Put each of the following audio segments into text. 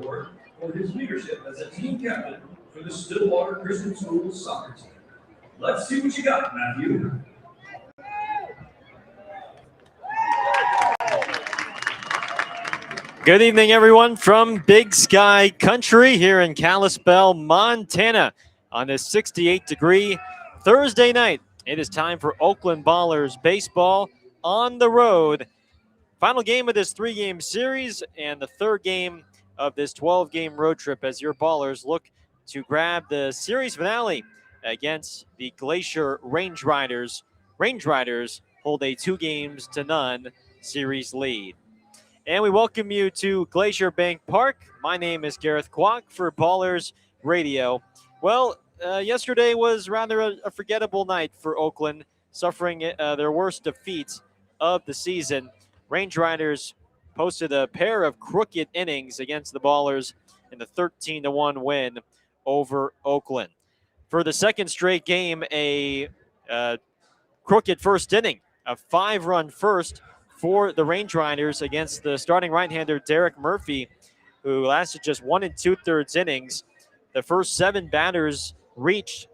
Award for his leadership as a team captain for the Stillwater Christian Schools soccer team. Let's see what you got, Matthew. Good evening, everyone, from Big Sky Country here in Kalispell, Montana, on this 68-degree Thursday night. It is time for Oakland Ballers baseball on the road. Final game of this 3-game series and the third game of this 12-game road trip as your Ballers look to grab the series finale against the Glacier Range Riders. Range Riders hold a 2-0 series lead. And we welcome you to Glacier Bank Park. My name is Gareth Kwok for Ballers Radio. Well, yesterday was rather a forgettable night for Oakland, suffering their worst defeat of the season. Range Riders posted a pair of crooked innings against the Ballers in the 13-1 win over Oakland. For the second straight game, a crooked first inning, a 5-run first for the Range Riders against the starting right-hander Derek Murphy, who lasted just 1 2/3 innings. The first 7 batters reached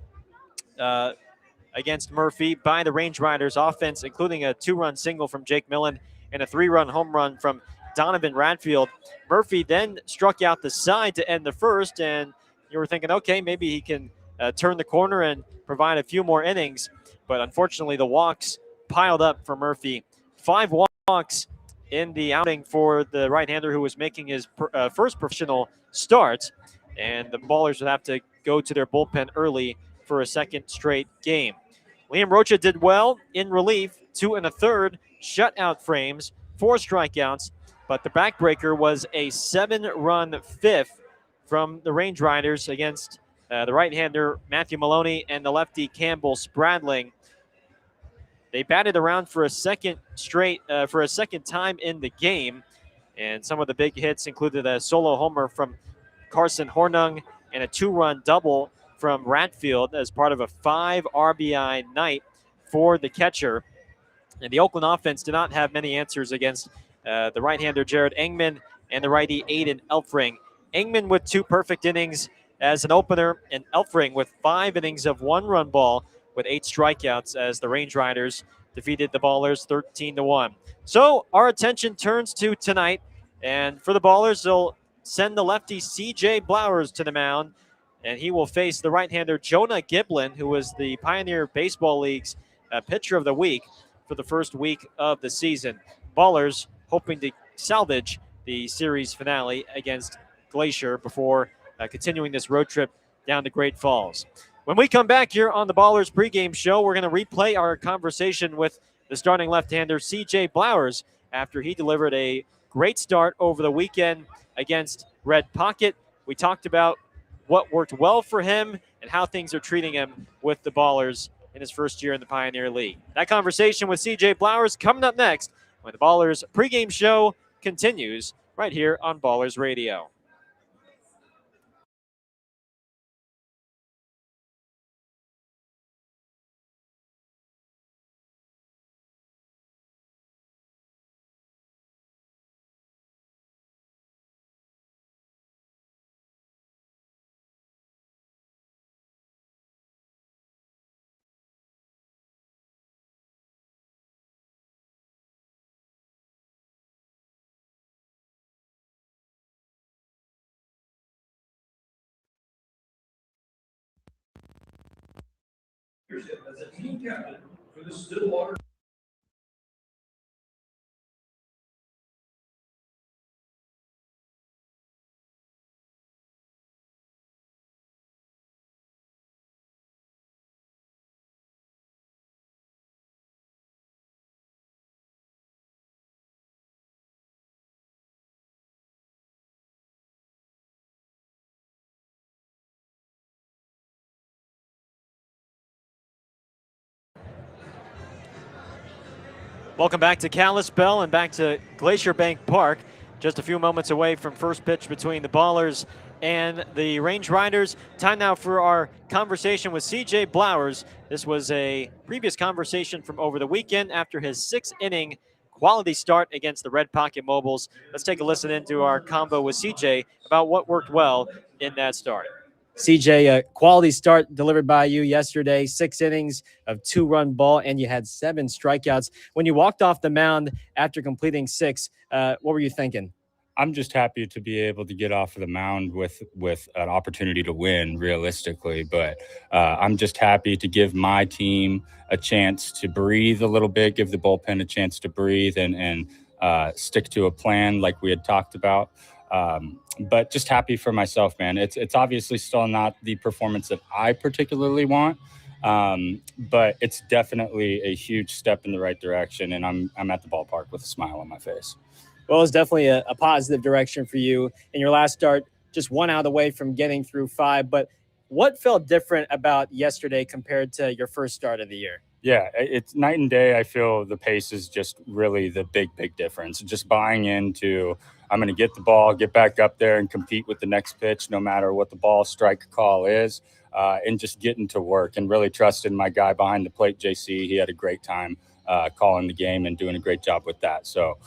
against Murphy by the Range Riders offense, including a 2-run single from Jake Millen and a 3-run home run from Donovan Radfield. Murphy then struck out the side to end the first, and you were thinking, okay, maybe he can turn the corner and provide a few more innings. But unfortunately, the walks piled up for Murphy. 5 walks in the outing for the right-hander who was making his first professional start, and the Ballers would have to go to their bullpen early for a second straight game. Liam Rocha did well in relief, 2 1/3 shutout frames, 4 strikeouts, but the backbreaker was a 7-run fifth from the Range Riders against the right-hander Matthew Maloney and the lefty Campbell Spradling. They batted around for a second time in the game, and some of the big hits included a solo homer from Carson Hornung and a 2-run double from Radfield as part of a 5 RBI night for the catcher. And the Oakland offense did not have many answers against the right-hander Jared Engman and the righty Aiden Elfring. Engman with 2 perfect innings as an opener, and Elfring with 5 innings of 1-run ball with 8 strikeouts as the Range Riders defeated the Ballers 13-1. So our attention turns to tonight, and for the Ballers, they'll send the lefty C.J. Blowers to the mound, and he will face the right-hander Jonah Giblin, who was the Pioneer Baseball League's pitcher of the week for the first week of the season. Ballers hoping to salvage the series finale against Glacier before continuing this road trip down to Great Falls. When we come back here on the Ballers pregame show, we're going to replay our conversation with the starting left-hander C.J. Blowers after he delivered a great start over the weekend against Red Pocket. We talked about what worked well for him and how things are treating him with the Ballers in his first year in the Pioneer League. That conversation with C.J. Blowers coming up next when the Ballers pregame show continues right here on Ballers Radio. As a team captain for the Stillwater. Welcome back to Kalispell and back to Glacier Bank Park. Just a few moments away from first pitch between the Ballers and the Range Riders. Time now for our conversation with C.J. Blowers. This was a previous conversation from over the weekend after his 6-inning quality start against the Red Pocket Mobiles. Let's take a listen into our combo with CJ about what worked well in that start. CJ, a quality start delivered by you yesterday, 6 innings of 2-run ball, and you had 7 strikeouts. When you walked off the mound after completing 6, what were you thinking? I'm just happy to be able to get off of the mound with an opportunity to win realistically. But I'm just happy to give my team a chance to breathe a little bit, give the bullpen a chance to breathe and stick to a plan like we had talked about. But just happy for myself, man. It's obviously still not the performance that I particularly want. But it's definitely a huge step in the right direction. And I'm at the ballpark with a smile on my face. Well, it's definitely a positive direction for you. In your last start, just 1 out of the way from getting through 5. But what felt different about yesterday compared to your first start of the year? Yeah, it's night and day. I feel the pace is just really the big difference. Just buying into I'm going to get the ball, get back up there and compete with the next pitch, no matter what the ball strike call is, and just getting to work and really trusting my guy behind the plate, JC. He had a great time calling the game and doing a great job with that. So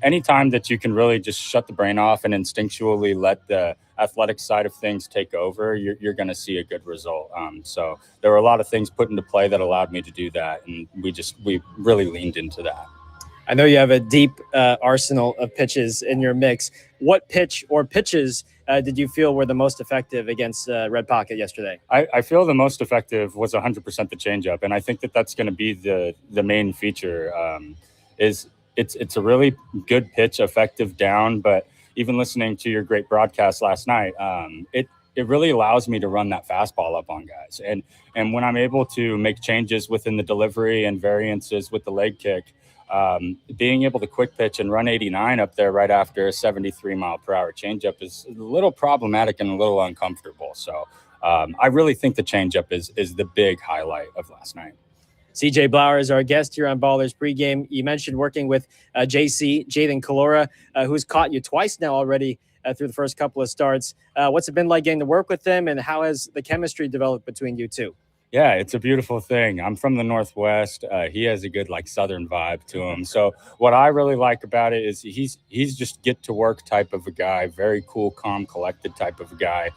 anytime that you can really just shut the brain off and instinctually let the athletic side of things take over, you're going to see a good result. So there were a lot of things put into play that allowed me to do that. And we really leaned into that. I know you have a deep arsenal of pitches in your mix. What pitch or pitches did you feel were the most effective against Red Pocket yesterday? I feel the most effective was 100% the changeup. And I think that that's going to be the main feature it's a really good pitch, effective down, but even listening to your great broadcast last night, it really allows me to run that fastball up on guys. And when I'm able to make changes within the delivery and variances with the leg kick, being able to quick pitch and run 89 up there right after a 73-mile-per-hour changeup is a little problematic and a little uncomfortable. So I really think the changeup is the big highlight of last night. CJ Blower is our guest here on Ballers Pregame. You mentioned working with JC, Jaden Calora, who's caught you twice now already through the first couple of starts. What's it been like getting to work with them, and how has the chemistry developed between you two? Yeah, it's a beautiful thing. I'm from the Northwest. He has a good Southern vibe to him. So what I really like about it is he's just get to work type of a guy, very cool, calm, collected type of a guy.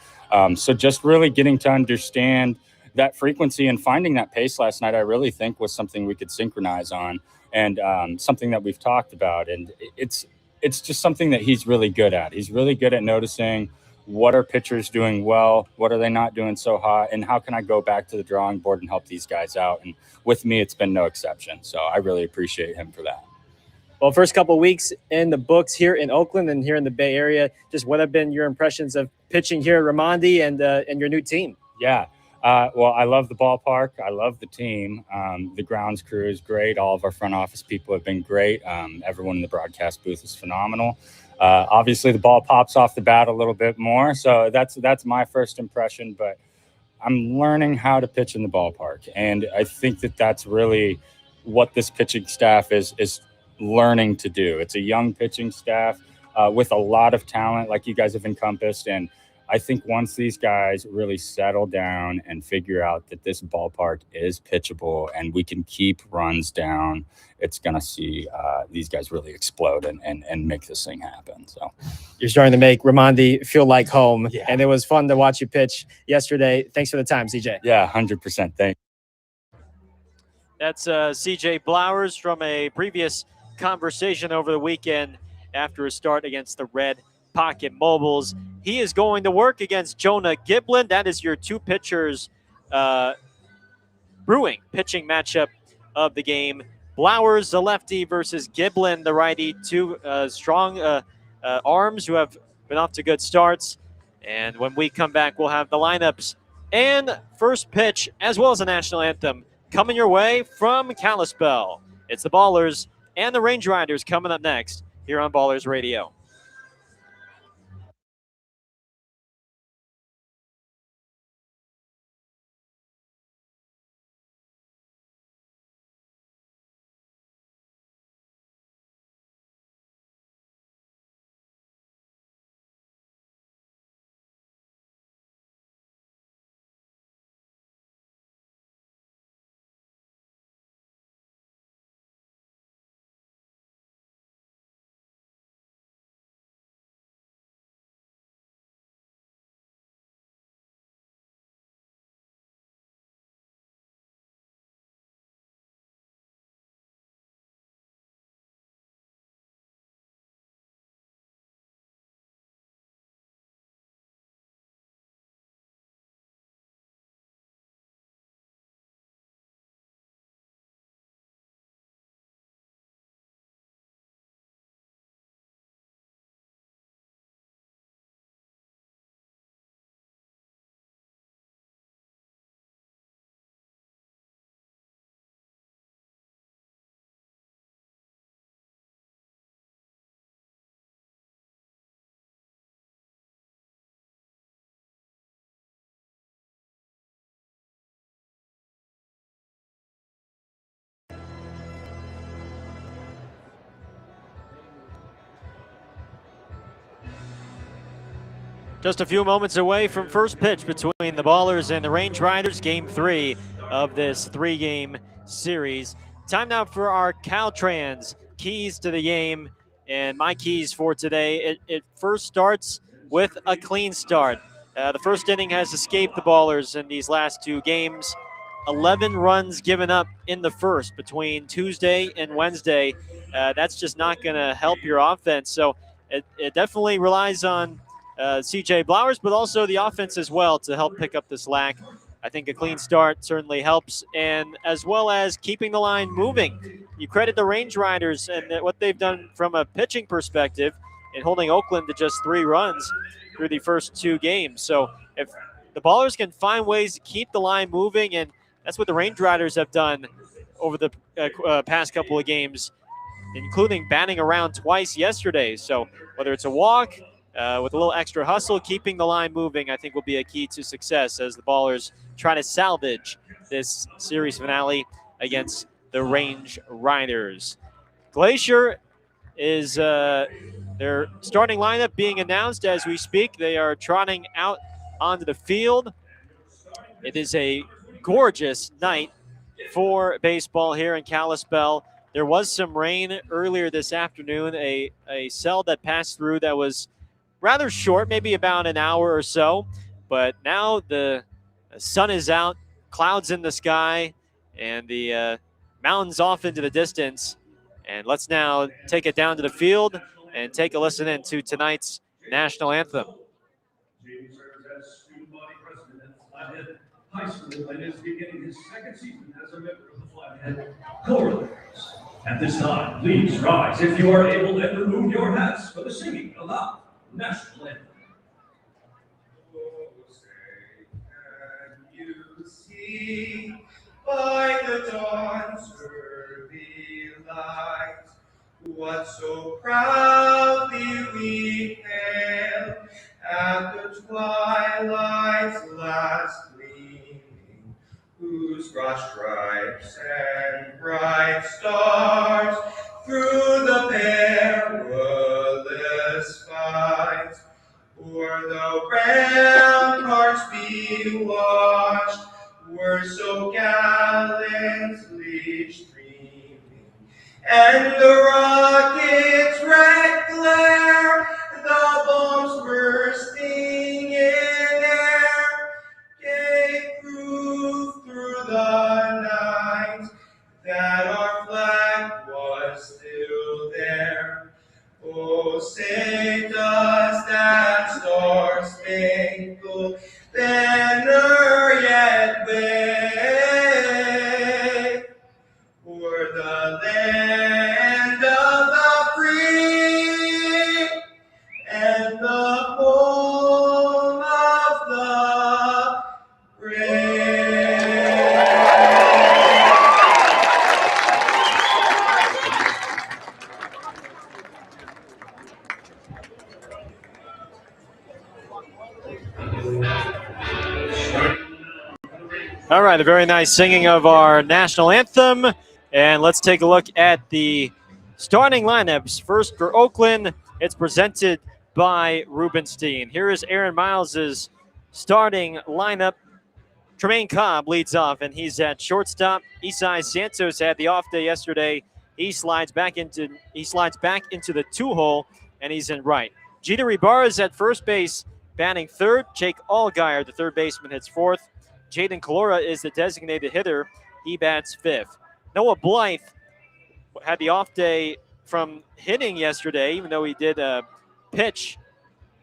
So just really getting to understand that frequency and finding that pace last night, I really think was something we could synchronize on, and something that we've talked about. And it's just something that he's really good at. He's really good at noticing what are pitchers doing well, what are they not doing so hot, and how can I go back to the drawing board and help these guys out? And with me, it's been no exception. So I really appreciate him for that. Well, first couple of weeks in the books here in Oakland and here in the Bay Area, just what have been your impressions of pitching here at Raimondi and your new team? Yeah. Well, I love the ballpark. I love the team. The grounds crew is great. All of our front office people have been great. Everyone in the broadcast booth is phenomenal. Obviously, the ball pops off the bat a little bit more. So that's my first impression. But I'm learning how to pitch in the ballpark. And I think that that's really what this pitching staff is learning to do. It's a young pitching staff with a lot of talent like you guys have encompassed. And I think once these guys really settle down and figure out that this ballpark is pitchable and we can keep runs down, it's going to see these guys really explode and make this thing happen. So you're starting to make Raimondi feel like home, yeah. And it was fun to watch you pitch yesterday. Thanks for the time, CJ. Yeah, 100%. Thanks. That's CJ Blowers from a previous conversation over the weekend after a start against the Red Pocket Mobiles. He is going to work against Jonah Giblin. That is your two pitchers brewing pitching matchup of the game. Blowers, the lefty, versus Giblin, the righty. Two strong arms who have been off to good starts. And when we come back, we'll have the lineups and first pitch, as well as a national anthem, coming your way from Kalispell. It's the Ballers and the Range Riders coming up next here on Ballers Radio. Just a few moments away from first pitch between the Ballers and the Range Riders, Game 3 of this 3-game series. Time now for our Caltrans keys to the game, and my keys for today. It first starts with a clean start. The first inning has escaped the Ballers in these last 2 games. 11 runs given up in the first between Tuesday and Wednesday. That's just not going to help your offense. So it definitely relies on CJ Blowers, but also the offense as well to help pick up the slack. I think a clean start certainly helps, and as well as keeping the line moving. You credit the Range Riders and what they've done from a pitching perspective in holding Oakland to just 3 runs through the first 2 games. So if the Ballers can find ways to keep the line moving, and that's what the Range Riders have done over the past couple of games, including batting around twice yesterday. So whether it's a walk, with a little extra hustle, keeping the line moving, I think will be a key to success as the Ballers try to salvage this series finale against the Range Riders. Glacier is their starting lineup being announced as we speak. They are trotting out onto the field. It is a gorgeous night for baseball here in Kalispell. There was some rain earlier this afternoon, a cell that passed through that was rather short, maybe about an hour or so. But now the sun is out, clouds in the sky, and the mountains off into the distance. And let's now take it down to the field and take a listen in to tonight's national anthem. Jamie serves as student body president at Flathead High School and is beginning his 2nd season as a member of the Flathead Choral. At this time, please rise if you are able and remove your hats for the singing of the national anthem. Oh, say, can you see by the dawn's early light what so proudly we hailed at the twilight's last gleaming, whose broad stripes and bright stars through the perilous fight o'er the ramparts be watched were so gallantly streaming, and the rockets' red glare, the bombs bursting in air, gave proof through the night that our flag was still there. Oh, say does that star-spangled banner yet wave o'er the land of the free and the home of the brave? All right, a very nice singing of our national anthem. And let's take a look at the starting lineups. First for Oakland, it's presented by Rubenstein. Here is Aaron Miles' starting lineup. Tremaine Cobb leads off, and he's at shortstop. Isai Santos had the off day yesterday. He slides back into the 2-hole, and he's in right. Jeter Ibarra is at first base, batting third. Jake Allgaier, the third baseman, hits fourth. Jaden Calora is the designated hitter. He bats fifth. Noah Blythe had the off day from hitting yesterday, even though he did pitch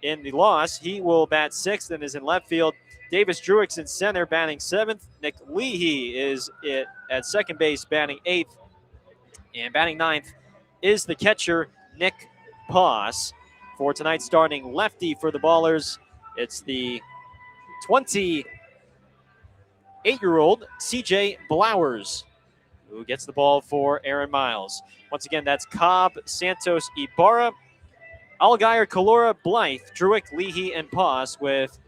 in the loss. He will bat sixth and is in left field. Davis Druick's in center, batting seventh. Nick Leahy is at second base, batting eighth. And batting ninth is the catcher, Nick Poss. For tonight's starting lefty for the Ballers, it's the 28-year-old CJ Blowers, who gets the ball for Aaron Miles. Once again, that's Cobb, Santos, Ibarra, Allgaier, Calora, Blythe, Druick, Leahy, and Poss with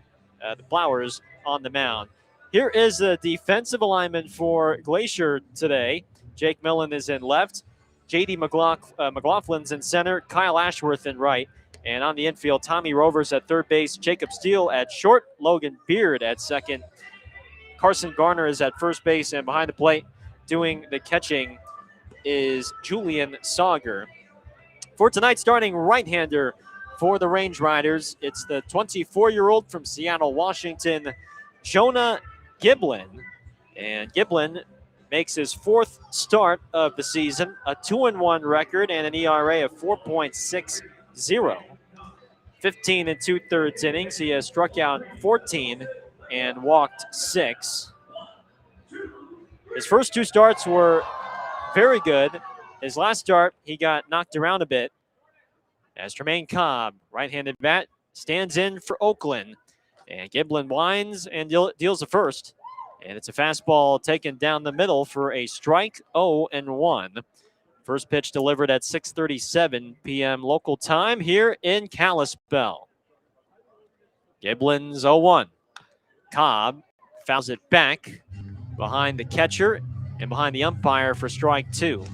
the Blowers on the mound. Here is the defensive alignment for Glacier today. Jake Millen is in left. J.D. McLaughlin's in center. Kyle Ashworth in right. And on the infield, Tommy Rovers at third base, Jacob Steele at short, Logan Beard at second. Carson Garner is at first base, and behind the plate doing the catching is Julian Sauger. For tonight's starting right-hander for the Range Riders, it's the 24-year-old from Seattle, Washington, Jonah Giblin. And Giblin makes his fourth start of the season, a 2-1 record and an ERA of 4.60. 15 2/3 innings. He has struck out 14 and walked 6. His first 2 starts were very good. His last start, he got knocked around a bit as Tremaine Cobb, right-handed bat, stands in for Oakland. And Giblin winds and deals the first. And it's a fastball taken down the middle for a strike, 0-1. First pitch delivered at 6:37 p.m. local time here in Kalispell. Giblin's 0-1. Cobb fouls it back behind the catcher and behind the umpire for strike 2.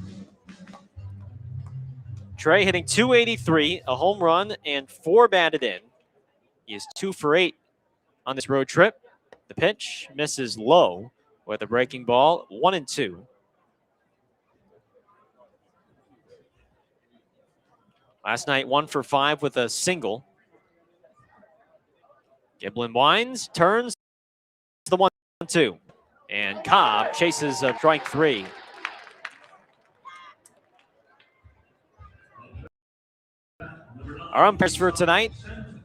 Trey hitting .283, a home run, and 4 batted in. He is 2 for 8 on this road trip. The pitch misses low with a breaking ball, 1-2. Last night, 1 for 5 with a single. Giblin winds, turns the 1-2. And Cobb chases a strike 3. Our umpires for tonight,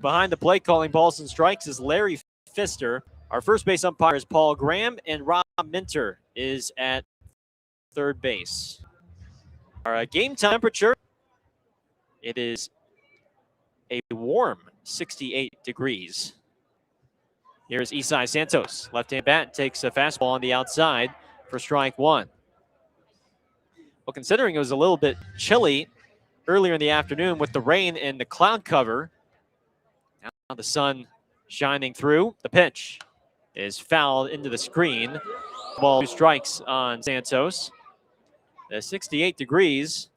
behind the plate calling balls and strikes, is Larry Pfister. Our first base umpire is Paul Graham, and Rob Minter is at third base. Our game temperature, it is a warm 68 degrees. Here's Isai Santos. Left-hand bat takes a fastball on the outside for strike 1. Well, considering it was a little bit chilly earlier in the afternoon with the rain and the cloud cover, now the sun shining through. The pitch is fouled into the screen. Ball 2 strikes on Santos. The 68 degrees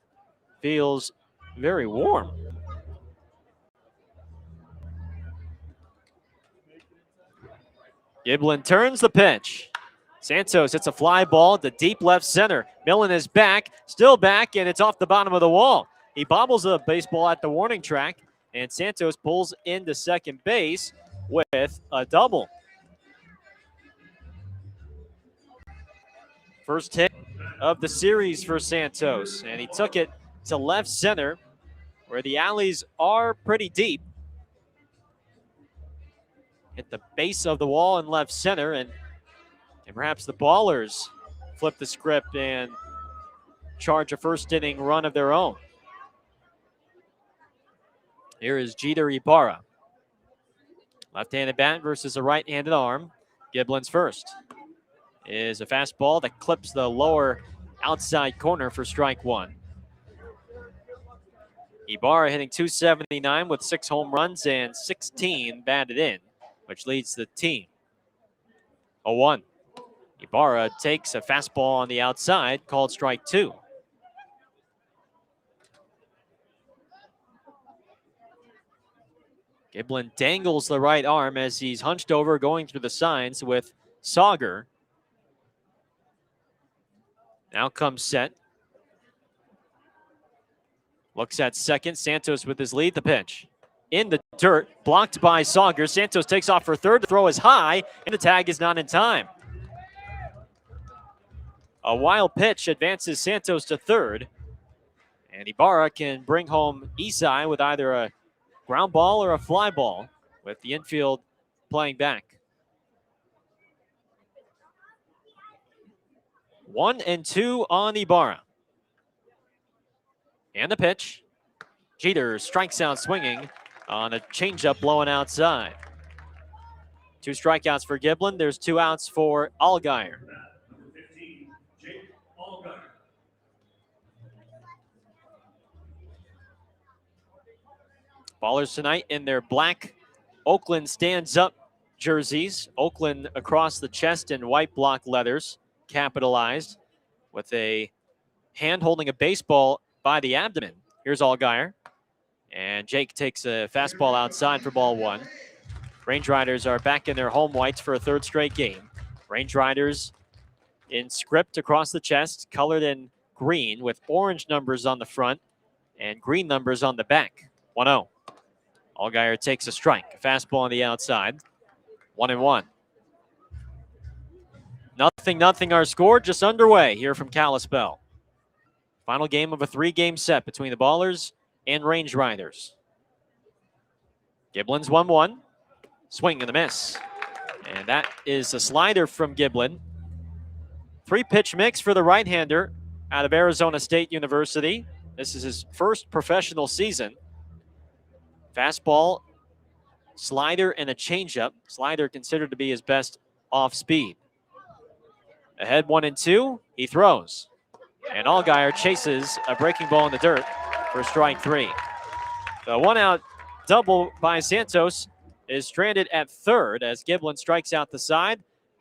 feels very warm. Giblin turns the pitch. Santos hits a fly ball to deep left center. Millen is back, still back, and it's off the bottom of the wall. He bobbles a baseball at the warning track, and Santos pulls into second base with a double. First hit of the series for Santos, and he took it to left center where the alleys are pretty deep. Hit the base of the wall in left center, and perhaps the Ballers flip the script and charge a first inning run of their own. Here is Jeter Ibarra. Left-handed bat versus a right-handed arm. Giblin's first is a fastball that clips the lower outside corner for strike 1. Ibarra hitting .279 with 6 home runs and 16 batted in, which leads the team. 0-1. Ibarra takes a fastball on the outside, called strike 2. Giblin dangles the right arm as he's hunched over, going through the signs with Sauger. Now comes set. Looks at second. Santos with his lead. The pitch in the dirt, blocked by Sauger. Santos takes off for third. The throw is high, and the tag is not in time. A wild pitch advances Santos to third, and Ibarra can bring home Isai with either a ground ball or a fly ball, with the infield playing back. 1-2 on Ibarra. And the pitch. Jeter strikes out swinging on a changeup blowing outside. 2 strikeouts for Giblin. There's 2 outs for Allgaier. Number 15, Jake Allgaier. Ballers tonight in their black Oakland stands up jerseys. Oakland across the chest in white block leathers, capitalized with a hand holding a baseball by the abdomen. Here's Allgaier. And Jake takes a fastball outside for ball 1. Range Riders are back in their home whites for a 3rd straight game. Range Riders in script across the chest, colored in green with orange numbers on the front and green numbers on the back. 1-0. Allgaier takes a strike. A fastball on the outside. 1-1. Nothing our score, just underway here from Kalispell. Final game of a 3-game set between the Ballers and Range Riders. Giblin's 1-1. Swing and a miss. And that is a slider from Giblin. 3-pitch mix for the right-hander out of Arizona State University. This is his first professional season. Fastball, slider, and a changeup. Slider considered to be his best off speed. Ahead 1-2, he throws. And Allgaier chases a breaking ball in the dirt for strike 3. The 1-out double by Santos is stranded at 3rd as Giblin strikes out the side.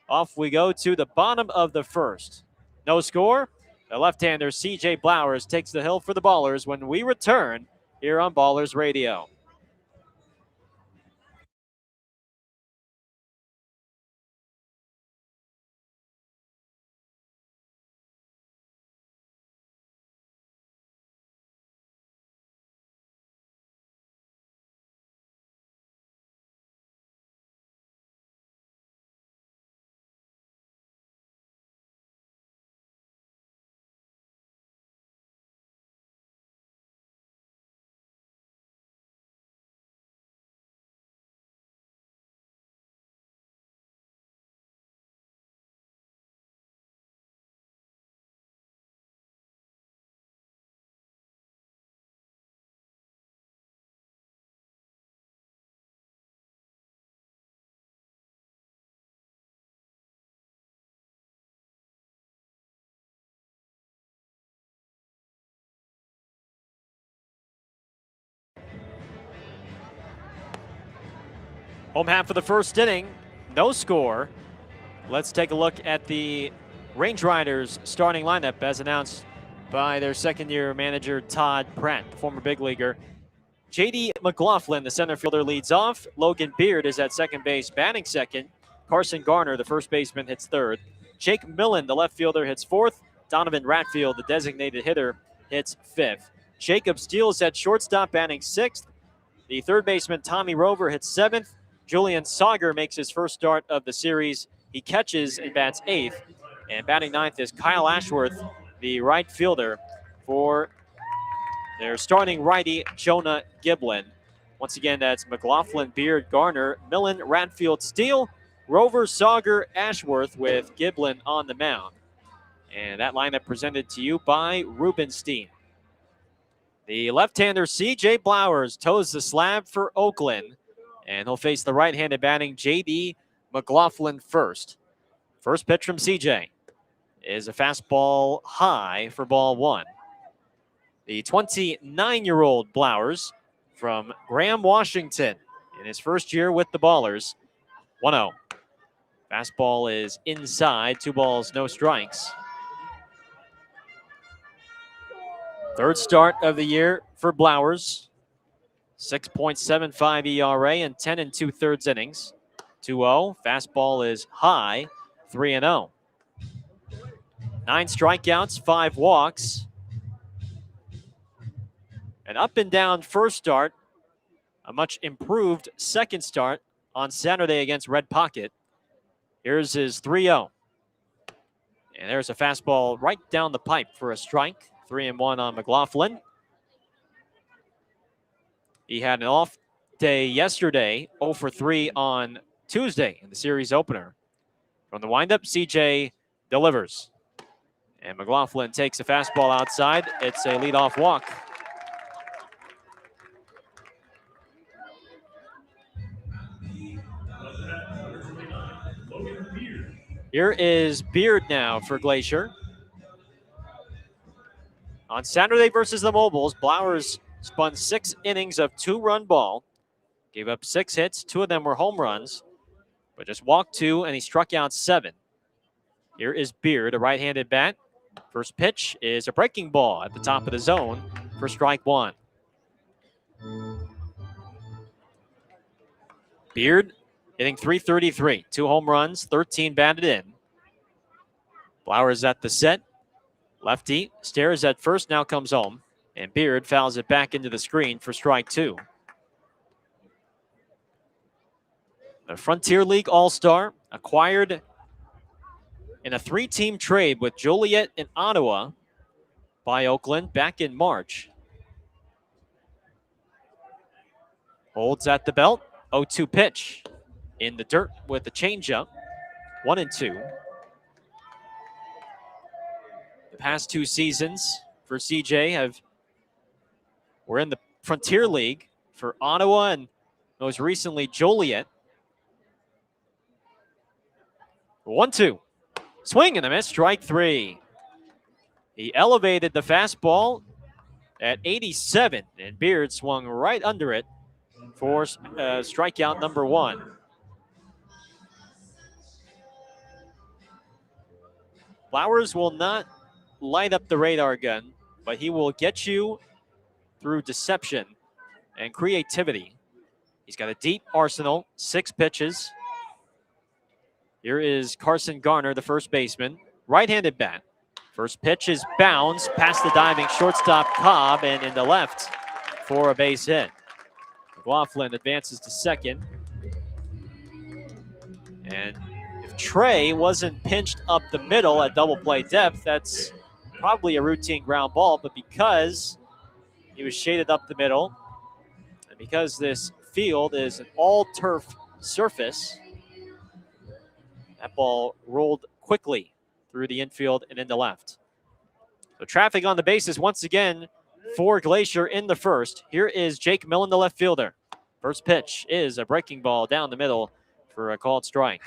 Off we go to the bottom of the 1st. No score. The left-hander C.J. Blowers takes the hill for the Ballers when we return here on Ballers Radio. Home half of the 1st inning, no score. Let's take a look at the Range Riders starting lineup as announced by their 2nd-year manager Todd Pratt, the former big leaguer. J.D. McLaughlin, the center fielder, leads off. Logan Beard is at second base, batting second. Carson Garner, the first baseman, hits 3rd. Jake Millen, the left fielder, hits 4th. Donovan Ratfield, the designated hitter, hits 5th. Jacob Steele at shortstop, batting 6th. The 3rd baseman Tommy Rover hits 7th. Julian Sauger makes his first start of the series. He catches and bats 8th. And batting 9th is Kyle Ashworth, the right fielder, for their starting righty, Jonah Giblin. Once again, that's McLaughlin, Beard, Garner, Millen, Ratfield, Steele, Rover, Sauger, Ashworth with Giblin on the mound. And that lineup presented to you by Rubenstein. The left-hander C.J. Blowers toes the slab for Oakland. And he'll face the right-handed batting J.D. McLaughlin first. First pitch from C.J. is a fastball high for ball 1. The 29-year-old Blowers from Graham, Washington, in his first year with the Ballers. 1-0. Fastball is inside, 2 balls, no strikes. 3rd start of the year for Blowers. 6.75 ERA and 10 2/3 innings. 2-0. Fastball is high. 3-0. 9 strikeouts, 5 walks. An up and down first start. A much improved second start on Saturday against Red Pocket. Here's his 3-0. And there's a fastball right down the pipe for a strike. 3-1 on McLaughlin. He had an off day yesterday, 0 for 3 on Tuesday in the series opener. From the windup, CJ delivers. And McLaughlin takes a fastball outside. It's a leadoff walk. Here is Beard now for Glacier. On Saturday versus the Mobiles, Blowers spun 6 innings of 2-run ball, gave up 6 hits. 2 of them were home runs, but just walked 2, and he struck out 7. Here is Beard, a right-handed bat. First pitch is a breaking ball at the top of the zone for strike 1. Beard hitting .333, 2 home runs, 13 batted in. Flowers at the set. Lefty stares at first, now comes home. And Beard fouls it back into the screen for strike 2. The Frontier League All-Star acquired in a 3-team trade with Joliet and Ottawa by Oakland back in March. Holds at the belt. 0-2 pitch in the dirt with the changeup. 1-2. The past 2 seasons for CJ were in the Frontier League for Ottawa and most recently Joliet. 1-2. Swing and a miss, strike 3. He elevated the fastball at 87, and Beard swung right under it for strikeout number 1. Flowers will not light up the radar gun, but he will get you through deception and creativity. He's got a deep arsenal, 6 pitches. Here is Carson Garner, the first baseman, right-handed bat. First pitch is bounds past the diving shortstop Cobb and into left for a base hit. McLaughlin advances to second. And if Trey wasn't pinched up the middle at double play depth, that's probably a routine ground ball, but because he was shaded up the middle, and because this field is an all-turf surface, that ball rolled quickly through the infield and into left. So traffic on the bases once again for Glacier in the first. Here is Jake Millen, the left fielder. First pitch is a breaking ball down the middle for a called strike.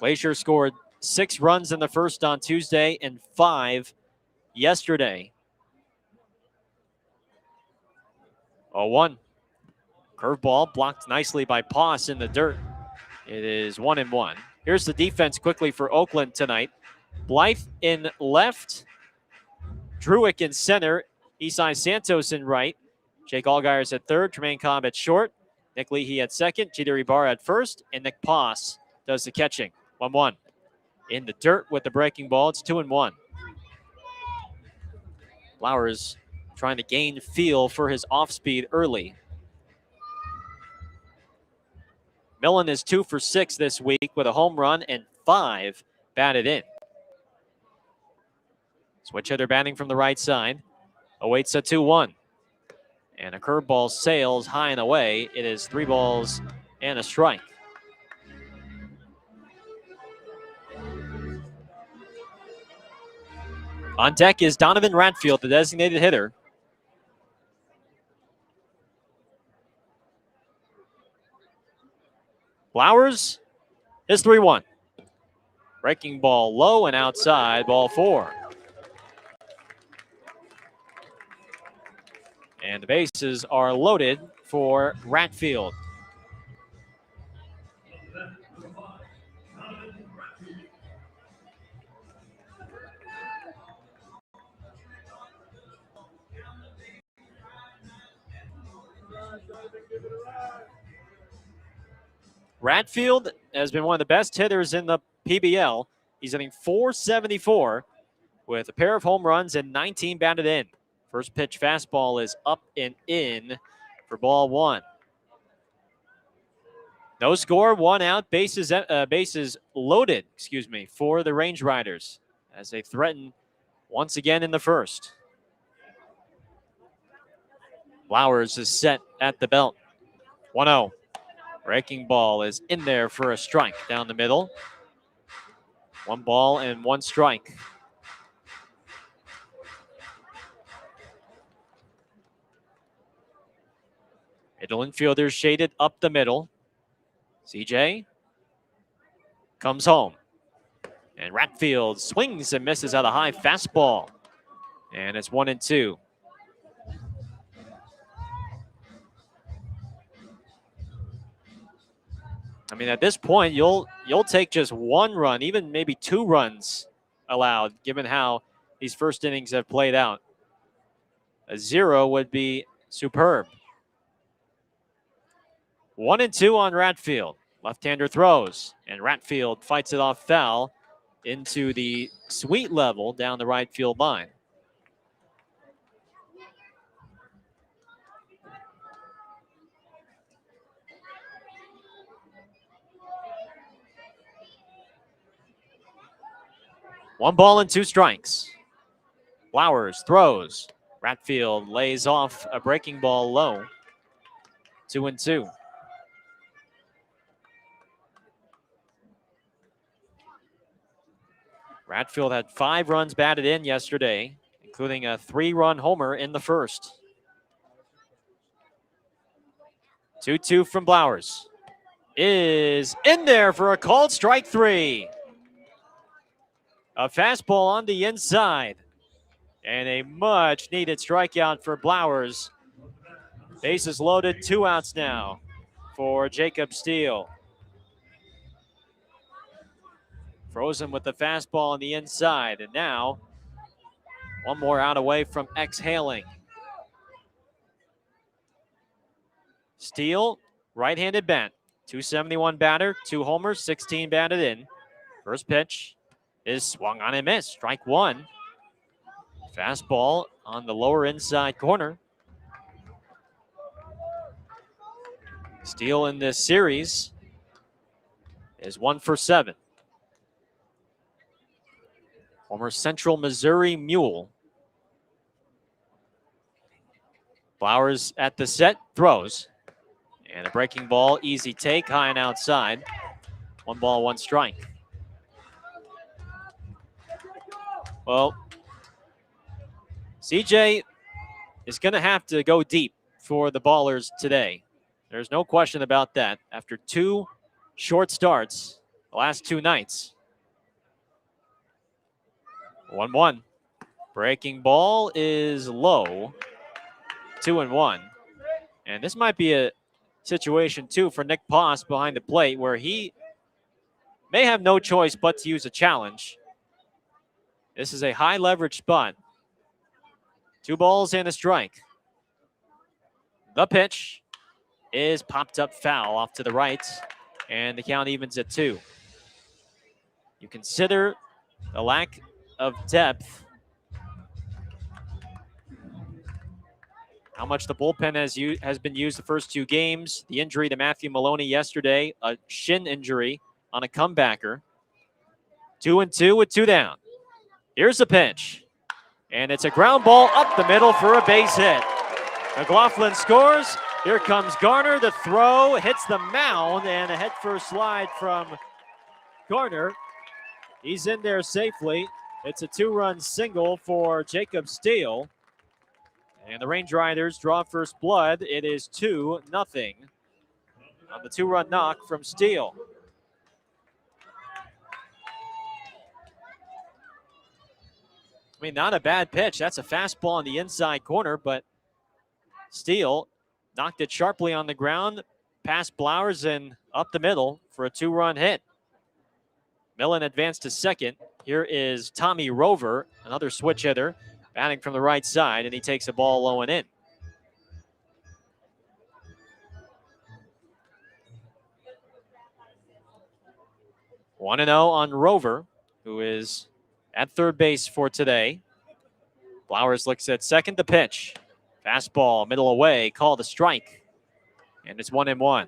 Glacier scored 6 runs in the first on Tuesday and 5 yesterday. 0-1. Curveball blocked nicely by Poss in the dirt. It is 1-1. Here's the defense quickly for Oakland tonight. Blythe in left. Druick in center. Isai Santos in right. Jake Allgaiers at third. Tremaine Cobb at short. Nick Leahy at second. Jeter Ibarra at first. And Nick Poss does the catching. 1-1. In the dirt with the breaking ball. It's 2-1. Flowers trying to gain feel for his off speed early. Millen is 2 for 6 this week with a home run and 5 batted in. Switch hitter batting from the right side. Awaits a 2-1. And a curveball sails high and away. It is 3 balls and a strike. On deck is Donovan Ratfield, the designated hitter. Flowers is 3-1. Breaking ball low and outside, ball 4. And the bases are loaded for Ratfield. Ratfield has been one of the best hitters in the PBL. He's hitting .474 with a pair of home runs and 19 batted in. First pitch fastball is up and in for ball 1. No score, 1 out, bases loaded, for the Range Riders as they threaten once again in the first. Flowers is set at the belt. 1-0. Breaking ball is in there for a strike down the middle. 1 ball and 1 strike. Middle infielder shaded up the middle. CJ comes home. And Ratfield swings and misses out a high fastball. And it's 1-2. I mean, at this point, you'll take just 1 run, even maybe 2 runs allowed, given how these first innings have played out. A 0 would be Superb. 1-2 on Ratfield. Left-hander throws, and Ratfield fights it off foul into the sweet level down the right field line. One ball and two strikes. Flowers throws. Ratfield lays off a breaking ball low. 2-2. Ratfield had 5 runs batted in yesterday, including a 3-run homer in the first. 2-2 from Blowers. Is in there for a called strike 3. A fastball on the inside. And a much needed strikeout for Blowers. Bases loaded, 2 outs now for Jacob Steele. Frozen with the fastball on the inside, and now one more out away from exhaling. Steele, right-handed bat, 271 batter, 2 homers, 16 batted in. First pitch is swung on and missed, strike 1. Fastball on the lower inside corner. Steele in this series is 1 for 7. Former Central Missouri Mule. Flowers at the set, throws. And a breaking ball, easy take, high and outside. 1 ball, 1 strike. Well, CJ is going to have to go deep for the Ballers today. There's no question about that. After 2 short starts the last 2 nights. 1-1. Breaking ball is low. 2-1. And this might be a situation, too, for Nick Poss behind the plate where he may have no choice but to use a challenge. This is a high leverage spot. 2 balls and a strike. The pitch is popped up foul off to the right, and the count evens at 2. You consider the lack of depth, how much the bullpen has been used the first 2 games, the injury to Matthew Maloney yesterday, a shin injury on a comebacker. 2-2 with 2 down. Here's the pitch, and it's a ground ball up the middle for a base hit. McLaughlin scores. Here comes Garner. The throw hits the mound, and a head-first slide from Garner. He's in there safely. It's a 2-run single for Jacob Steele. And the Range Riders draw first blood. It is 2-0 on the 2-run knock from Steele. I mean, not a bad pitch. That's a fastball on the inside corner, but Steele knocked it sharply on the ground, past Blowers and up the middle for a 2-run hit. Millen advanced to second. Here is Tommy Rover, another switch hitter, batting from the right side, and he takes a ball low and in. One 1-0 on Rover, who is at third base for today. Flowers looks at second. The pitch. Fastball, middle away, called a strike. And it's 1-1.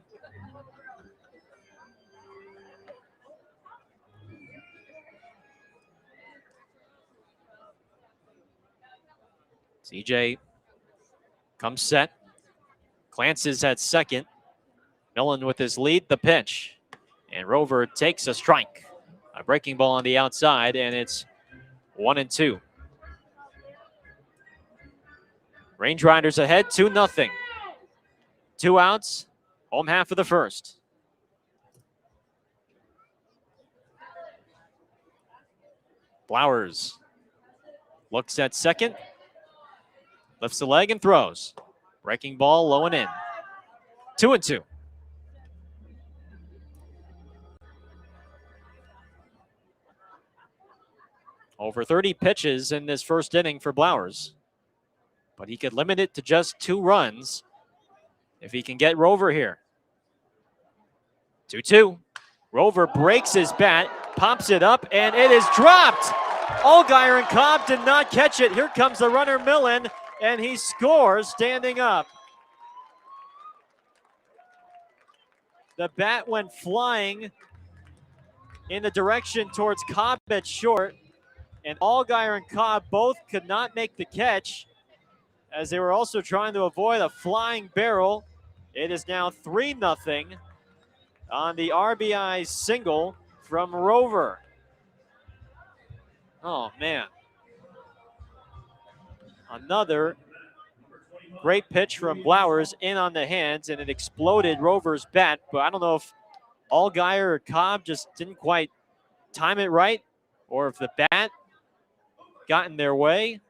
CJ comes set. Glances at second. Millen with his lead. The pitch. And Rover takes a strike. A breaking ball on the outside, and it's 1-2. Range Riders ahead, 2-0. 2 outs, home half of the first. Flowers looks at second, lifts the leg and throws. Breaking ball low and in. 2-2. Over 30 pitches in this first inning for Blowers. but he could limit it to just 2 runs if he can get Rover here. 2-2. Rover breaks his bat, pops it up, and it is dropped. Allgaier and Cobb did not catch it. Here comes the runner, Millen, and he scores standing up. The bat went flying in the direction towards Cobb at short, and Allgaier and Cobb both could not make the catch as they were also trying to avoid a flying barrel. It is now 3-0 on the RBI single from Rover. Oh, man. Another great pitch from Blowers in on the hands, and it exploded Rover's bat, but I don't know if Allgaier or Cobb just didn't quite time it right, or if the bat got in their way.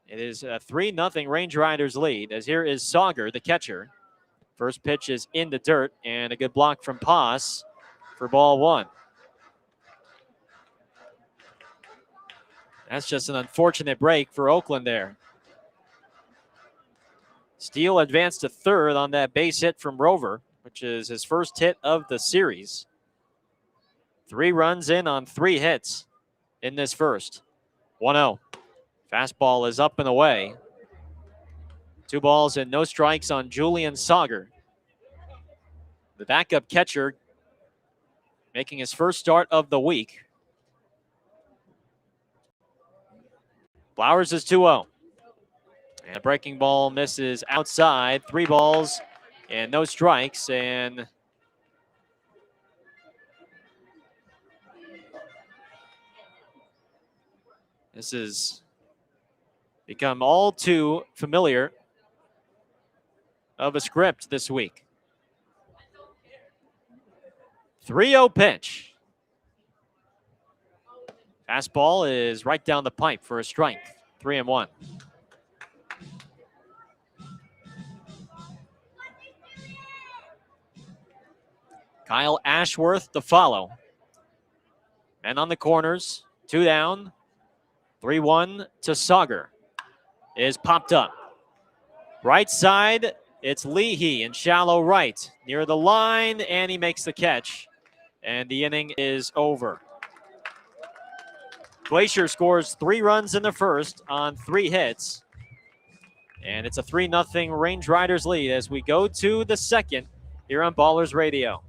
It is a 3-0 Range Riders lead, as here is Sauger, the catcher. First pitch is in the dirt, and a good block from Paz for ball 1. That's just an unfortunate break for Oakland there. Steele advanced to third on that base hit from Rover, which is his first hit of the series. 3 runs in on 3 hits in this first. 1-0. Fastball is up and away. 2 balls and no strikes on Julian Sauger. The backup catcher making his first start of the week. Flowers is 2-0. And a breaking ball misses outside. 3 balls and no strikes. And this has become all too familiar of a script this week. 3-0 pitch. Fastball is right down the pipe for a strike. 3-1. Kyle Ashworth to follow. And on the corners, 2 down. 3-1 to Sauger. Is popped up. Right side, it's Leahy in shallow right. Near the line, and he makes the catch. And the inning is over. Glacier scores 3 runs in the first on 3 hits. And it's a 3-0 Range Riders lead as we go to the second here on Ballers Radio.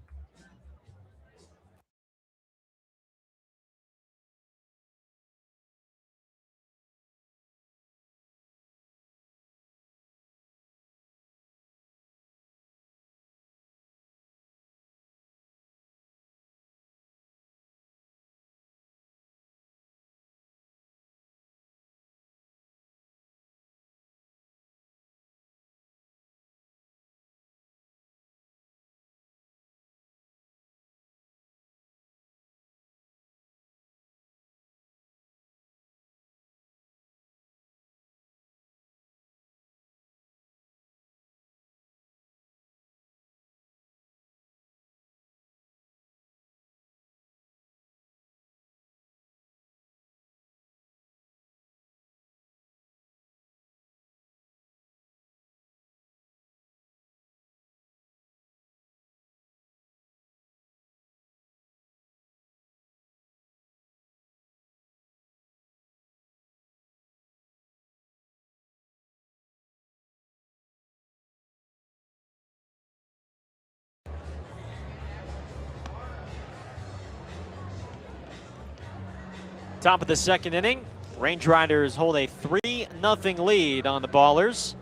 Top of the second inning, Range Riders hold a 3-0 lead on the Ballers.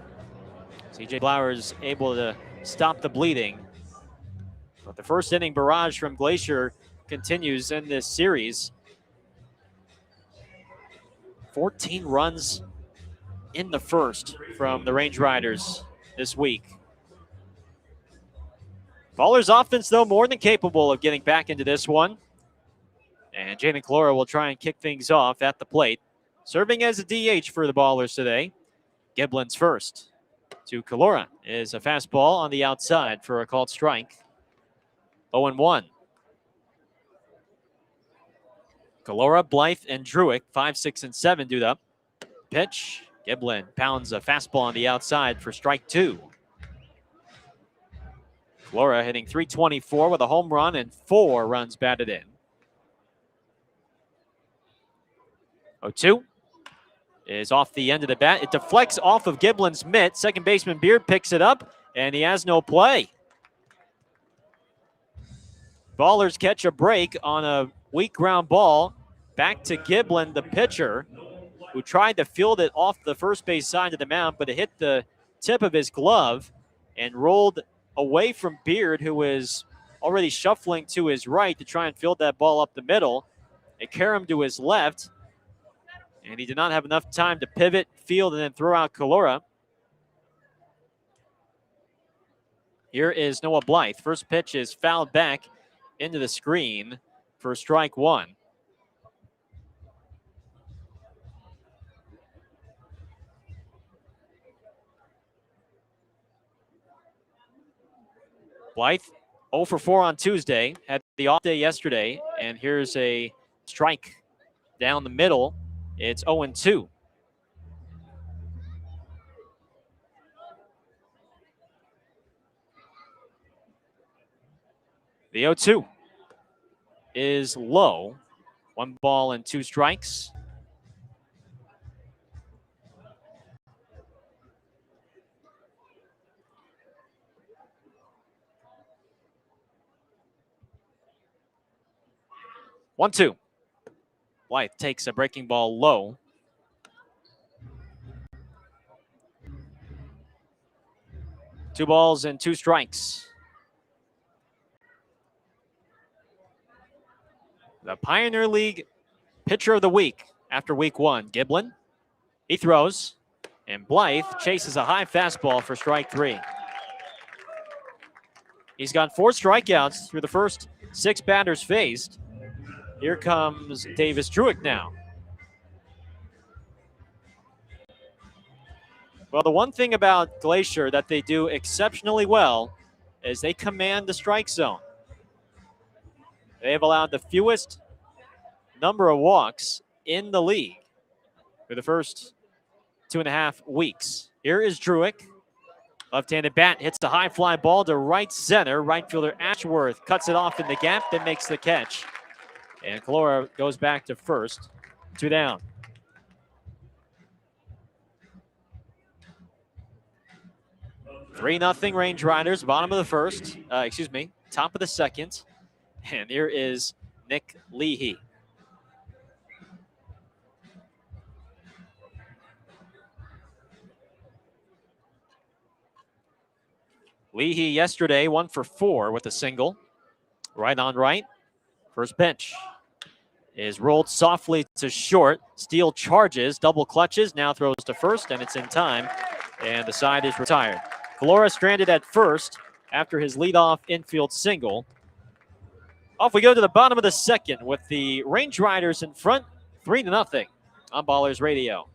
CJ Flowers able to stop the bleeding. But the first inning barrage from Glacier continues in this series. 14 runs in the first from the Range Riders this week. Ballers offense, though, more than capable of getting back into this one. And Jaden Calora will try and kick things off at the plate. Serving as a DH for the Ballers today. Giblin's first. To Calora is a fastball on the outside for a called strike. 0-1. Calora, Blythe, and Druick, 5, 6, and 7 do up. Pitch Giblin pounds a fastball on the outside for strike 2. Flora hitting .324 with a home run and 4 runs batted in. 0-2 is off the end of the bat. It deflects off of Giblin's mitt. Second baseman Beard picks it up, and he has no play. Ballers catch a break on a weak ground ball. Back to Giblin, the pitcher, who tried to field it off the first base side of the mound, but it hit the tip of his glove and rolled away from Beard, who was already shuffling to his right to try and field that ball up the middle. It carried him to his left, and he did not have enough time to pivot, field, and then throw out Calora. Here is Noah Blythe. First pitch is fouled back into the screen for strike 1. Blythe 0 for 4 on Tuesday, had the off day yesterday, and here's a strike down the middle. It's 0-2. The 0-2 is low. 1 ball and 2 strikes. One-two. Blythe takes a breaking ball low. Two balls and 2 strikes. The Pioneer League pitcher of the week after week 1, Giblin. He throws, and Blythe chases a high fastball for strike 3. He's got 4 strikeouts through the first 6 batters faced. Here comes Davis Druick now. Well, the one thing about Glacier that they do exceptionally well is they command the strike zone. They have allowed the fewest number of walks in the league for the first 2.5 weeks. Here is Druick. Left-handed bat hits the high fly ball to right center. Right fielder Ashworth cuts it off in the gap, then makes the catch. And Calora goes back to first. 2 down. Three-0 Range Riders, bottom of the first. Top of the second. And here is Nick Leahy. Leahy yesterday 1 for 4 with a single. Right on right. First pitch is rolled softly to short. Steele charges, double clutches, now throws to first, and it's in time. And the side is retired. Calora stranded at first after his leadoff infield single. Off we go to the bottom of the second with the Range Riders in front, 3-0 on Ballers Radio.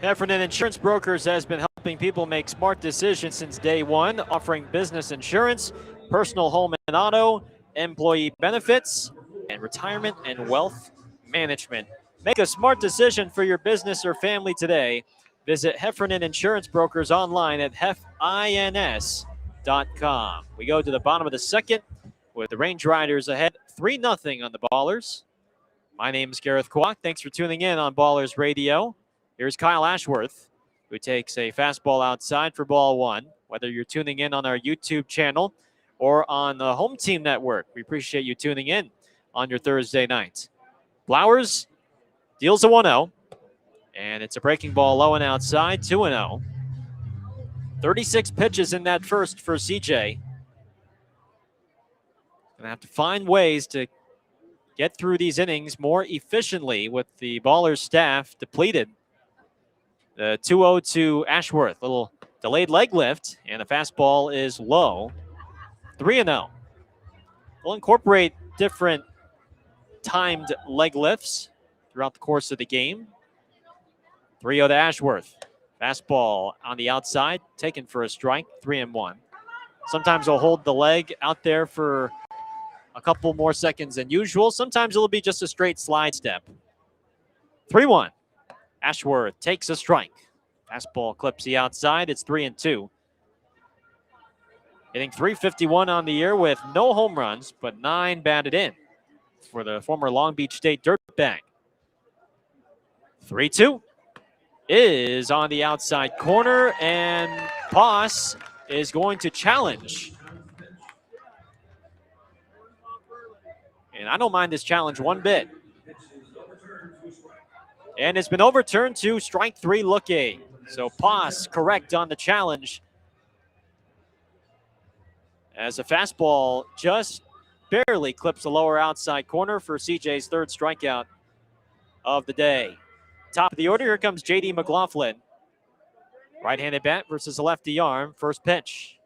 Heffernan Insurance Brokers has been helping helping people make smart decisions since day one, offering business insurance, personal home and auto, employee benefits, and retirement and wealth management. Make a smart decision for your business or family today. Visit Heffernan Insurance Brokers online at hefins.com. We go to the bottom of the second with the Range Riders ahead 3-0 on the Ballers. My name is Gareth Kwok. Thanks for tuning in on Ballers Radio. Here's Kyle Ashworth, who takes a fastball outside for ball one. Whether you're tuning in on our YouTube channel or on the Home Team Network, we appreciate you tuning in on your Thursday night. Flowers deals a 1-0, and it's a breaking ball low and outside, 2-0. 36 pitches in that first for CJ. Gonna have to find ways to get through these innings more efficiently with the Ballers staff depleted. The 2-0 to Ashworth. Little delayed leg lift, and the fastball is low. 3-0. We'll incorporate different timed leg lifts throughout the course of the game. 3-0 to Ashworth. Fastball on the outside, taken for a strike, 3-1. Sometimes we'll hold the leg out there for a couple more seconds than usual. Sometimes it'll be just a straight slide step. 3-1. Ashworth takes a strike. Fastball clips the outside. It's 3-2. Hitting .351 on the year with no home runs, but 9 batted in for the former Long Beach State Dirtbag. 3-2 is on the outside corner, and Poss is going to challenge. And I don't mind this challenge one bit. And it's been overturned to strike 3 looking. So Poss correct on the challenge. As a fastball just barely clips the lower outside corner for CJ's 3rd strikeout of the day. Top of the order, here comes J.D. McLaughlin. Right-handed bat versus a lefty arm. First pitch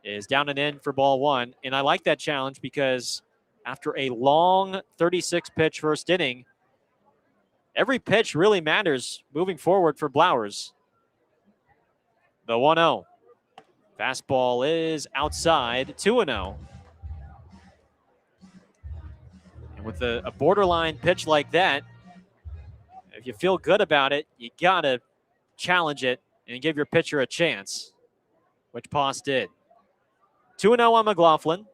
is down and in for ball 1. And I like that challenge because after a long 36-pitch first inning, every pitch really matters moving forward for Blowers. The 1-0. Fastball is outside, 2-0. And with a borderline pitch like that, if you feel good about it, you got to challenge it and give your pitcher a chance, which Poss did. 2-0 on McLaughlin.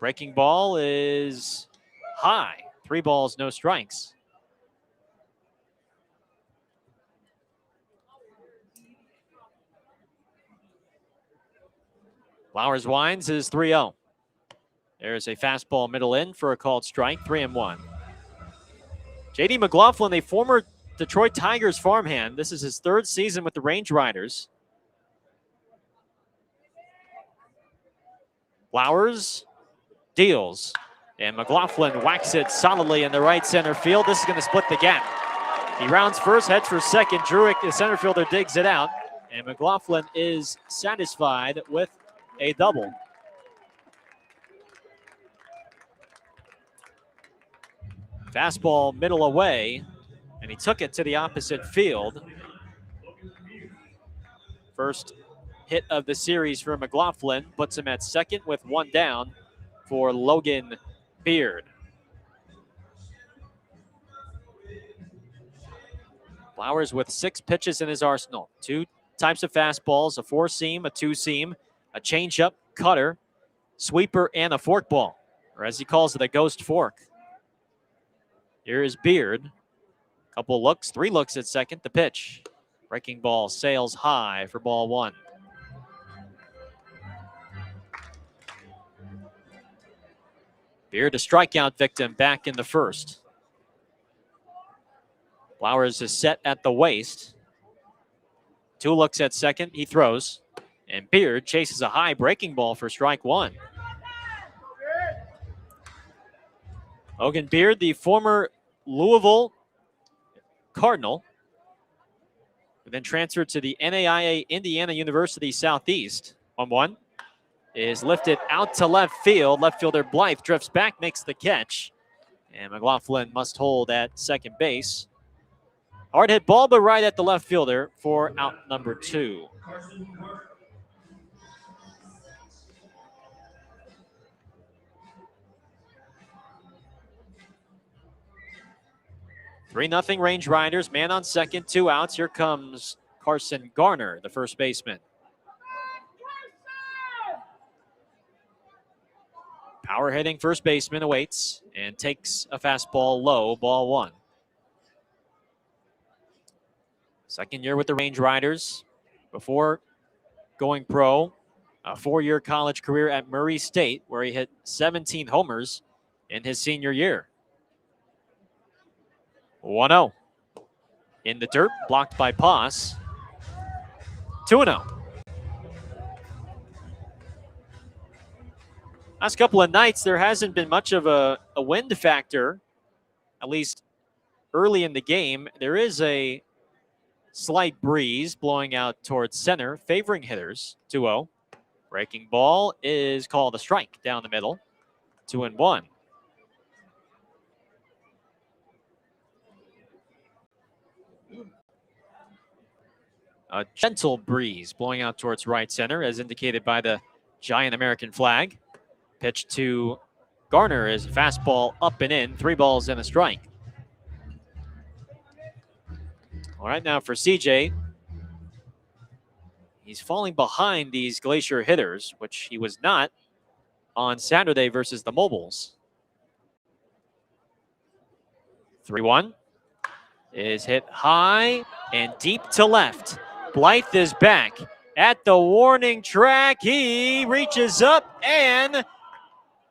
Breaking ball is high. 3 balls, no strikes. Flowers winds is 3-0. There's a fastball middle in for a called strike, 3-1. J.D. McLaughlin, a former Detroit Tigers farmhand. This is his 3rd season with the Range Riders. Flowers deals, and McLaughlin whacks it solidly in the right center field. This is going to split the gap. He rounds first, heads for second. Druick, the center fielder, digs it out, and McLaughlin is satisfied with a double. Fastball middle away, and he took it to the opposite field. First hit of the series for McLaughlin puts him at second with 1 down for Logan Beard. Flowers with 6 pitches in his arsenal. 2 types of fastballs, a 4-seam, a 2-seam, a changeup, cutter, sweeper, and a forkball, or as he calls it, a ghost fork. Here is Beard. Couple looks, 3 looks at second. The pitch. Breaking ball sails high for ball 1. Beard, a strikeout victim back in the first. Flowers is set at the waist. 2 looks at second. He throws. And Beard chases a high breaking ball for strike 1. Logan Beard, the former Louisville Cardinal, who then transferred to the NAIA Indiana University Southeast. 1-1 is lifted out to left field. Left fielder Blythe drifts back, makes the catch. And McLaughlin must hold at second base. Hard hit ball, but right at the left fielder for out number 2. Carson Carter. 3-0 Range Riders. Man on second, 2 outs. Here comes Carson Garner, the first baseman. Power hitting first baseman awaits and takes a fastball low, ball 1. Second year with the Range Riders. Before going pro, a 4-year college career at Murray State, where he hit 17 homers in his senior year. 1-0. In the dirt, blocked by Paz. 2-0. Last couple of nights, there hasn't been much of a wind factor, at least early in the game. There is a slight breeze blowing out towards center, favoring hitters. 2-0. Breaking ball is called a strike down the middle. 2-1. A gentle breeze blowing out towards right center, as indicated by the giant American flag. Pitch to Garner is a fastball up and in. 3 balls and a strike. All right, now for CJ. He's falling behind these Glacier hitters, which he was not on Saturday versus the Mobiles. 3-1 is hit high and deep to left. Blythe is back at the warning track. He reaches up and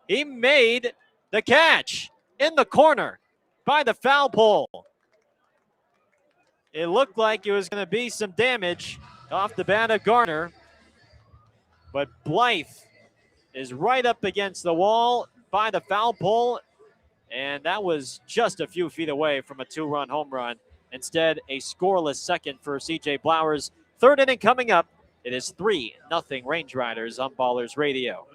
he made the catch in the corner by the foul pole. It looked like it was going to be some damage off the bat of Garner, but Blythe is right up against the wall by the foul pole, and that was just a few feet away from a 2-run home run. Instead, a scoreless second for CJ Blowers. Third inning coming up. It is 3-0 Range Riders on Ballers Radio.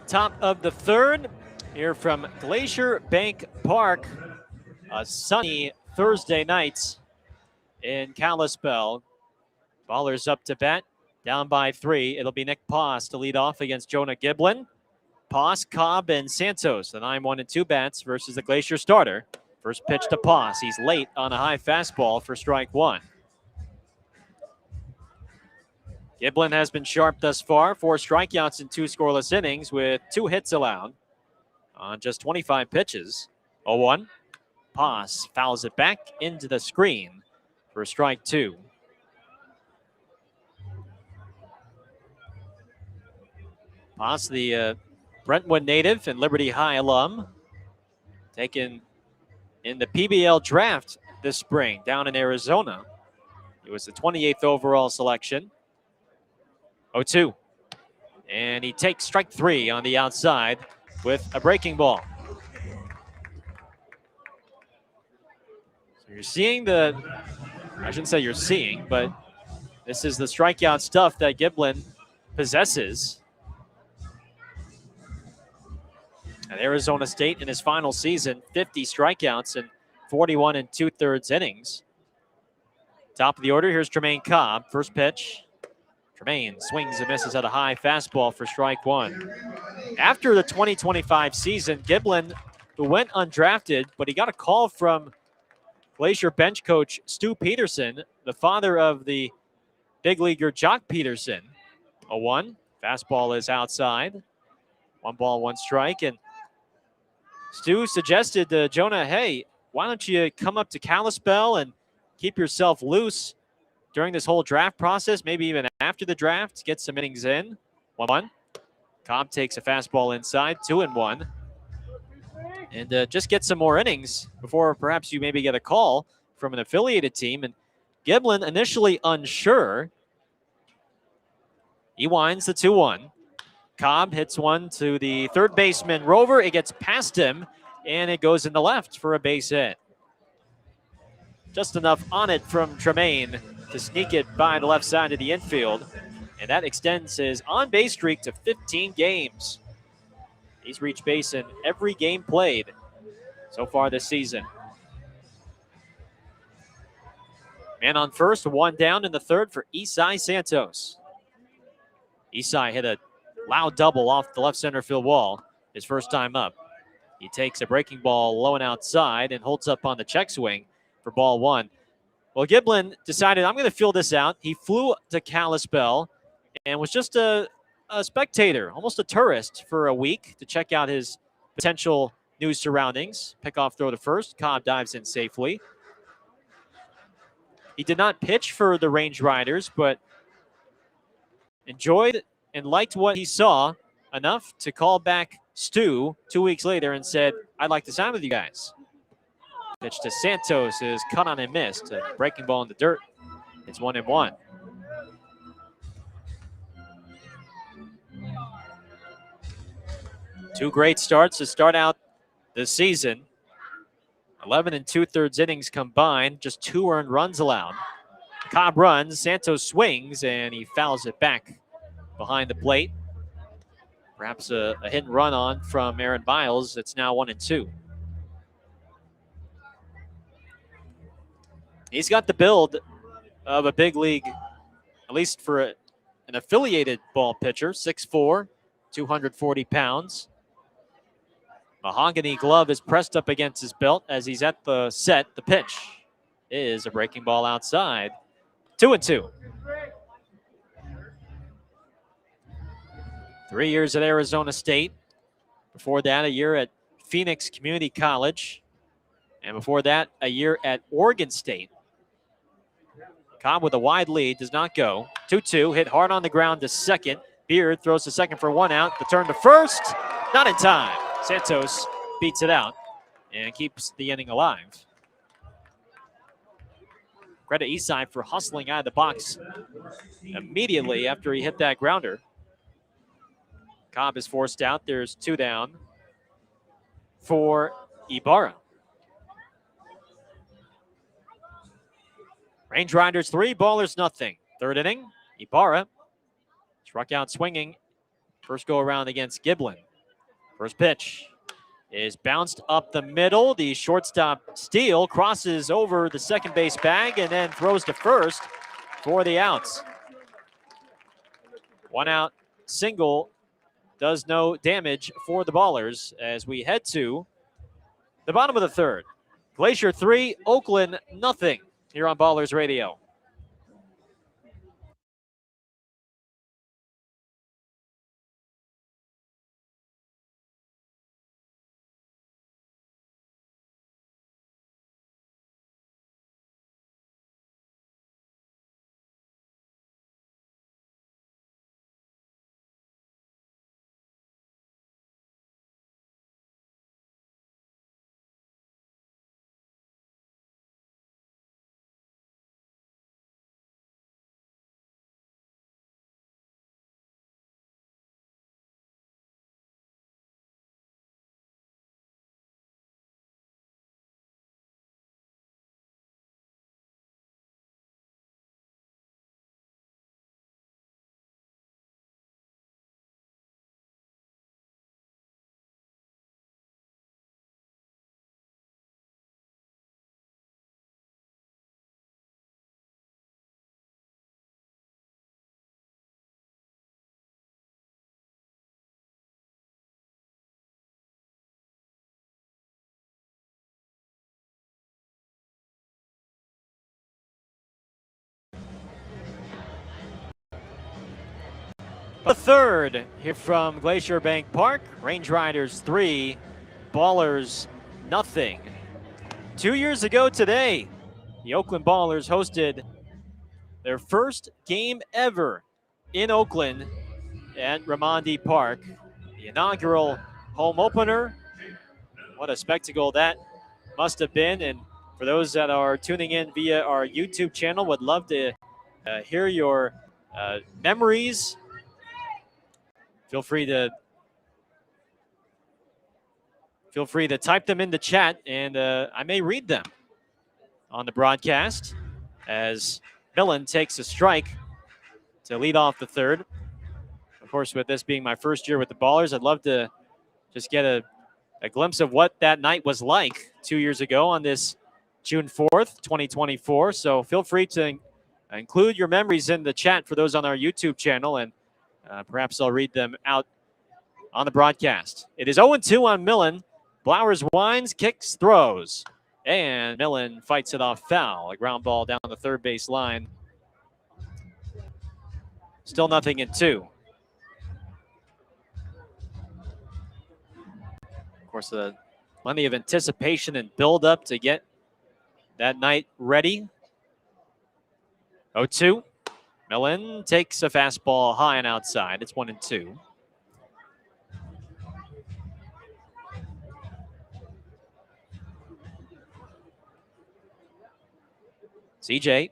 Top of the third here from Glacier Bank Park. A sunny Thursday night in Kalispell. Ballers up to bat, down by 3. It'll be Nick Paz to lead off against Jonah Giblin. Paz, Cobb, and Santos, the 9-1 and 2 bats versus the Glacier starter. First pitch to Paz. He's late on a high fastball for strike 1. Giblin has been sharp thus far. 4 strikeouts in 2 scoreless innings with 2 hits allowed on just 25 pitches. 0-1. Paz fouls it back into the screen for strike 2. Paz, the Brentwood native and Liberty High alum, taken in the PBL draft this spring down in Arizona. He was the 28th overall selection. 0-2. And he takes strike 3 on the outside with a breaking ball. So you're seeing I shouldn't say you're seeing, but this is the strikeout stuff that Giblin possesses. At Arizona State in his final season, 50 strikeouts and 41 2/3 innings. Top of the order, here's Tremaine Cobb. First pitch. Tremaine swings and misses at a high fastball for strike one. After the 2025 season, Giblin, who went undrafted, but he got a call from Glacier bench coach Stu Peterson, the father of the big leaguer Jock Peterson. 0-1. Fastball is outside. 1 strike. And Stu suggested to Jonah, hey, why don't you come up to Kalispell and keep yourself loose during this whole draft process, maybe even after the draft, get some innings in. 1-1. Cobb takes a fastball inside, 2-1. And just get some more innings before perhaps you maybe get a call from an affiliated team. And Giblin, initially unsure, he winds the 2-1. Cobb hits one to the third baseman Rover. It gets past him, and it goes in the left for a base hit. Just enough on it from Tremaine to sneak it by the left side of the infield. And that extends his on-base streak to 15 games. He's reached base in every game played so far this season. Man on first, one down in the third for Isai Santos. Isai hit a loud double off the left center field wall his first time up. He takes a breaking ball low and outside and holds up on the check swing for ball one. Well, Giblin decided, I'm going to fill this out. He flew to Kalispell and was just a spectator, almost a tourist for a week to check out his potential new surroundings. Pickoff throw to first. Cobb dives in safely. He did not pitch for the Range Riders, but enjoyed and liked what he saw enough to call back Stu 2 weeks later and said, I'd like to sign with you guys. Pitch to Santos is cut on and missed. A breaking ball in the dirt. It's 1-1. Two great starts to start out the season. 11 2/3 innings combined, just 2 earned runs allowed. Cobb runs, Santos swings, and he fouls it back behind the plate. Perhaps a hit and run on from Aaron Miles. It's now 1-2. He's got the build of a big league, at least for an affiliated ball pitcher, 6'4", 240 pounds. Mahogany glove is pressed up against his belt as he's at the set. The pitch is a breaking ball outside. 2-2. 3 years at Arizona State. Before that, a year at Phoenix Community College. And before that, a year at Oregon State. Cobb with a wide lead, does not go. 2-2, hit hard on the ground to second. Beard throws to second for 1 out. The turn to first, not in time. Santos beats it out and keeps the inning alive. Credit Eastside for hustling out of the box immediately after he hit that grounder. Cobb is forced out. There's 2 down for Ibarra. Range Riders 3, Ballers nothing. Third inning, Ibarra struck out swinging. First go around against Giblin. First pitch is bounced up the middle. The shortstop steal crosses over the second base bag and then throws to first for the outs. 1 out single does no damage for the Ballers as we head to the bottom of the third. Glacier 3, Oakland nothing here on Ballers Radio. The third here from Glacier Bank Park. Range Riders 3, Ballers nothing. 2 years ago today, the Oakland Ballers hosted their first game ever in Oakland at Raimondi Park. The inaugural home opener. What a spectacle that must have been. And for those that are tuning in via our YouTube channel, would love to hear your memories. Feel free to type them in the chat, and I may read them on the broadcast as Millen takes a strike to lead off the third. Of course, with this being my first year with the Ballers, I'd love to just get a glimpse of what that night was like 2 years ago on this June 4th, 2024. So feel free to include your memories in the chat for those on our YouTube channel, and perhaps I'll read them out on the broadcast. It is 0-2 on Millen. Blowers winds, kicks, throws. And Millen fights it off foul. A ground ball down the third base line. Still 0-2. Of course, plenty of anticipation and build-up to get that night ready. 0-2. Millen takes a fastball high and outside. It's 1-2. CJ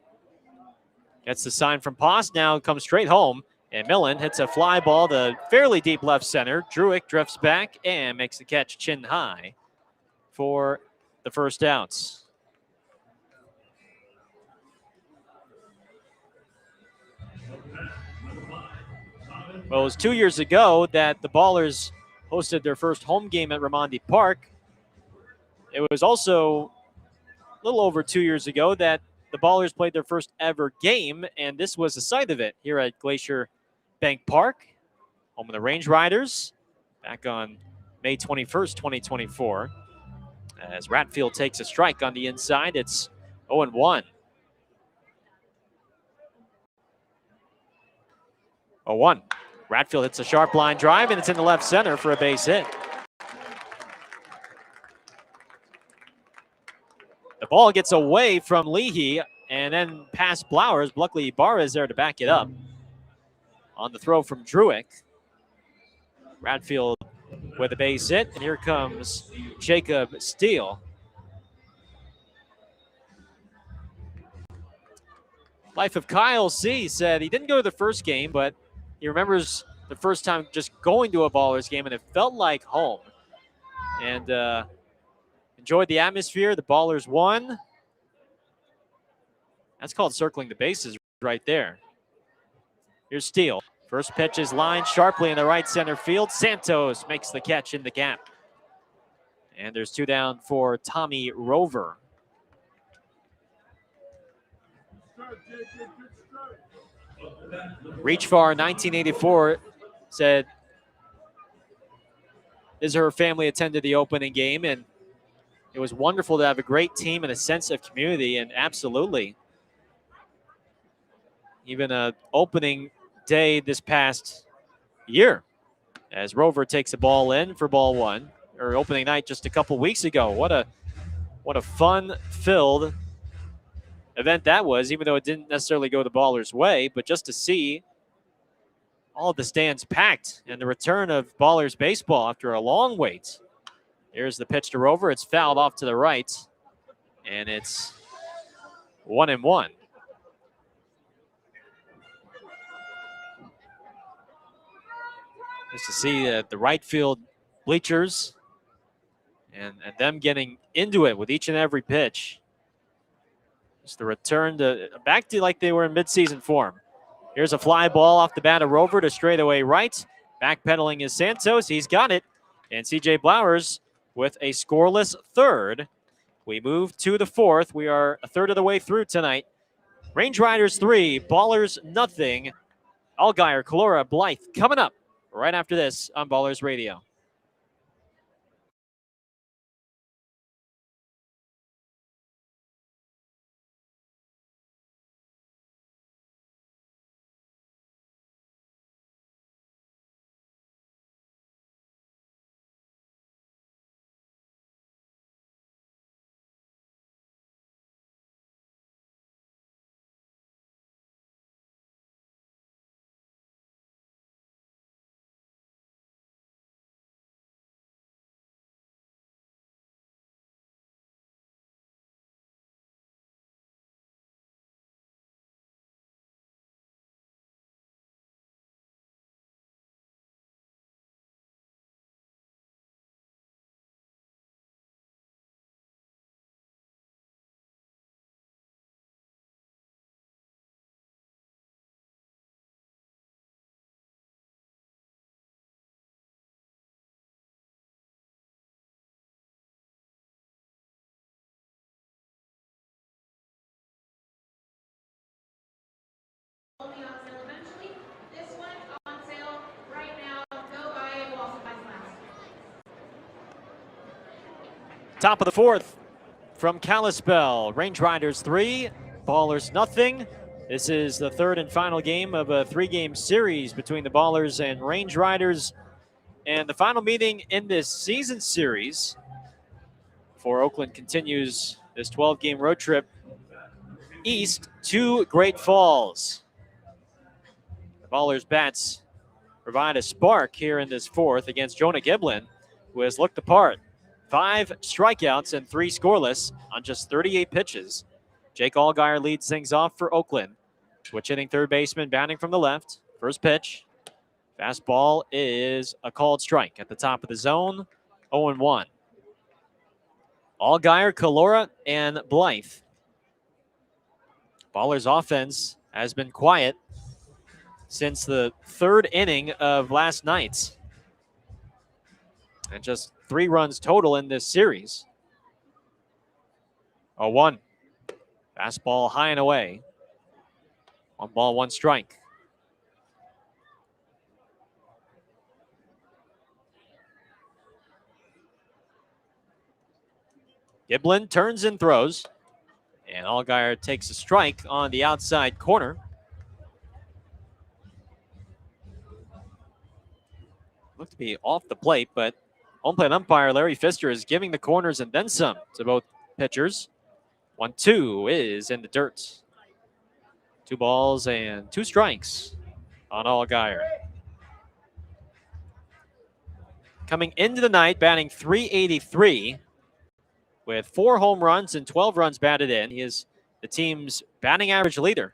gets the sign from Poss, now comes straight home, and Millen hits a fly ball to fairly deep left center. Druick drifts back and makes the catch chin high for the first outs. Well, it was 2 years ago that the Ballers hosted their first home game at Raimondi Park. It was also a little over 2 years ago that the Ballers played their first ever game, and this was the site of it here at Glacier Bank Park, home of the Range Riders, back on May 21st, 2024. As Ratfield takes a strike on the inside, it's 0-1. 0-1. Ratfield hits a sharp line drive, and it's in the left center for a base hit. The ball gets away from Leahy and then past Blowers. Luckily, Barra is there to back it up. On the throw from Druick. Ratfield with a base hit, and here comes Jacob Steele. Life of Kyle C. said he didn't go to the first game, but he remembers the first time just going to a Ballers game, and it felt like home. And enjoyed the atmosphere. The Ballers won. That's called circling the bases right there. Here's Steele. First pitch is lined sharply in the right center field. Santos makes the catch in the gap. And there's 2 down for Tommy Rover. Reach Far 1984 said her family attended the opening game, and it was wonderful to have a great team and a sense of community, and absolutely. Even an opening day this past year as Rover takes a ball in for ball one, or opening night just a couple weeks ago. What a fun-filled event that was, even though it didn't necessarily go the Ballers' way, but just to see all of the stands packed and the return of Ballers baseball after a long wait. Here's the pitch to Rover. It's fouled off to the right, and it's 1-1. Just to see the right field bleachers and them getting into it with each and every pitch. Just the return back to like they were in midseason form. Here's a fly ball off the bat of Rover to straightaway right. Backpedaling is Santos. He's got it. And CJ Blowers with a scoreless third. We move to the fourth. We are a third of the way through tonight. Range Riders 3, Ballers nothing. Allgaier, Calora, Blythe coming up right after this on Ballers Radio. Top of the fourth from Kalispell. Range Riders 3, Ballers nothing. This is the third and final game of a 3-game series between the Ballers and Range Riders. And the final meeting in this season series for Oakland continues this 12-game road trip east to Great Falls. The Ballers bats provide a spark here in this fourth against Jonah Giblin, who has looked the part. 5 strikeouts and 3 scoreless on just 38 pitches. Jake Allgaier leads things off for Oakland. Switch hitting third baseman, batting from the left. First pitch. Fastball is a called strike at the top of the zone. 0-1. Allgaier, Calora, and Blythe. Ballers' offense has been quiet since the third inning of last night. And just 3 runs total in this series. 0-1. Fastball high and away. 1 ball, 1 strike. Giblin turns and throws. And Allgaier takes a strike on the outside corner. Looked to be off the plate, but home plate umpire Larry Pfister is giving the corners and then some to both pitchers. 1-2 is in the dirt. 2 balls and 2 strikes on Allgaier. Coming into the night, batting .383 with 4 home runs and 12 runs batted in. He is the team's batting average leader.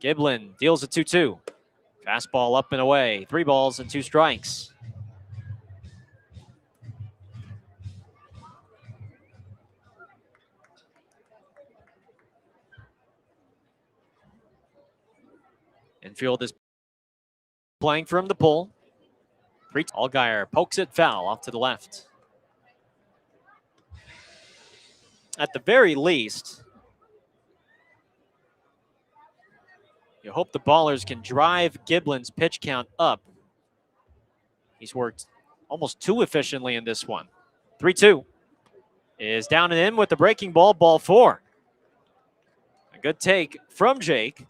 Giblin deals a 2-2. Fastball up and away. 3 balls and 2 strikes. Infield is playing from the pull. Allgaier pokes it foul off to the left. At the very least, you hope the Ballers can drive Giblin's pitch count up. He's worked almost too efficiently in this one. 3-2 is down and in with the breaking ball, ball 4. A good take from Jake.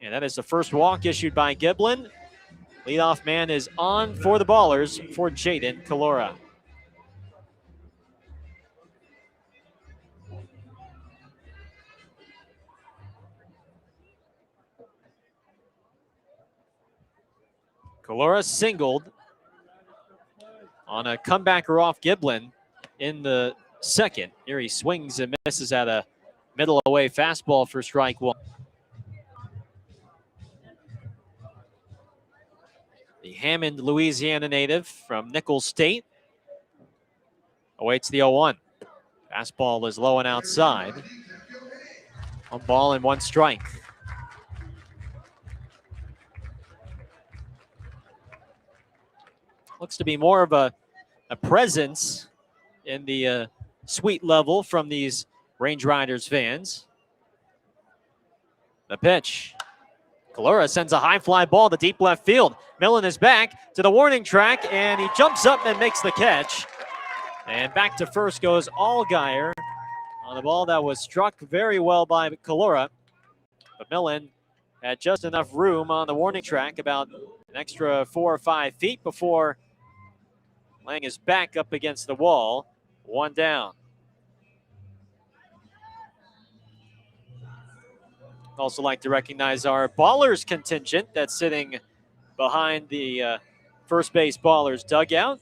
And that is the first walk issued by Giblin. Leadoff man is on for the Ballers for Jaden Calora. Calora singled on a comebacker off Giblin in the second. Here he swings and misses at a middle away fastball for strike 1. The Hammond, Louisiana native from Nicholls State awaits the 0-1. Fastball is low and outside. 1 ball and 1 strike. Looks to be more of a presence in the suite level from these Range Riders fans. The pitch. Calora sends a high fly ball to deep left field. Millen is back to the warning track, and he jumps up and makes the catch. And back to first goes Allgaier on the ball that was struck very well by Calora. But Millen had just enough room on the warning track, about an extra 4 or 5 feet before laying his back up against the wall. 1 down. Also like to recognize our Ballers contingent that's sitting behind the first base Ballers dugout.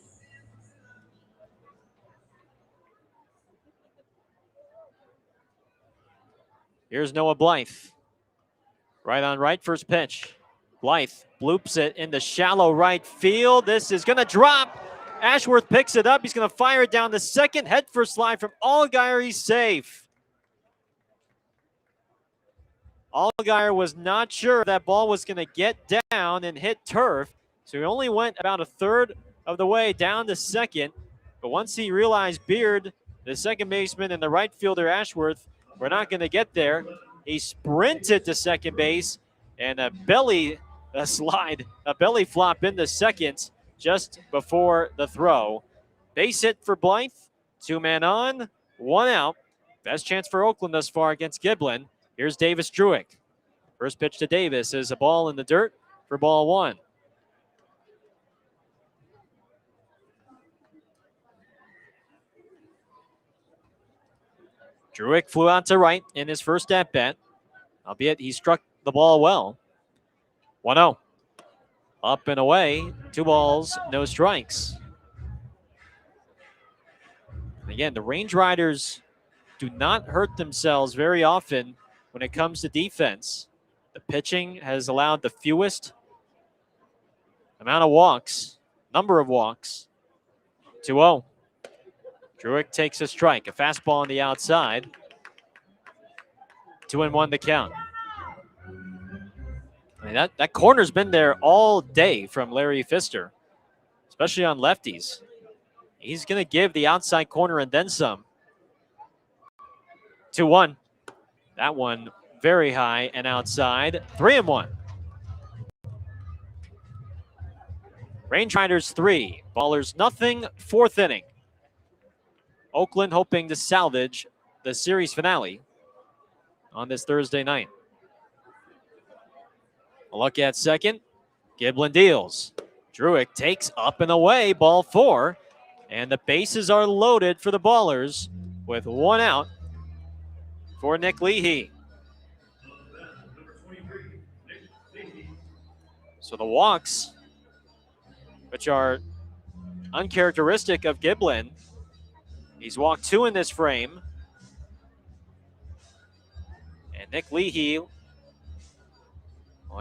Here's Noah Blythe. Right on right, first pitch. Blythe bloops it into shallow right field. This is going to drop. Ashworth picks it up. He's going to fire it down the second. Head first slide from Allgaier. He's safe. Allgaier was not sure that ball was going to get down and hit turf, so he only went about a third of the way down to second. But once he realized Beard, the second baseman, and the right fielder Ashworth were not going to get there, He sprinted to second base, and a belly flop into second just before the throw. Base hit for Blythe. 2-man on, 1 out. Best chance for Oakland thus far against Giblin. Here's Davis Druick. First pitch to Davis is a ball in the dirt for ball 1. Druick flew out to right in his first at-bat, albeit he struck the ball well. 1-0. Up and away, 2 balls, no strikes. Again, the Range Riders do not hurt themselves very often when it comes to defense. The pitching has allowed the fewest amount of walks, number of walks. 2-0. Druick takes a strike, a fastball on the outside. 2-1 the count. I mean, that corner's been there all day from Larry Pfister, especially on lefties. He's going to give the outside corner and then some. 2-1. That one very high and outside. 3-1. Range Riders 3, Ballers nothing, 4th inning. Oakland hoping to salvage the series finale on this Thursday night. A look at second. Giblin deals. Druick takes up and away, ball 4. And the bases are loaded for the Ballers with 1 out for Nick Leahy. So the walks, which are uncharacteristic of Giblin, he's walked 2 in this frame. And Nick Leahy will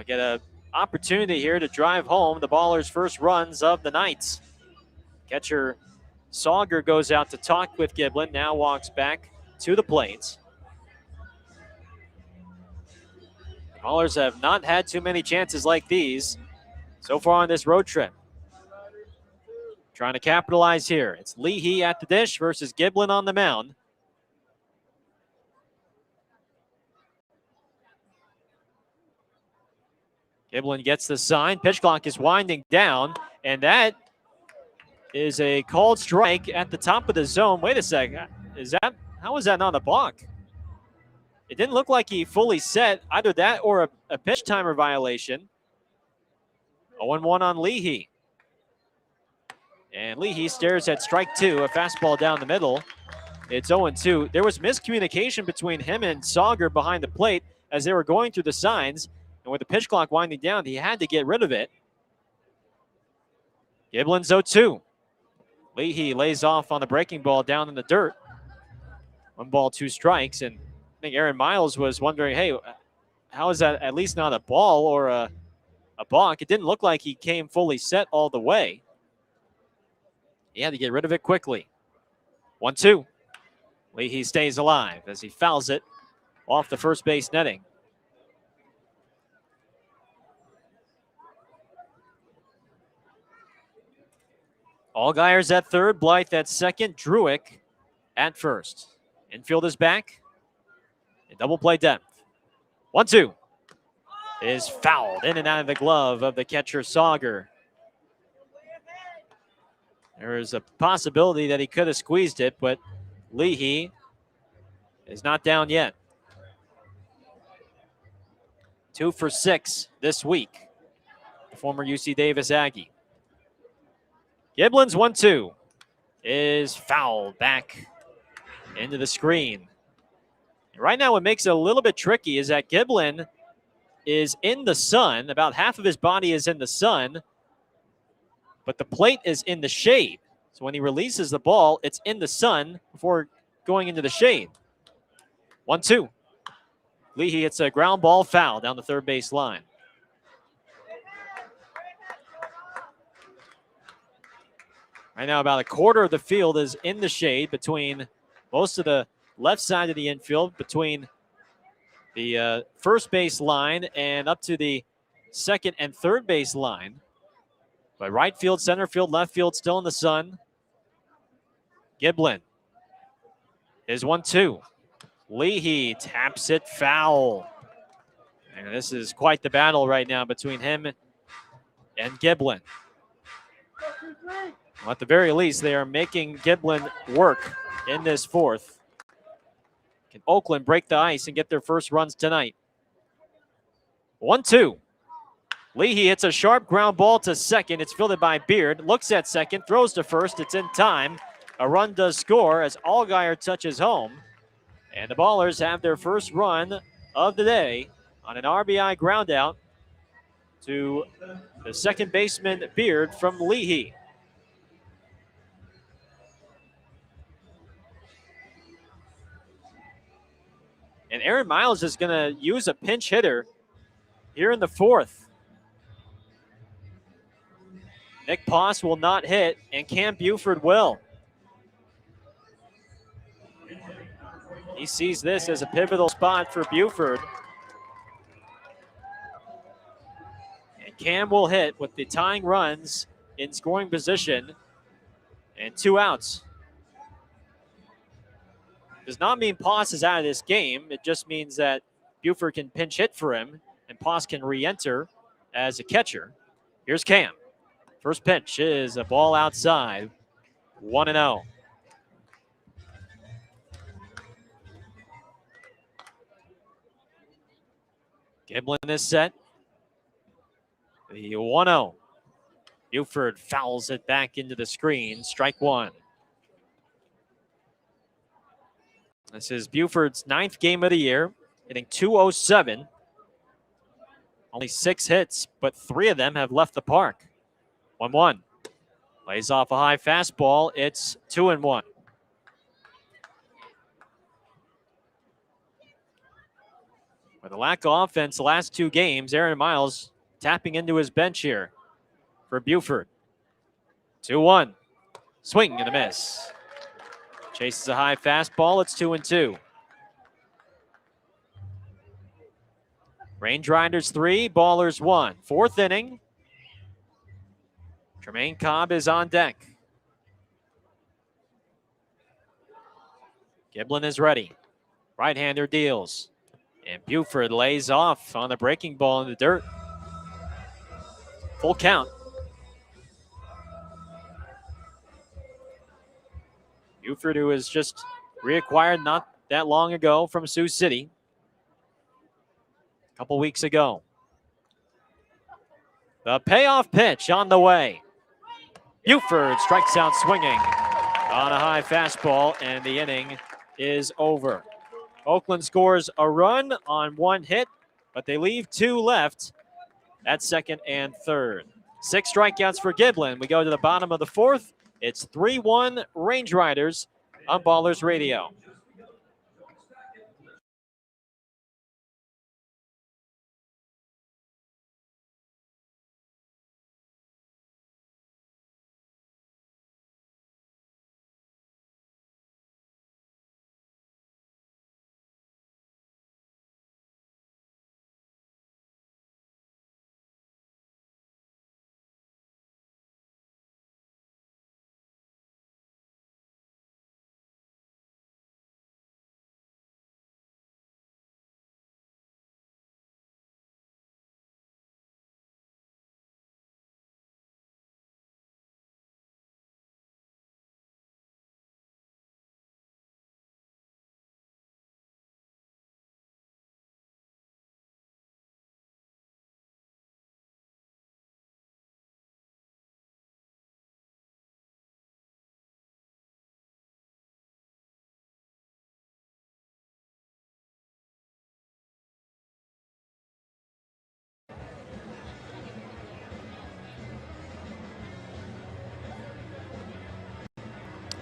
get an opportunity here to drive home the Ballers' first runs of the night. Catcher Sauger goes out to talk with Giblin, now walks back to the plate. The Ballers have not had too many chances like these so far on this road trip. Trying to capitalize here. It's Leahy at the dish versus Giblin on the mound. Giblin gets the sign. Pitch clock is winding down, and that is a called strike at the top of the zone. Wait a second. How is that not a balk? It didn't look like he fully set either that or a pitch timer violation. 0-1 on Leahy. And Leahy stares at strike 2, a fastball down the middle. It's 0-2. There was miscommunication between him and Sauger behind the plate as they were going through the signs. And with the pitch clock winding down, he had to get rid of it. Giblin's 0-2. Leahy lays off on the breaking ball down in the dirt. 1 ball, 2 strikes. And I think Aaron Miles was wondering, hey, how is that at least not a ball or a balk? It didn't look like he came fully set all the way. He had to get rid of it quickly. 1-2. Leahy stays alive as he fouls it off the first base netting. Allgaiers at third, Blythe at second, Druick at first. Infield is back. In double play depth. 1-2 is fouled in and out of the glove of the catcher Sauger. There is a possibility that he could have squeezed it, but Leahy is not down yet. 2 for 6 this week. The former UC Davis Aggie. Giblin's 1-2 is fouled back into the screen. And right now what makes it a little bit tricky is that Giblin is in the sun. About half of his body is in the sun, but the plate is in the shade. So when he releases the ball, it's in the sun before going into the shade. 1-2. Leahy hits a ground ball foul down the third base line. Right now, about a quarter of the field is in the shade between most of the left side of the infield, between the first base line and up to the second and third base line. But right field, center field, left field still in the sun. Giblin is 1-2. Leahy taps it foul. And this is quite the battle right now between him and Giblin. Well, at the very least, they are making Giblin work in this fourth. Can Oakland break the ice and get their first runs tonight? 1-2. Leahy hits a sharp ground ball to second. It's fielded by Beard. Looks at second, throws to first. It's in time. A run does score as Allgaier touches home. And the Ballers have their first run of the day on an RBI groundout to the second baseman, Beard, from Leahy. And Aaron Miles is going to use a pinch hitter here in the fourth. Nick Poss will not hit, and Cam Buford will. He sees this as a pivotal spot for Buford. And Cam will hit with the tying runs in scoring position and 2 outs. Does not mean Poss is out of this game. It just means that Buford can pinch hit for him, and Poss can re-enter as a catcher. Here's Cam. First pitch is a ball outside, 1-0. Giblin is set. The 1-0. Buford fouls it back into the screen. Strike one. This is Buford's 9th game of the year, hitting .207. Only 6 hits, but 3 of them have left the park. 1-1. Lays off a high fastball. It's 2-1. With a lack of offense the last 2 games, Aaron Miles tapping into his bench here for Buford. 2-1. Swing and a miss. Chases a high fastball. It's 2-2. Range Riders 3, Ballers 1. 4th inning. Tremaine Cobb is on deck. Giblin is ready. Right-hander deals. And Buford lays off on the breaking ball in the dirt. Full count. Buford, who was just reacquired not that long ago from Sioux City. A couple weeks ago. The payoff pitch on the way. Buford strikes out swinging on a high fastball, and the inning is over. Oakland scores a run on 1 hit, but they leave 2 left at second and third. 6 strikeouts for Giblin. We go to the bottom of the 4th. It's 3-1 Range Riders on Ballers Radio.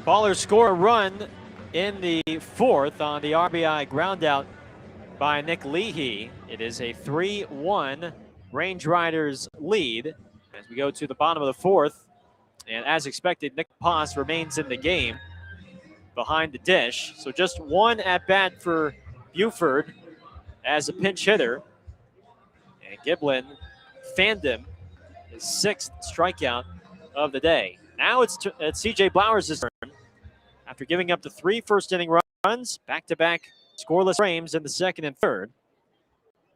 Ballers score a run in the 4th on the RBI groundout by Nick Leahy. It is a 3-1 Range Riders lead as we go to the bottom of the 4th. And as expected, Nick Poss remains in the game behind the dish. So just 1 at-bat for Buford as a pinch hitter. And Giblin fanned him, his 6th strikeout of the day. Now it's C.J. Blowers' turn. After giving up the 3 first-inning runs, back-to-back Scoreless frames in the second and third.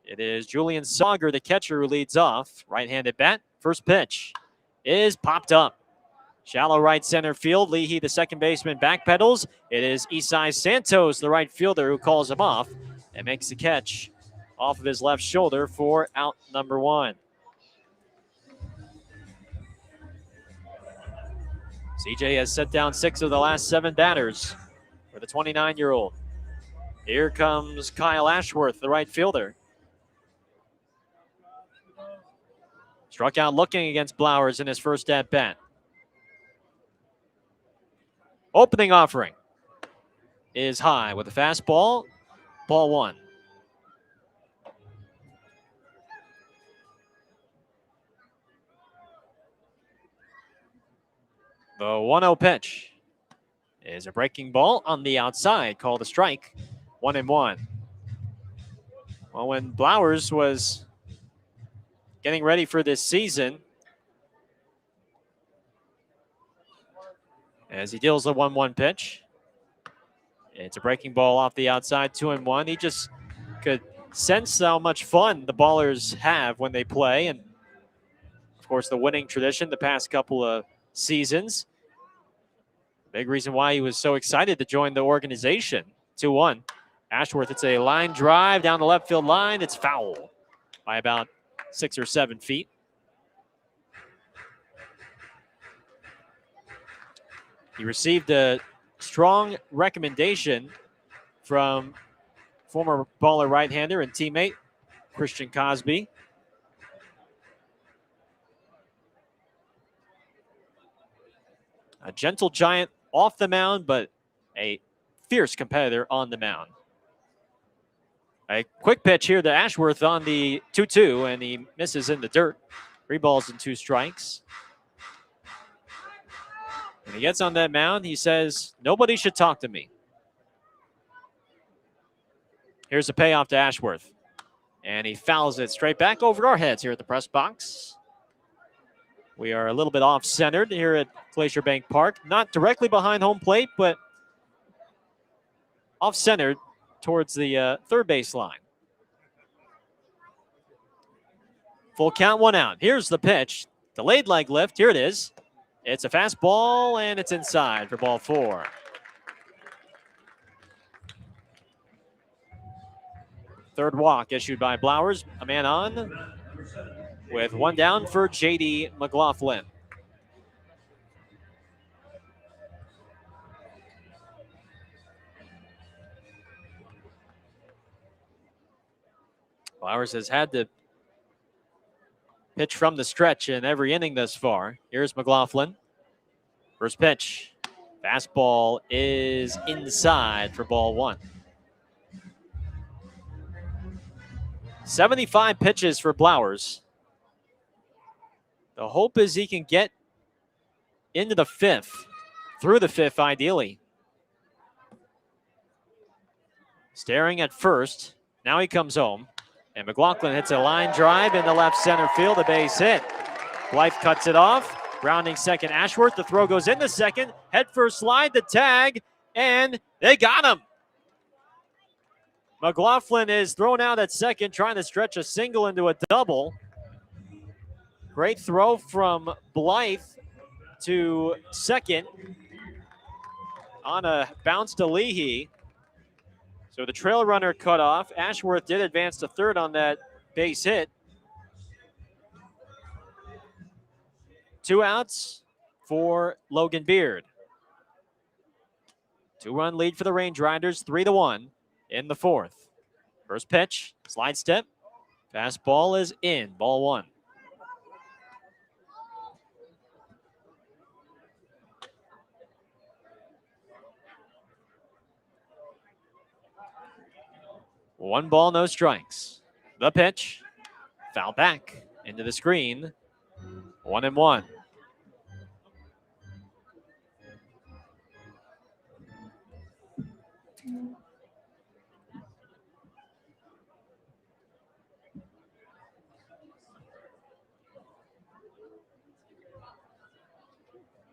It is Julian Sauger, the catcher, who leads off. Right-handed bat. First pitch is popped up. Shallow right center field. Leahy, the second baseman, backpedals. It is Isai Santos, the right fielder, who calls him off and makes the catch off of his left shoulder for out number 1. CJ has set down 6 of the last 7 batters for the 29-year-old. Here comes Kyle Ashworth, the right fielder. Struck out looking against Blowers in his first at-bat. Opening offering is high with a fastball. Ball 1. The 1-0 pitch is a breaking ball on the outside, called a strike. 1-1. Well, when Blowers was getting ready for this season, as he deals the 1-1 pitch, it's a breaking ball off the outside, 2-1. He just could sense how much fun the ballers have when they play, and of course the winning tradition the past couple of seasons. Big reason why he was so excited to join the organization. 2-1. Ashworth, it's a line drive down the left field line. It's foul by about 6 or 7 feet. He received a strong recommendation from former baller right-hander and teammate Christian Cosby. A gentle giant off the mound, but a fierce competitor on the mound. A quick pitch here to Ashworth on the 2-2, and he misses in the dirt. 3 balls and 2 strikes. When he gets on that mound, he says, "Nobody should talk to me." Here's a payoff to Ashworth. And he fouls it straight back over our heads here at the press box. We are a little bit off-centered here at Glacier Bank Park. Not directly behind home plate, but off-centered towards the third base line. Full count, 1 out. Here's the pitch. Delayed leg lift. Here it is. It's a fastball, and it's inside for ball 4. Third walk issued by Blowers. A man on with 1 down for J.D. McLaughlin. Blowers has had to pitch from the stretch in every inning thus far. Here's McLaughlin. First pitch. Fastball is inside for ball 1. 75 pitches for Blowers. The hope is he can get into the 5th, through the 5th ideally. Staring at first. Now he comes home. And McLaughlin hits a line drive in the left center field, a base hit. Blythe cuts it off. Grounding second, Ashworth. The throw goes into second. Head first slide, the tag, and they got him. McLaughlin is thrown out at second, trying to stretch a single into a double. Great throw from Blythe to second on a bounce to Leahy. So the trail runner cut off. Ashworth did advance to third on that base hit. 2 outs for Logan Beard. 2-run lead for the Range Riders, 3-1 in the 4th. First pitch, slide step. Fastball is in, ball 1. One ball, no strikes. The pitch, foul back into the screen. 1-1.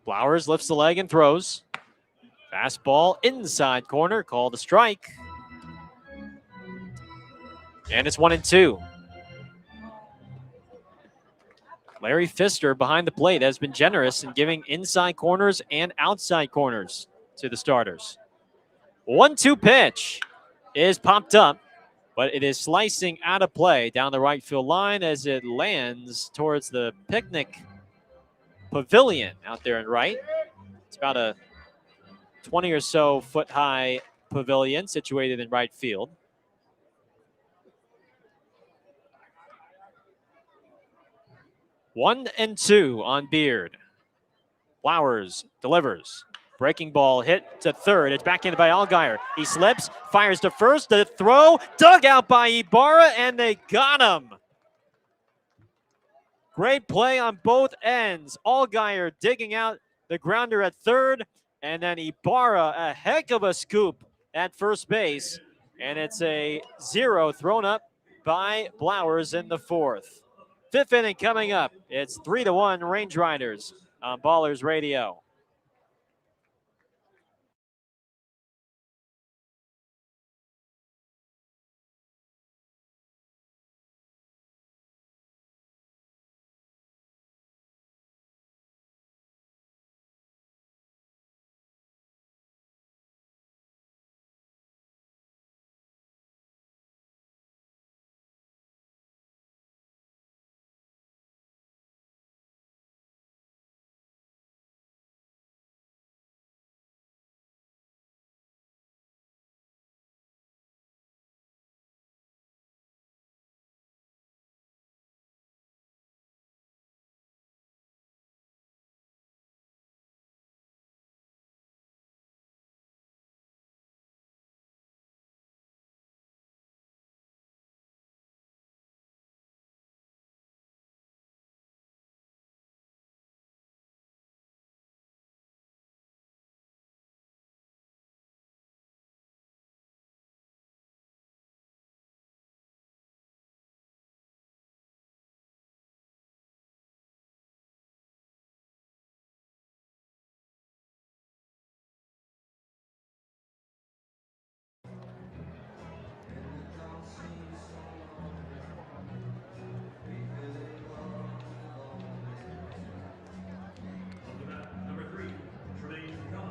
Blowers lifts the leg and throws. Fastball inside corner, called a strike. And it's 1-2. Larry Pfister behind the plate has been generous in giving inside corners and outside corners to the starters. 1-2 pitch is popped up, but it is slicing out of play down the right field line as it lands towards the picnic pavilion out there in right. It's about a 20 or so foot high pavilion situated in right field. One and two on Beard. Flowers delivers. Breaking ball hit to third. It's backhanded by Allgaier. He slips, fires to first. The throw dug out by Ibarra, and they got him. Great play on both ends. Allgaier digging out the grounder at third, and then Ibarra, a heck of a scoop at first base. And it's a 0 thrown up by Blowers in the fourth. Fifth inning coming up. It's 3-1 Range Riders on Ballers Radio.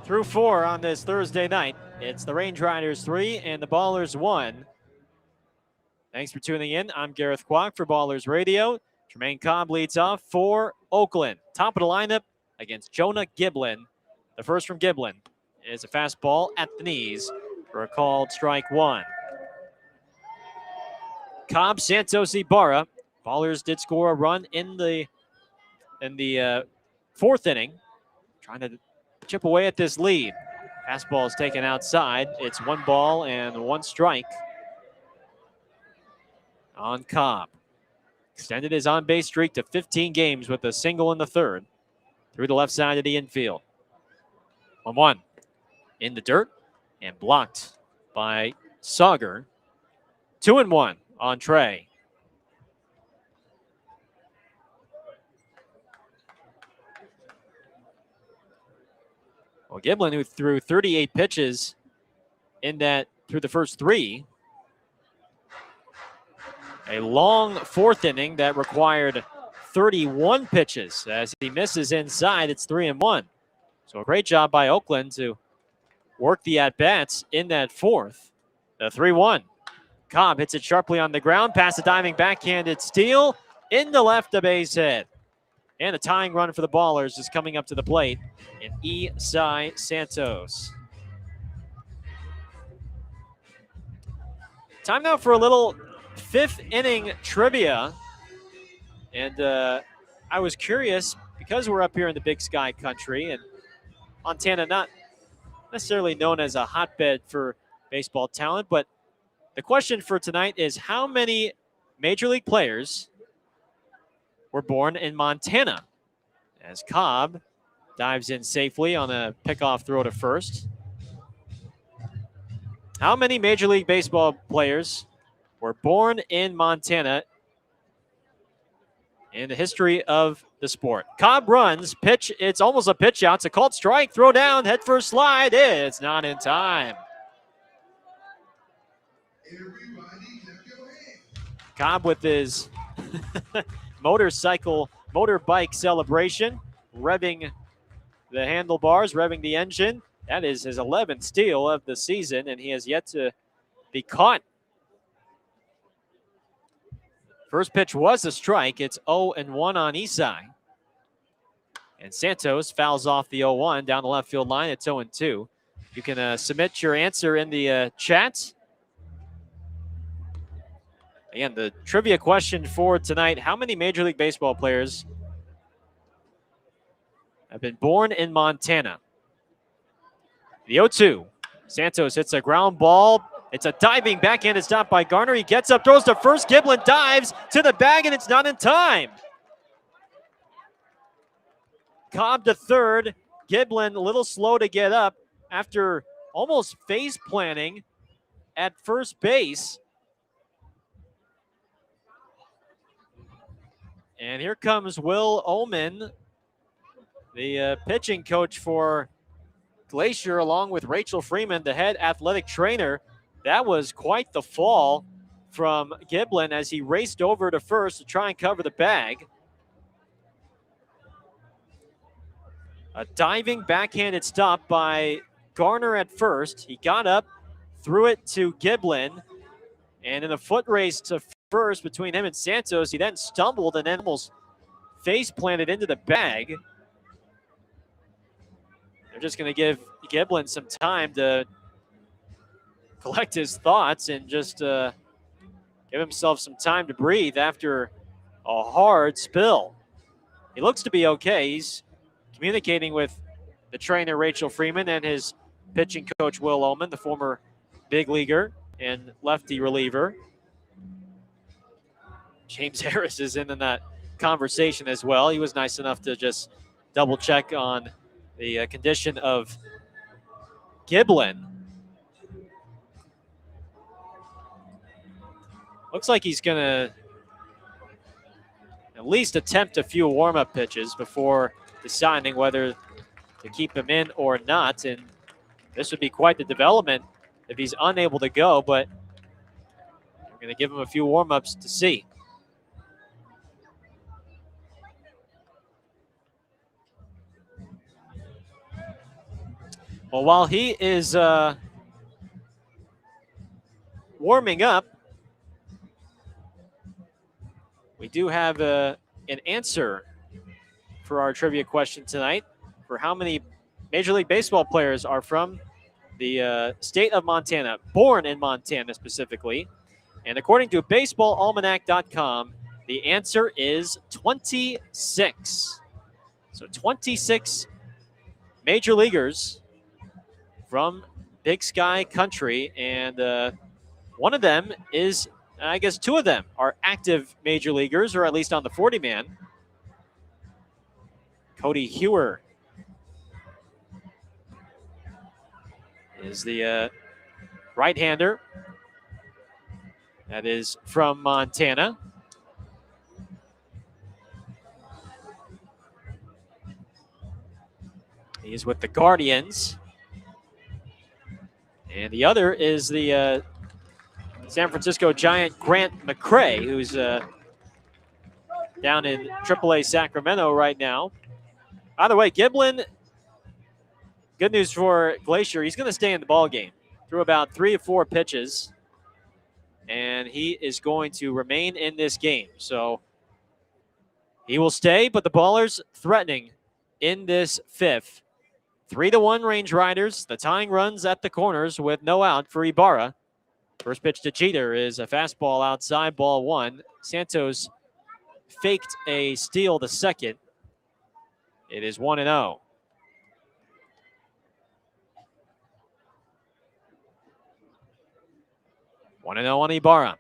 Through 4 on this Thursday night. It's the Range Riders 3 and the Ballers 1. Thanks for tuning in. I'm Gareth Kwok for Ballers Radio. Tremaine Cobb leads off for Oakland. Top of the lineup against Jonah Giblin. The first from Giblin is a fastball at the knees for a called strike 1. Cobb, Santos, Ibarra. Ballers did score a run in the fourth inning, trying to chip away at this lead. Fastball is taken outside. It's 1 ball and 1 strike on Cobb. Extended his on-base streak to 15 games with a single in the third through the left side of the infield. 1-1 in the dirt and blocked by Sauger. 2-1 on Trey. Well, Giblin, who threw 38 pitches in that through the first 3. A long fourth inning that required 31 pitches. As he misses inside, it's 3-1. So a great job by Oakland to work the at-bats in that fourth. The 3-1. Cobb hits it sharply on the ground, past the diving backhanded steal, into left, a base hit. And a tying run for the Ballers is coming up to the plate in Isai Santos. Time now for a little fifth inning trivia. And I was curious, because we're up here in the Big Sky country, and Montana not necessarily known as a hotbed for baseball talent, but the question for tonight is, how many Major League players were born in Montana? As Cobb dives in safely on a pickoff throw to first. How many Major League Baseball players were born in Montana in the history of the sport? Cobb runs, pitch, it's almost a pitch out. It's a called strike, throw down, head first slide. It's not in time. Cobb with his motorbike celebration, revving the handlebars, revving the engine. That is his 11th steal of the season, and he has yet to be caught. First pitch was a strike. It's 0-1 on Isai. And Santos fouls off the 0-1 down the left field line. It's 0-2. You can submit your answer in the chat. Again, the trivia question for tonight: how many Major League Baseball players have been born in Montana? The 0-2. Santos hits a ground ball. It's a diving backhanded stop by Garner. He gets up, throws to first. Giblin dives to the bag, and it's not in time. Cobb to third. Giblin a little slow to get up after almost face planting at first base. And here comes Will Oman, the pitching coach for Glacier, along with Rachel Freeman, the head athletic trainer. That was quite the fall from Giblin as he raced over to first to try and cover the bag. A diving backhanded stop by Garner at first. He got up, threw it to Giblin, and in a foot race to first between him and Santos, he then stumbled and then almost face planted into the bag. They're just going to give Giblin some time to collect his thoughts and just give himself some time to breathe after a hard spill. He looks to be okay. He's communicating with the trainer, Rachel Freeman, and his pitching coach, Will Oman, the former big leaguer and lefty reliever. James Harris is in that conversation as well. He was nice enough to just double check on the condition of Giblin. Looks like he's going to at least attempt a few warm-up pitches before deciding whether to keep him in or not. And this would be quite the development if he's unable to go, but we're going to give him a few warm-ups to see. Well, while he is warming up, we do have an answer for our trivia question tonight for how many Major League Baseball players are from the state of Montana, born in Montana specifically. And according to baseballalmanac.com, the answer is 26. So 26 Major Leaguers from Big Sky Country, and one of them is, I guess two of them are active Major Leaguers, or at least on the 40-man. Cody Hewer is the right-hander that is from Montana. He is with the Guardians. And the other is the San Francisco Giant Grant McCray, who's down in AAA Sacramento right now. By the way, Giblin, good news for Glacier, he's going to stay in the ballgame through about 3 or 4 pitches, and he is going to remain in this game. So he will stay, but the Ballers threatening in this fifth. 3-1 Range Riders. The tying runs at the corners with no out for Ibarra. First pitch to Jeter is a fastball outside, ball 1. Santos faked a steal to second. It is 1-0. On Ibarra.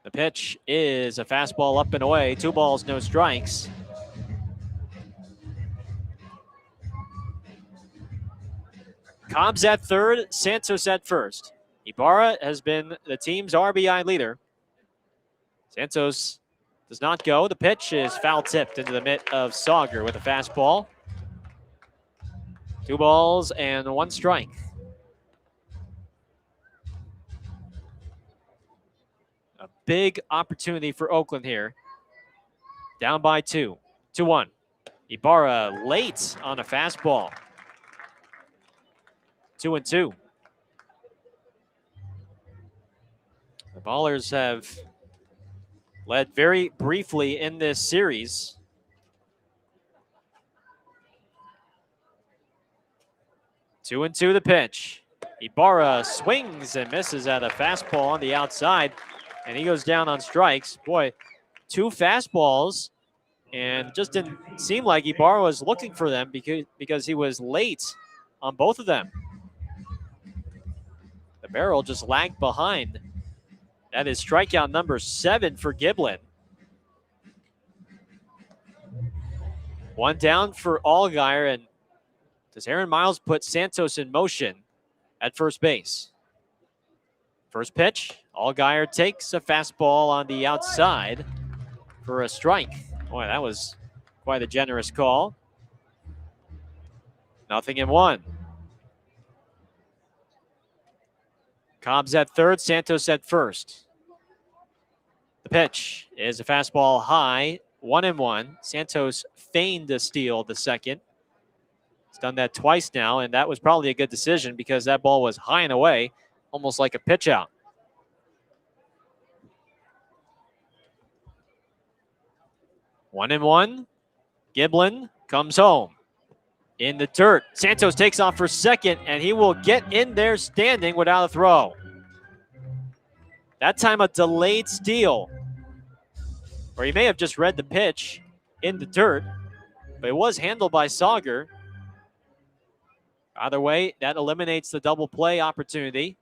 The pitch is a fastball up and away. 2 balls, no strikes. Cobb's at third, Santos at first. Ibarra has been the team's RBI leader. Santos does not go. The pitch is foul tipped into the mitt of Sauger with a fastball. 2 balls and 1 strike. A big opportunity for Oakland here. Down by 2. 2-1. Ibarra late on a fastball. 2-2. The Ballers have led very briefly in this series. Two and two the pitch. Ibarra swings and misses at a fastball on the outside, and he goes down on strikes. Boy, 2 fastballs, and just didn't seem like Ibarra was looking for them because he was late on both of them. The barrel just lagged behind. That is strikeout number 7 for Giblin. 1 down for Allgaier, and does Aaron Miles put Santos in motion at first base? First pitch, Allgaier takes a fastball on the outside for a strike. Boy, that was quite a generous call. 0-1. Cobb's at third, Santos at first. The pitch is a fastball high, 1-1. Santos feigned to steal the second. He's done that twice now, and that was probably a good decision because that ball was high and away, almost like a pitch out. 1-1. Giblin comes home. In the dirt, Santos takes off for second, and he will get in there standing without a throw. That time a delayed steal. Or he may have just read the pitch in the dirt, but it was handled by Sauger. Either way, that eliminates the double play opportunity.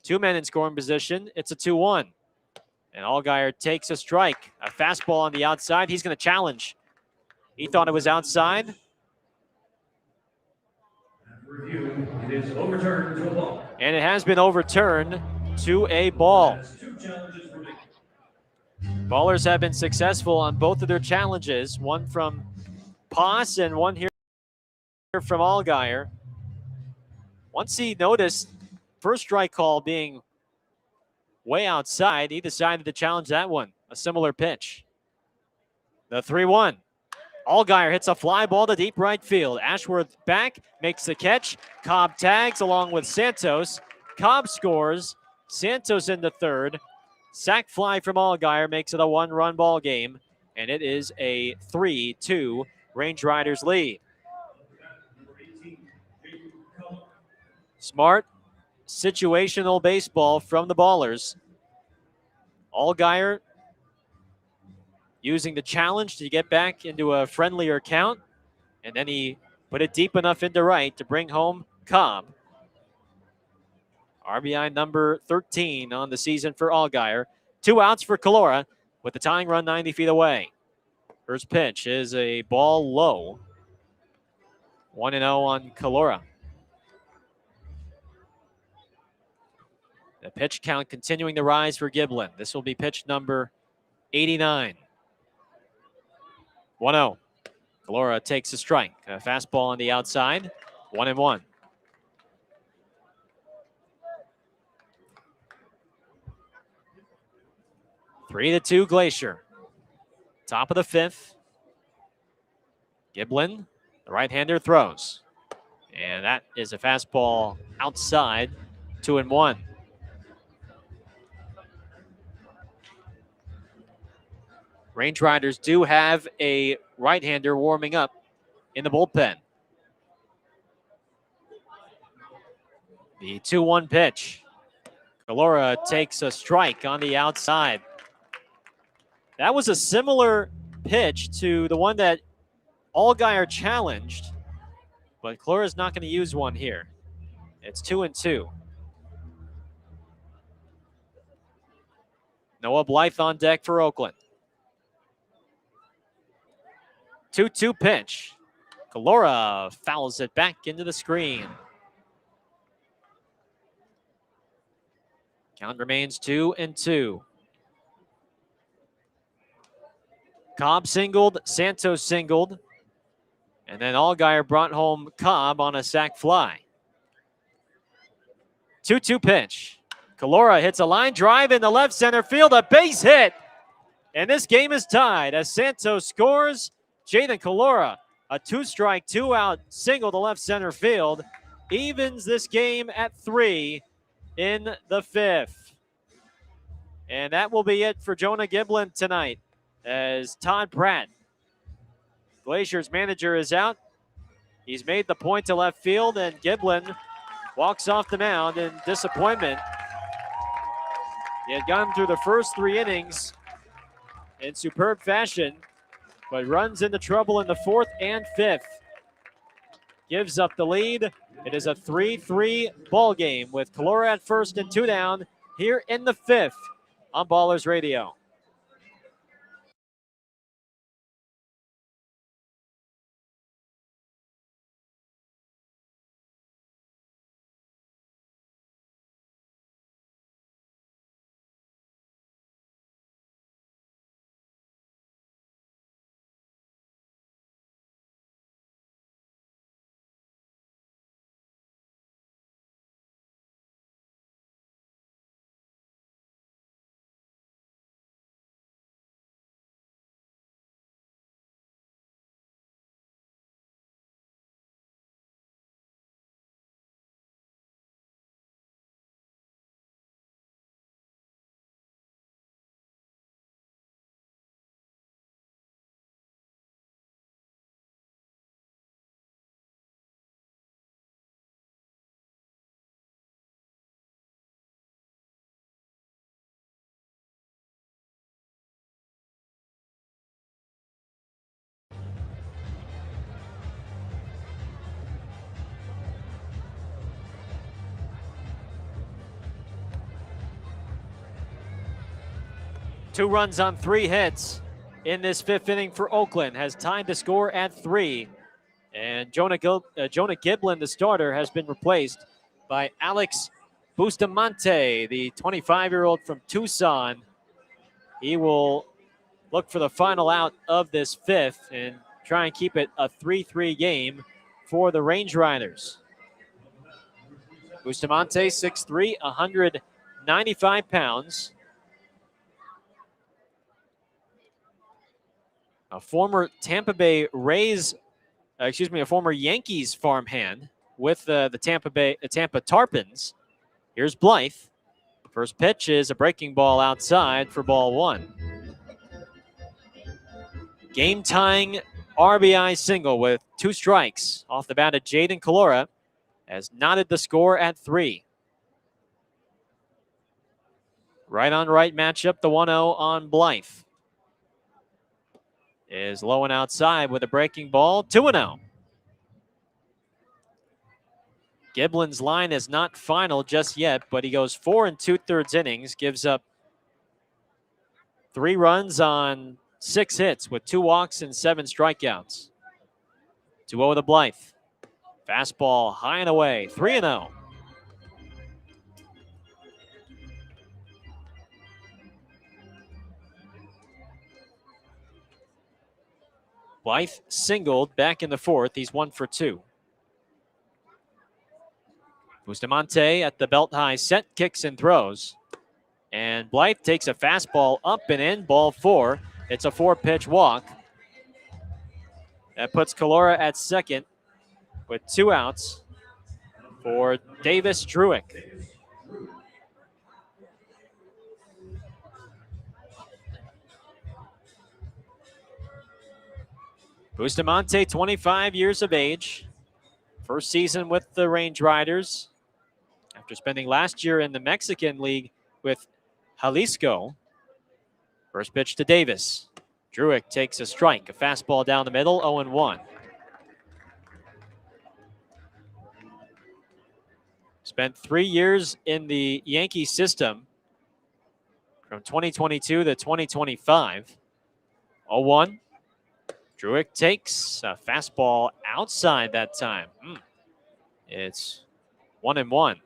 2 men in scoring position. It's a 2-1. And Allgaier takes a strike. A fastball on the outside. He's going to challenge. He thought it was outside. Review, it is overturned to a ball. And it has been overturned to a ball. That's 2 challenges for me. Ballers have been successful on both of their challenges. One from Poss and one here from Allgaier. Once he noticed first strike call being way outside, he decided to challenge that one. A similar pitch. The 3-1. Allgaier hits a fly ball to deep right field. Ashworth back, makes the catch. Cobb tags along with Santos. Cobb scores. Santos into third. Sac fly from Allgaier makes it a 1-run ball game, and it is a 3-2 Range Riders lead. Smart, situational baseball from the Ballers. Allgaier using the challenge to get back into a friendlier count, and then he put it deep enough into right to bring home Cobb. RBI number 13 on the season for Allgaier. 2 outs for Calora with the tying run 90 feet away. First pitch is a ball low. 1-0 on Calora. The pitch count continuing to rise for Giblin. This will be pitch number 89. 1-0. Calora takes a strike. A fastball on the outside. 1-1. Three to 2 Glacier. Top of the 5th. Giblin, the right-hander, throws. And that is a fastball outside. 2-1. Range Riders do have a right-hander warming up in the bullpen. The 2-1 pitch. Calora takes a strike on the outside. That was a similar pitch to the one that Allgaier challenged, but Calora's not going to use one here. It's 2-2. Noah Blythe on deck for Oakland. 2-2 pitch. Calora fouls it back into the screen. Count remains 2-2. Cobb singled, Santos singled, and then Allgaier brought home Cobb on a sac fly. 2-2 pitch. Calora hits a line drive in the left center field, a base hit. And this game is tied as Santos scores. Jaden Calora, a 2-strike, 2-out single to left center field, evens this game at 3 in the 5th. And that will be it for Jonah Giblin tonight as Todd Pratt, Glacier's manager, is out. He's made the point to left field, and Giblin walks off the mound in disappointment. He had gone through the first 3 innings in superb fashion, but runs into trouble in the 4th and 5th. Gives up the lead. It is a 3-3 ball game with Calora at first and 2 down here in the 5th on Ballers Radio. Two runs on 3 hits in this 5th inning for Oakland, has tied the score at 3. And Jonah Giblin, the starter, has been replaced by Alex Bustamante, the 25-year-old from Tucson. He will look for the final out of this 5th and try and keep it a 3-3 game for the Range Riders. Bustamante, 6'3", 195 pounds. A former a former Yankees farmhand with the Tampa Tarpons. Here's Blythe. First pitch is a breaking ball outside for ball 1. Game-tying RBI single with 2 strikes off the bat of Jaden Calora has knotted the score at 3. Right-on-right matchup, the 1-0 on Blythe. Is low and outside with a breaking ball, 2-0. Giblin's line is not final just yet, but he goes 4 2/3 innings, gives up 3 runs on 6 hits with 2 walks and 7 strikeouts. 2-0 to Blythe. Fastball high and away, 3-0. Blythe singled back in the 4th. He's 1 for 2. Bustamante at the belt high set, kicks and throws. And Blythe takes a fastball up and in, ball 4. It's a 4-pitch walk. That puts Calora at second with 2 outs for Davis Druick. Bustamante, 25 years of age. First season with the Range Riders after spending last year in the Mexican League with Jalisco. First pitch to Davis. Druick takes a strike, a fastball down the middle, 0-1. Spent 3 years in the Yankee system from 2022 to 2025. 0-1. Druick takes a fastball outside that time. It's 1-1.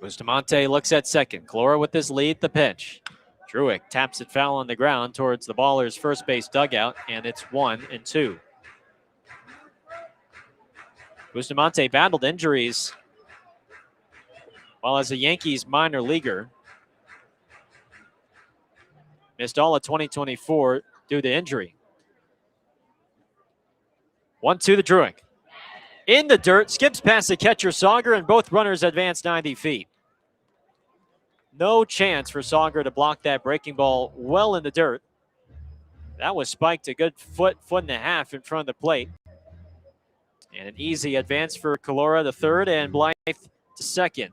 Bustamante looks at second. Calora with his lead, the pitch. Druick taps it foul on the ground towards the Ballers' first base dugout, and it's 1-2. Bustamante battled injuries while as a Yankees minor leaguer. Missed all of 2024 due to injury. 1-2 to Druick. In the dirt, skips past the catcher Sauger, and both runners advance 90 feet. No chance for Sauger to block that breaking ball well in the dirt. That was spiked a good foot and a half in front of the plate. And an easy advance for Calora to third and Blythe to second.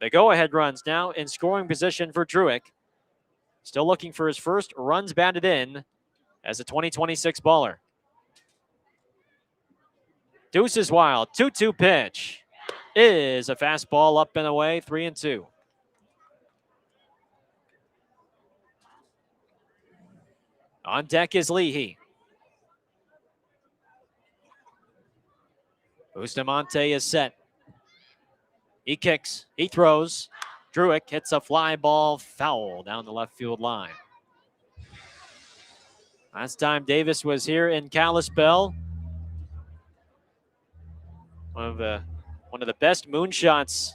The go-ahead runs now in scoring position for Druick. Still looking for his first runs batted in as a 2026 baller. Deuce is wild. 2-2 pitch is a fastball up and away, 3-2. On deck is Leahy. Bustamante is set. He kicks. He throws. Druick hits a fly ball foul down the left field line. Last time Davis was here in Kalispell, one of the best moonshots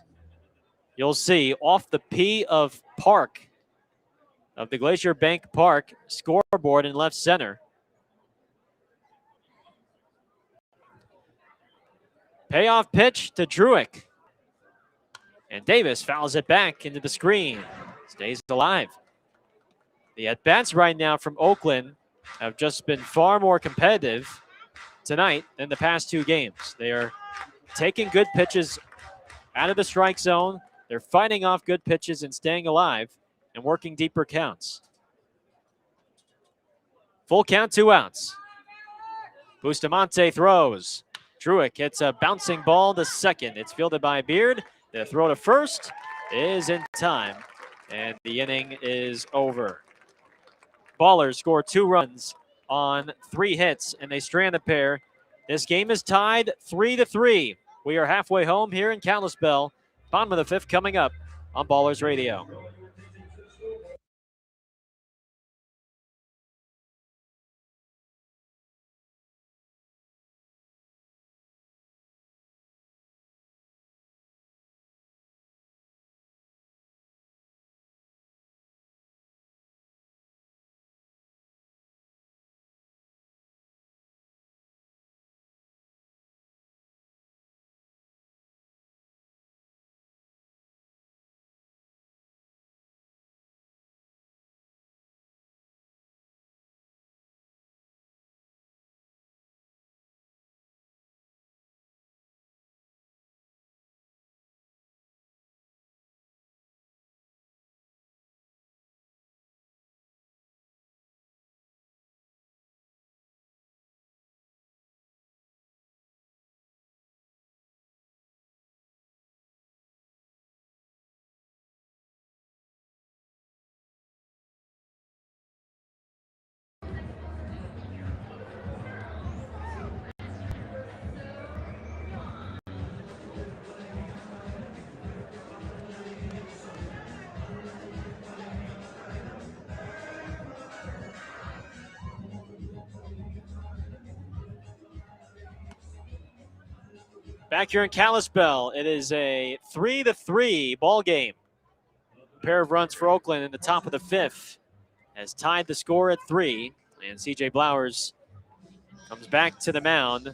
you'll see off the P of Park, of the Glacier Bank Park scoreboard in left center. Payoff pitch to Druick. And Davis fouls it back into the screen. Stays alive. The at-bats right now from Oakland have just been far more competitive tonight than the past two games. They are taking good pitches out of the strike zone. They're fighting off good pitches and staying alive and working deeper counts. Full count, 2 outs. Bustamante throws. Druick hits a bouncing ball to second. It's fielded by Beard. The throw to first is in time, and the inning is over. Ballers score 2 runs on 3 hits, and they strand a pair. This game is tied 3-3. We are halfway home here in Kalispell. Bottom of the 5th coming up on Ballers Radio. Back here in Kalispell, it is a 3-3 ball game. A pair of runs for Oakland in the top of the 5th has tied the score at 3, and CJ Blowers comes back to the mound.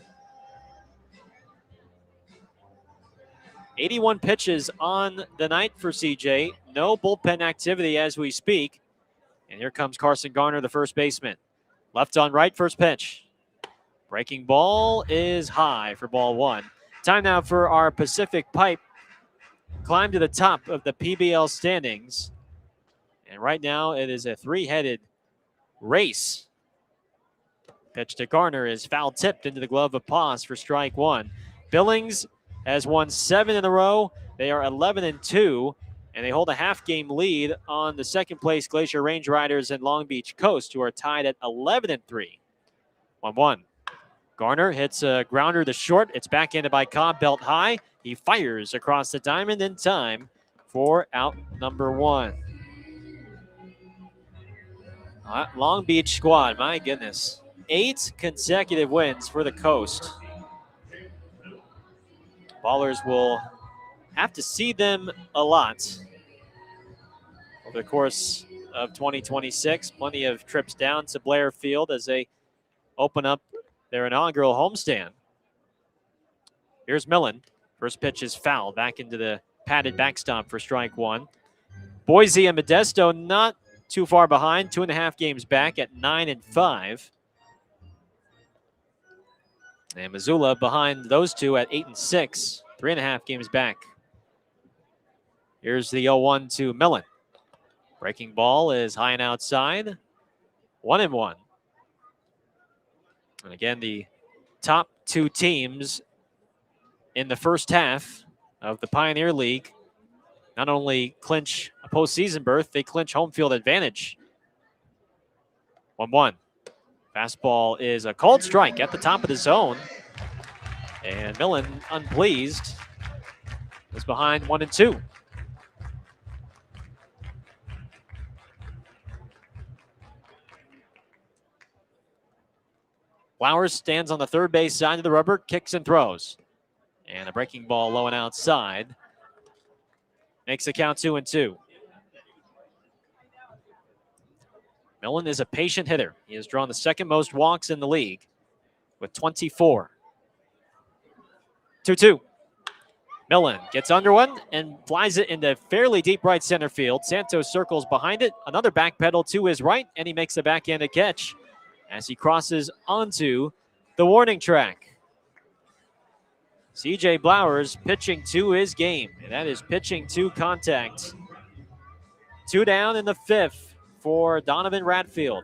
81 pitches on the night for CJ. No bullpen activity as we speak. And here comes Carson Garner, the first baseman. Left on right, first pitch. Breaking ball is high for ball 1. Time now for our Pacific Pipe climb to the top of the PBL standings. And right now it is a 3-headed race. Pitch to Garner is foul tipped into the glove of Paz for strike 1. Billings has won 7 in a row. They are 11-2, and they hold a half-game lead on the second-place Glacier Range Riders and Long Beach Coast, who are tied at 11-3. 1-1. Garner hits a grounder to short. It's backhanded by Cobb, belt high. He fires across the diamond in time for out number 1. Long Beach squad, my goodness. 8 consecutive wins for the Coast. Ballers will have to see them a lot over the course of 2026. Plenty of trips down to Blair Field as they open up their inaugural homestand. Here's Millen. First pitch is foul. Back into the padded backstop for strike one. Boise and Modesto not too far behind. 2.5 games back at 9-5. And Missoula behind those two at 8-6. 3.5 games back. Here's the 0-1 to Millen. Breaking ball is high and outside. 1-1. And again, the top 2 teams in the first half of the Pioneer League not only clinch a postseason berth, they clinch home field advantage. 1-1. Fastball is a called strike at the top of the zone. And Millen, unpleased, was behind 1-2. Flowers stands on the third base side of the rubber, kicks and throws. And a breaking ball low and outside. Makes the count 2-2. Millen is a patient hitter. He has drawn the second most walks in the league with 24. 2-2. Millen gets under one and flies it into fairly deep right center field. Santos circles behind it. Another back pedal to his right, and he makes the backhanded catch as he crosses onto the warning track. CJ Blowers pitching to his game, and that is pitching to contact. 2 down in the 5th for Donovan Radfield.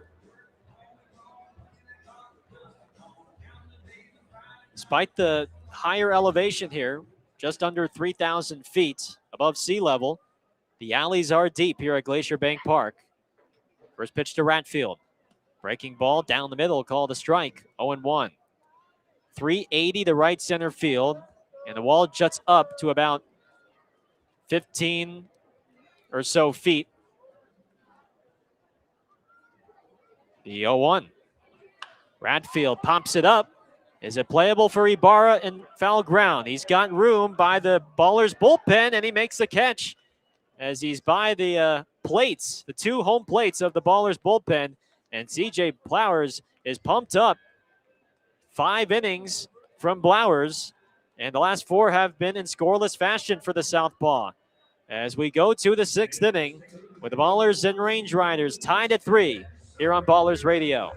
Despite the higher elevation here, just under 3,000 feet above sea level, the alleys are deep here at Glacier Bank Park. First pitch to Radfield. Breaking ball down the middle, called a strike, 0-1. 380 to right center field, and the wall juts up to about 15 or so feet. The 0-1. Radfield pops it up. Is it playable for Ibarra in foul ground? He's got room by the Ballers bullpen, and he makes the catch as he's by the plates, the 2 home plates of the Ballers bullpen, and CJ Blowers is pumped up. 5 innings from Blowers, and the last 4 have been in scoreless fashion for the Southpaw. As we go to the 6th inning with the Ballers and Range Riders tied at 3 here on Ballers Radio.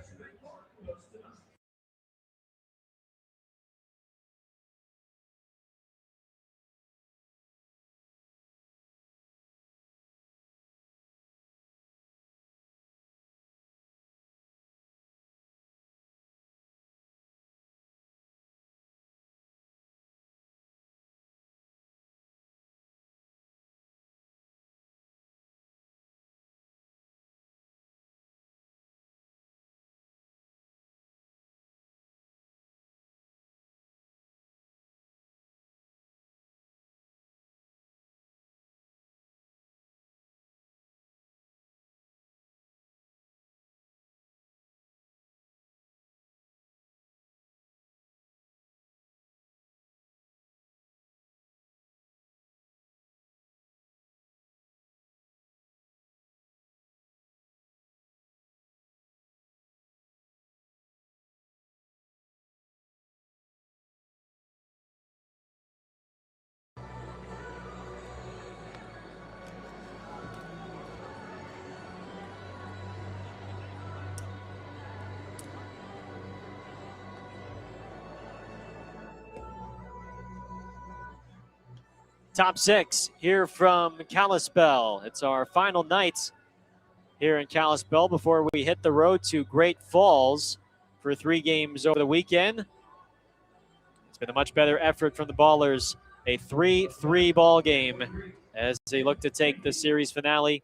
Top 6 here from Kalispell. It's our final night here in Kalispell before we hit the road to Great Falls for 3 games over the weekend. It's been a much better effort from the Ballers. A 3-3 ball game as they look to take the series finale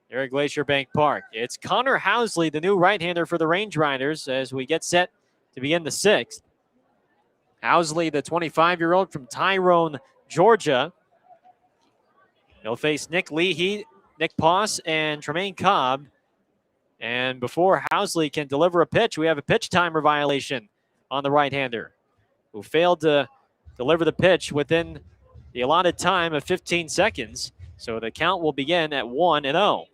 here at Glacier Bank Park. It's Connor Housley, the new right-hander for the Range Riders, as we get set to begin the 6th. Housley, the 25-year-old from Tyrone, Georgia. He'll face Nick Leahy, Nick Poss, and Tremaine Cobb And before Housley can deliver a pitch, we have a pitch timer violation on the right-hander, who failed to deliver the pitch within the allotted time of 15 seconds. So the count will begin at 1-0.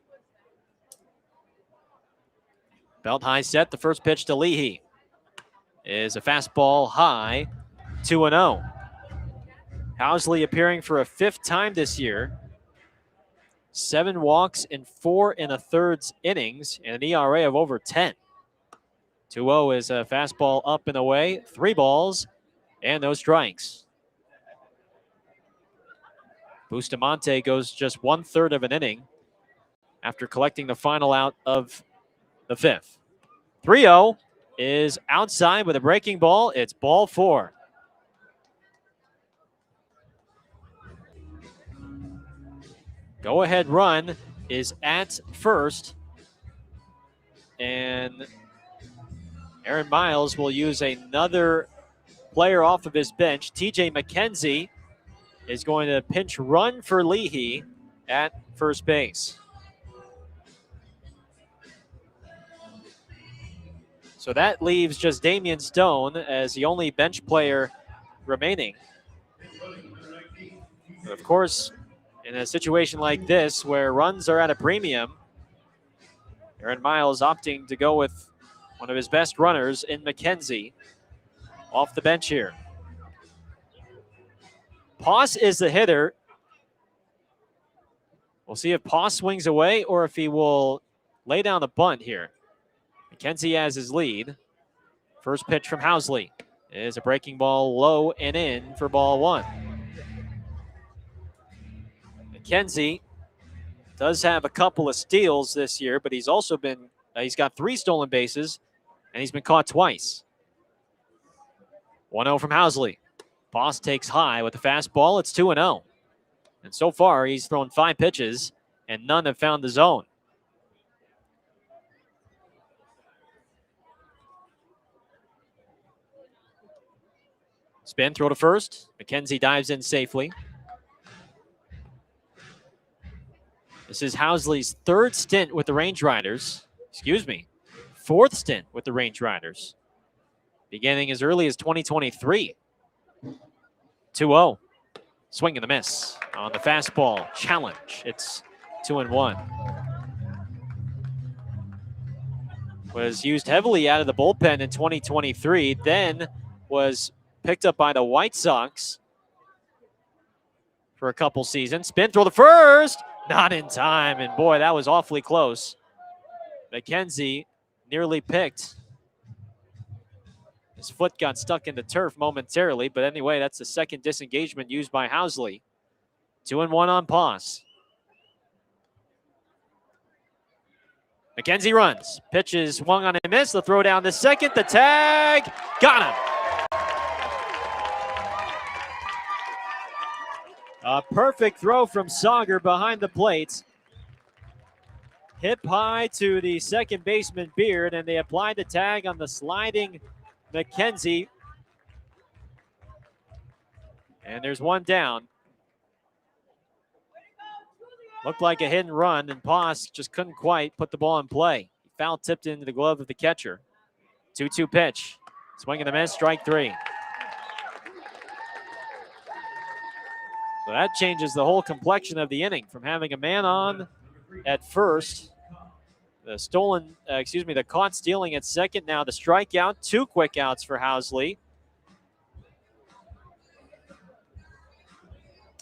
Belt high set. The first pitch to Leahy is a fastball high, 2-0. Housley appearing for a 5th time this year. 7 walks in 4 1/3 innings and an ERA of over 10. 2-0 is a fastball up and away. 3 balls and no strikes. Bustamante goes just 1/3 of an inning after collecting the final out of the 5th. 3-0 is outside with a breaking ball. It's ball 4. Go-ahead run is at first, and Aaron Miles will use another player off of his bench. TJ McKenzie is going to pinch run for Leahy at first base. So that leaves just Damian Stone as the only bench player remaining. But of course, in a situation like this where runs are at a premium, Aaron Miles opting to go with one of his best runners in McKenzie off the bench here. Poss is the hitter. We'll see if Poss swings away or if he will lay down the bunt here. McKenzie has his lead. First pitch from Housley is a breaking ball low and in for ball 1. McKenzie does have a couple of steals this year, but he's also been, he's got 3 stolen bases, and he's been caught twice. 1-0 from Housley. Poss takes high with a fastball. It's 2-0. And so far, he's thrown 5 pitches, and none have found the zone. Spin, throw to first. McKenzie dives in safely. This is Housley's 3rd stint with the Range Riders. 4th stint with the Range Riders. Beginning as early as 2023. 2-0. Swing and a miss on the fastball. Challenge. It's 2-1. Was used heavily out of the bullpen in 2023. Then was picked up by the White Sox for a couple seasons. Spin, throw to first. Not in time, and boy, that was awfully close. McKenzie nearly picked. His foot got stuck in the turf momentarily, but anyway, that's the second disengagement used by Housley. 2-1 on Poss. McKenzie runs. Pitch is swung on and missed. The throw down to second. The tag. Got him. A perfect throw from Sauger behind the plate. Hip high to the second baseman Beard, and they applied the tag on the sliding McKenzie. And there's one down. Looked like a hit and run, and Poss just couldn't quite put the ball in play. Foul tipped into the glove of the catcher. 2-2 pitch. Swing and a miss, strike 3. So that changes the whole complexion of the inning from having a man on at first. The caught stealing at second. Now the strikeout, 2 quick outs for Housley.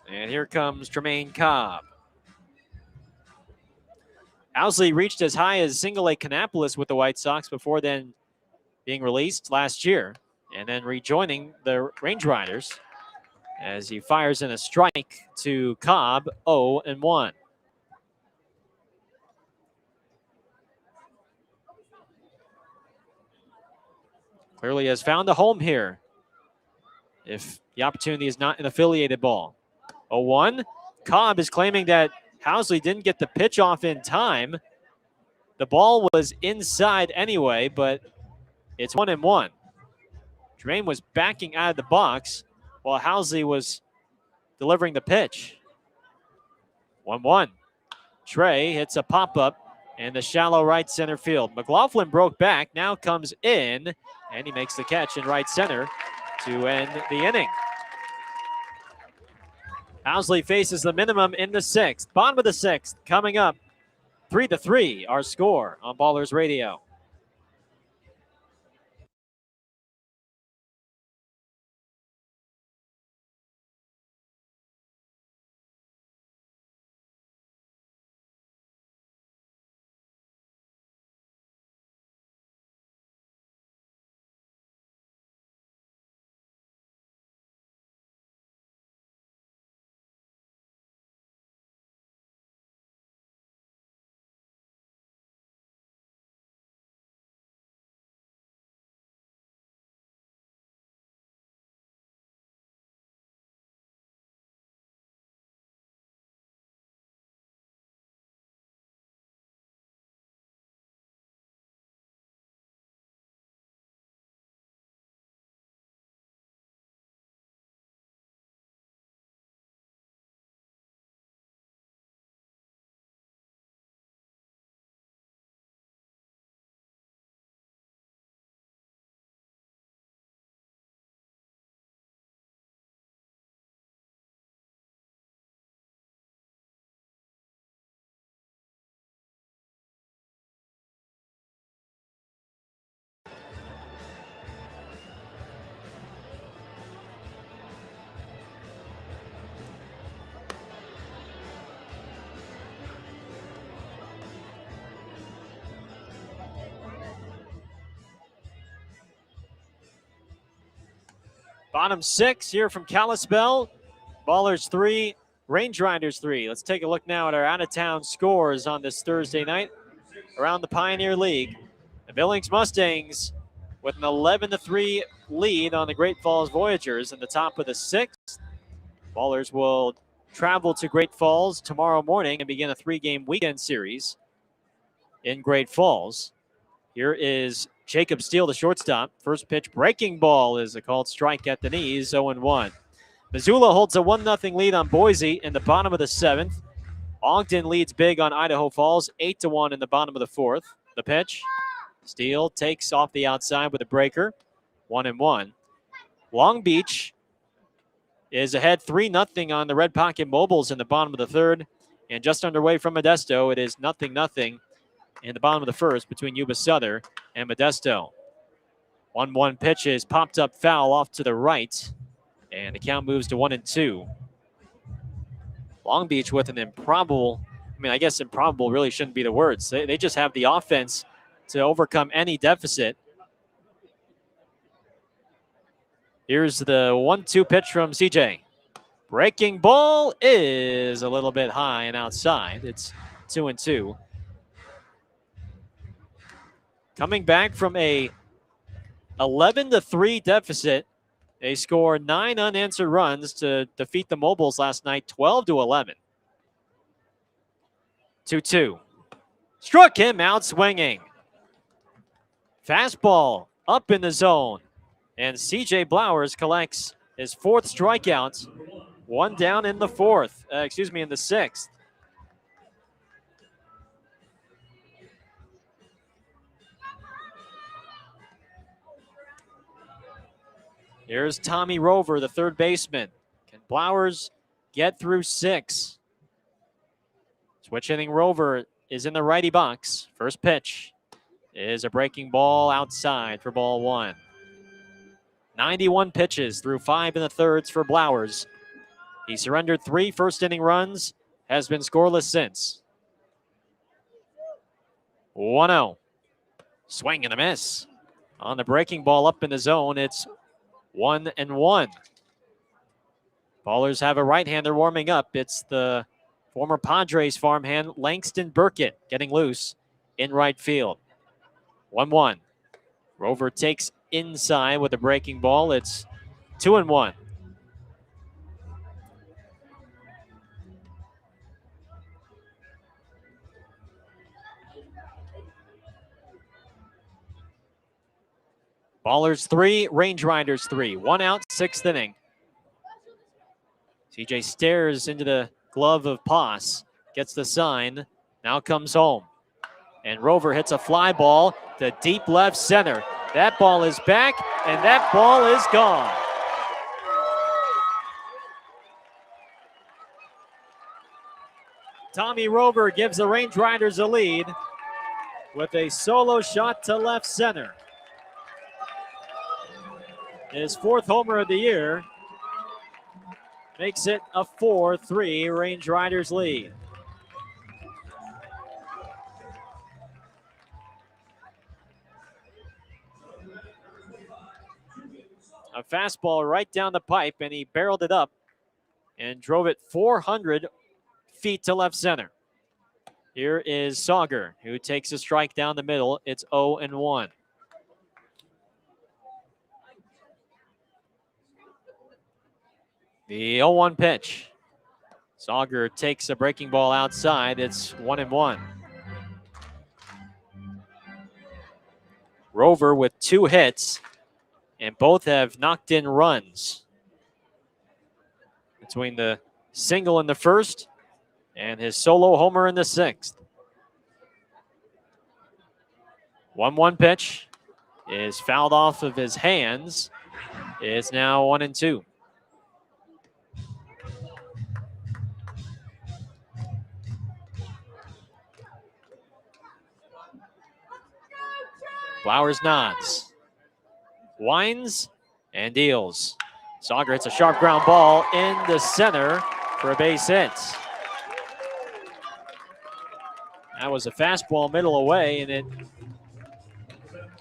And here comes Tremaine Cobb. Housley reached as high as Single-A Kannapolis with the White Sox before then being released last year and then rejoining the Range Riders as he fires in a strike to Cobb, 0-1. Clearly has found a home here if the opportunity is not an affiliated ball. 0-1. Cobb is claiming that Housley didn't get the pitch off in time. The ball was inside anyway, but it's 1-1. Tremaine was backing out of the box while Housley was delivering the pitch. 1-1. Trey hits a pop-up, in the shallow right center field. McLaughlin broke back, now comes in, and he makes the catch in right center to end the inning. Housley faces the minimum in the 6th. Bottom of the 6th coming up. 3-3, our score on Ballers Radio. Bottom 6 here from Kalispell. Ballers 3, Range Riders 3. Let's take a look now at our out-of-town scores on this Thursday night around the Pioneer League. The Billings Mustangs with an 11-3 lead on the Great Falls Voyagers in the top of the 6th. Ballers will travel to Great Falls tomorrow morning and begin a 3-game weekend series in Great Falls. Here is Jacob Steele, the shortstop. First pitch, breaking ball is a called strike at the knees, 0-1. Missoula holds a 1-0 lead on Boise in the bottom of the 7th. Ogden leads big on Idaho Falls, 8-1 in the bottom of the 4th. The pitch, Steele takes off the outside with a breaker, 1-1. Long Beach is ahead 3-0 on the Red Pocket Mobiles in the bottom of the 3rd. And just underway from Modesto, it is 0-0 in the bottom of the 1st between Yuba Souther and Modesto. 1-1 pitch is popped up foul off to the right, and the count moves to 1-2. Long Beach with an improbable, I guess improbable really shouldn't be the words. They just have the offense to overcome any deficit. Here's the 1-2 pitch from CJ. Breaking ball is a little bit high and outside. It's 2-2. Coming back from a 11-3 deficit, they scored 9 unanswered runs to defeat the Mobiles last night, 12-11. 2-2. Struck him out swinging. Fastball up in the zone. And CJ Blowers collects his 4th strikeout. 1 down in the 4th, in the 6th. Here's Tommy Rover, the 3rd baseman. Can Blowers get through 6? Switch hitting Rover is in the righty box. First pitch is a breaking ball outside for ball 1. 91 pitches through 5 in the 3rds for Blowers. He surrendered 3 first-inning runs, has been scoreless since. 1-0. Swing and a miss. On the breaking ball up in the zone, it's 1-1. Ballers have a right-hander warming up. It's the former Padres farmhand Langston Burkett getting loose in right field. 1-1. Rover takes inside with a breaking ball. It's 2-1. Ballers 3, Range Riders 3. 1 out, 6th inning. CJ stares into the glove of Poss. Gets the sign. Now comes home. And Rover hits a fly ball to deep left center. That ball is back, and that ball is gone. Tommy Rover gives the Range Riders a lead with a solo shot to left center. His 4th homer of the year makes it a 4-3 Range Riders lead. A fastball right down the pipe, and he barreled it up and drove it 400 feet to left center. Here is Sauger, who takes a strike down the middle. It's 0-1. The 0-1 pitch. Sauger takes a breaking ball outside. It's 1-1. Rover with 2 hits, and both have knocked in runs. Between the single in the first and his solo homer in the 6th. 1-1 pitch is fouled off of his hands. It's now 1-2. Flowers nods, winds, and deals. Sauger hits a sharp ground ball in the center for a base hit. That was a fastball middle away, and it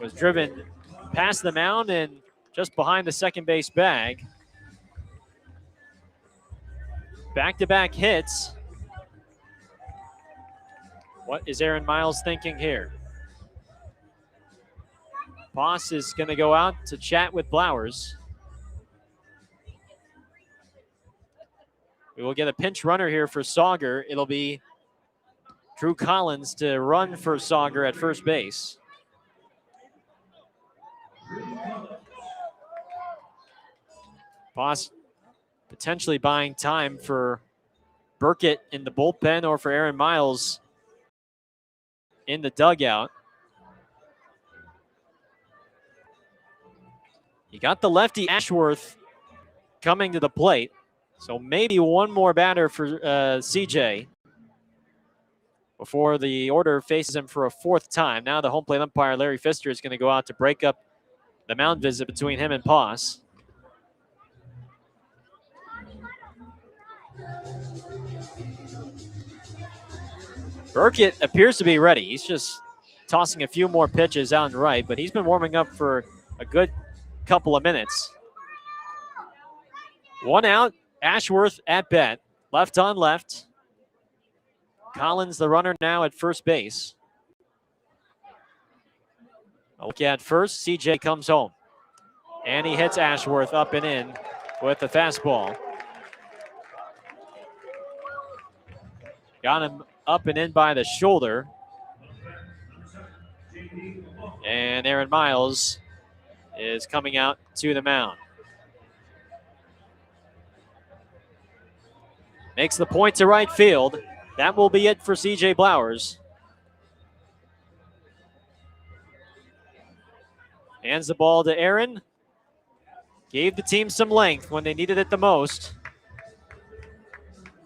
was driven past the mound and just behind the second base bag. Back-to-back hits. What is Aaron Miles thinking here? Poss is going to go out to chat with Blowers. We will get a pinch runner here for Sauger. It'll be Drew Collins to run for Sauger at first base. Poss potentially buying time for Burkett in the bullpen or for Aaron Miles in the dugout. You got the lefty Ashworth coming to the plate, so maybe one more batter for CJ before the order faces him for a 4th time. Now the home plate umpire, Larry Pfister, is going to go out to break up the mound visit between him and Poss. Burkett appears to be ready. He's just tossing a few more pitches out and right, but he's been warming up for a good couple of minutes. 1 out, Ashworth at bat, left on left. Collins, the runner, now at first base. A look at first, CJ comes home. And he hits Ashworth up and in with the fastball. Got him up and in by the shoulder. And Aaron Miles is coming out to the mound. Makes the point to right field. That will be it for CJ Blowers. Hands the ball to Aaron. Gave the team some length when they needed it the most.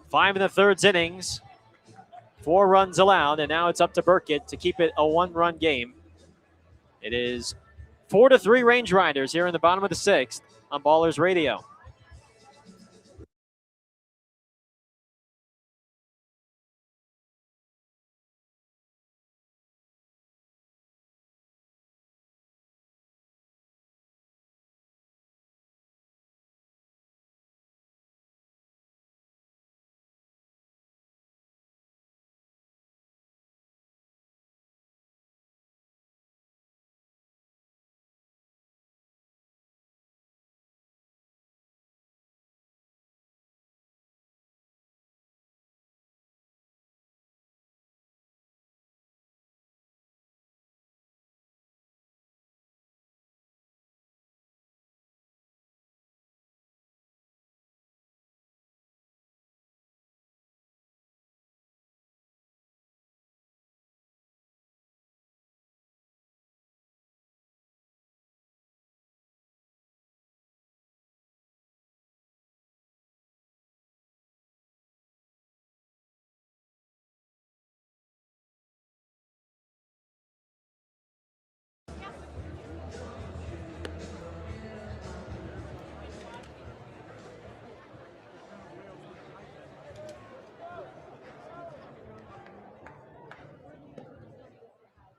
5 1/3 innings. 4 runs allowed, and now it's up to Burkett to keep it a 1-run game. It is 4-3 Range Riders here in the bottom of the 6th on Ballers Radio.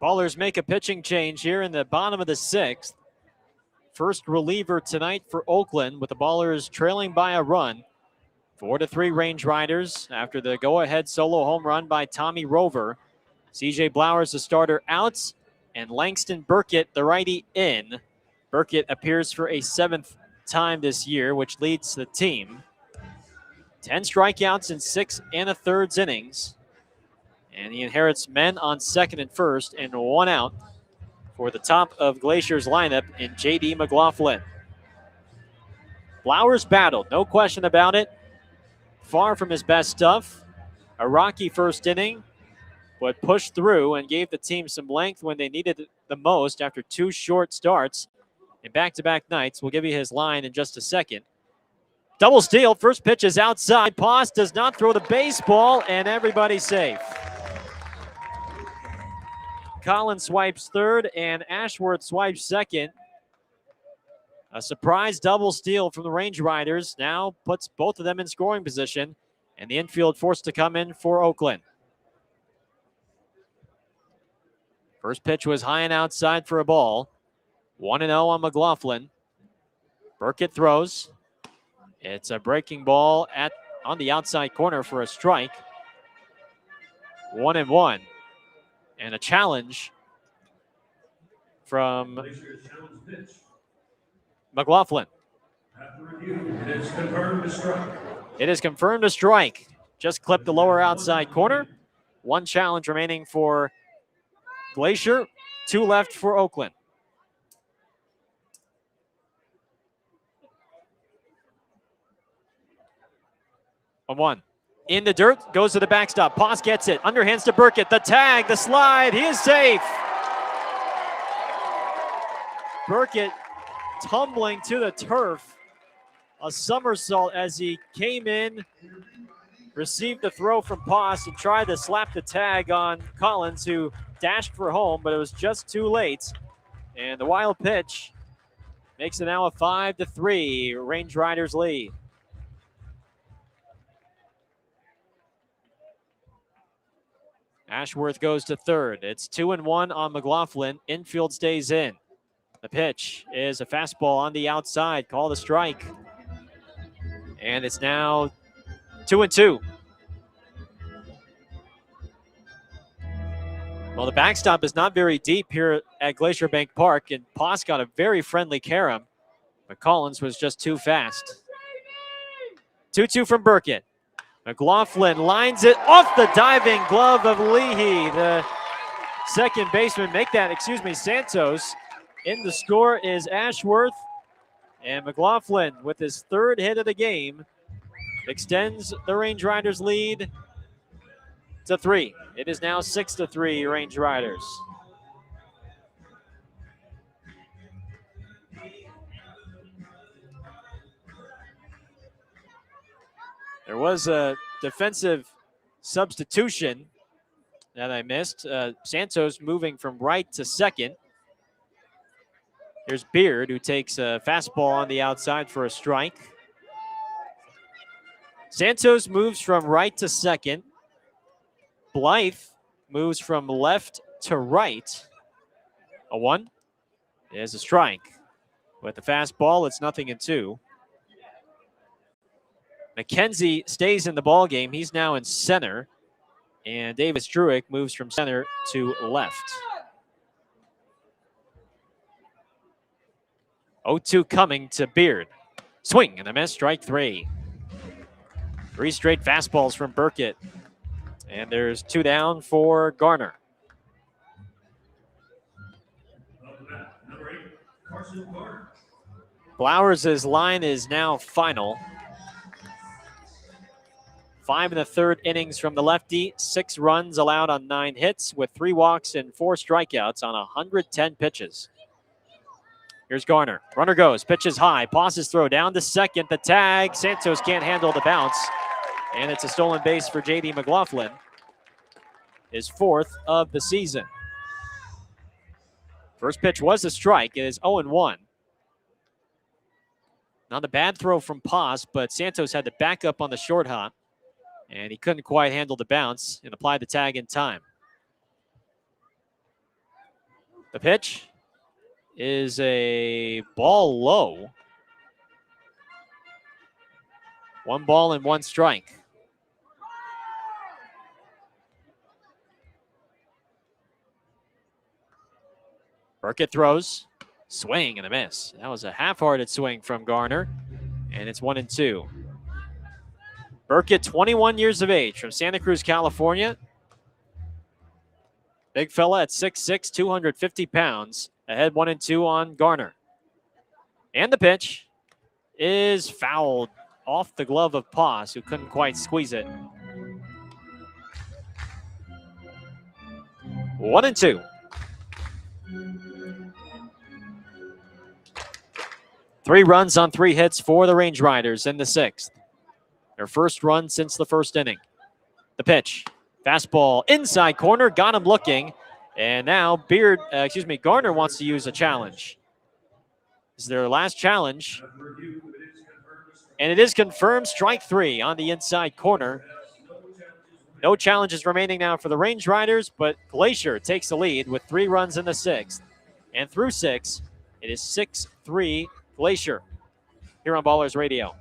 Ballers make a pitching change here in the bottom of the 6th. First reliever tonight for Oakland with the Ballers trailing by a run. 4-3 Range Riders after the go-ahead solo home run by Tommy Rover. CJ Blowers, the starter, out, and Langston Burkett, the righty, in. Burkett appears for a 7th time this year, which leads the team. 10 strikeouts in 6 1/3 innings. And he inherits men on second and first and 1 out for the top of Glacier's lineup in J.D. McLaughlin. Blowers battled, no question about it. Far from his best stuff. A rocky first inning, but pushed through and gave the team some length when they needed it the most after 2 short starts in back-to-back nights. We'll give you his line in just a second. Double steal, first pitch is outside. Poss does not throw the baseball, and everybody's safe. Collins swipes third, and Ashworth swipes second. A surprise double steal from the Range Riders now puts both of them in scoring position, and the infield forced to come in for Oakland. First pitch was high and outside for a ball. 1-0 on McLaughlin. Burkett throws. It's a breaking ball on the outside corner for a strike. 1-1. And a challenge from McLaughlin. After review, it is confirmed to strike. It is confirmed a strike. Just clipped the lower outside corner. 1 challenge remaining for Glacier. 2 left for Oakland. On 1. In the dirt, goes to the backstop. Poss gets it. Underhands to Burkett. The tag, the slide. He is safe. Burkett tumbling to the turf. A somersault as he came in, received the throw from Poss and tried to slap the tag on Collins, who dashed for home, but it was just too late. And the wild pitch makes it now a 5-3 Range Riders lead. Ashworth goes to third. It's 2-1 on McLaughlin. Infield stays in. The pitch is a fastball on the outside. Called a strike. And it's now 2-2. Well, the backstop is not very deep here at Glacier Bank Park, and Poss got a very friendly carom, but Collins was just too fast. 2-2 from Burkett. McLaughlin lines it off the diving glove of Leahy. The second baseman Santos. In the score is Ashworth. And McLaughlin, with his 3rd hit of the game, extends the Range Riders lead to 3. It is now 6-3 Range Riders. There was a defensive substitution that I missed. Santos moving from right to second. Here's Beard, who takes a fastball on the outside for a strike. Santos moves from right to second. Blythe moves from left to right. A 1 is a strike. With the fastball, it's 0-2. McKenzie stays in the ball game. He's now in center. And Davis Druick moves from center to left. 0-2 coming to Beard. Swing and a miss, strike 3. 3 straight fastballs from Burkett. And there's 2 down for Garner. Number 8, Carson Garner. Blowers' line is now final. 5 1/3 innings from the lefty, 6 runs allowed on 9 hits with 3 walks and 4 strikeouts on 110 pitches. Here's Garner. Runner goes. Pitch is high. Poss's throw down to second. The tag. Santos can't handle the bounce. And it's a stolen base for J.D. McLaughlin. His 4th of the season. First pitch was a strike. It is 0-1. Not a bad throw from Poss, but Santos had to back up on the short hop. And he couldn't quite handle the bounce and apply the tag in time. The pitch is a ball low. 1 ball and 1 strike. Burkett throws. Swing and a miss. That was a half-hearted swing from Garner. And it's 1-2. Burkett, 21 years of age, from Santa Cruz, California. Big fella at 6'6", 250 pounds. Ahead 1-2 on Garner. And the pitch is fouled off the glove of Paz, who couldn't quite squeeze it. 1-2. Three runs on 3 hits for the Range Riders in the 6th. Their first run since the first inning. The pitch, fastball inside corner, got him looking, and now Garner wants to use a challenge. This is their last challenge, and it is confirmed. Strike 3 on the inside corner. No challenges remaining now for the Range Riders, but Glacier takes the lead with 3 runs in the 6th, and through 6, it is 6-3 Glacier here on Ballers Radio.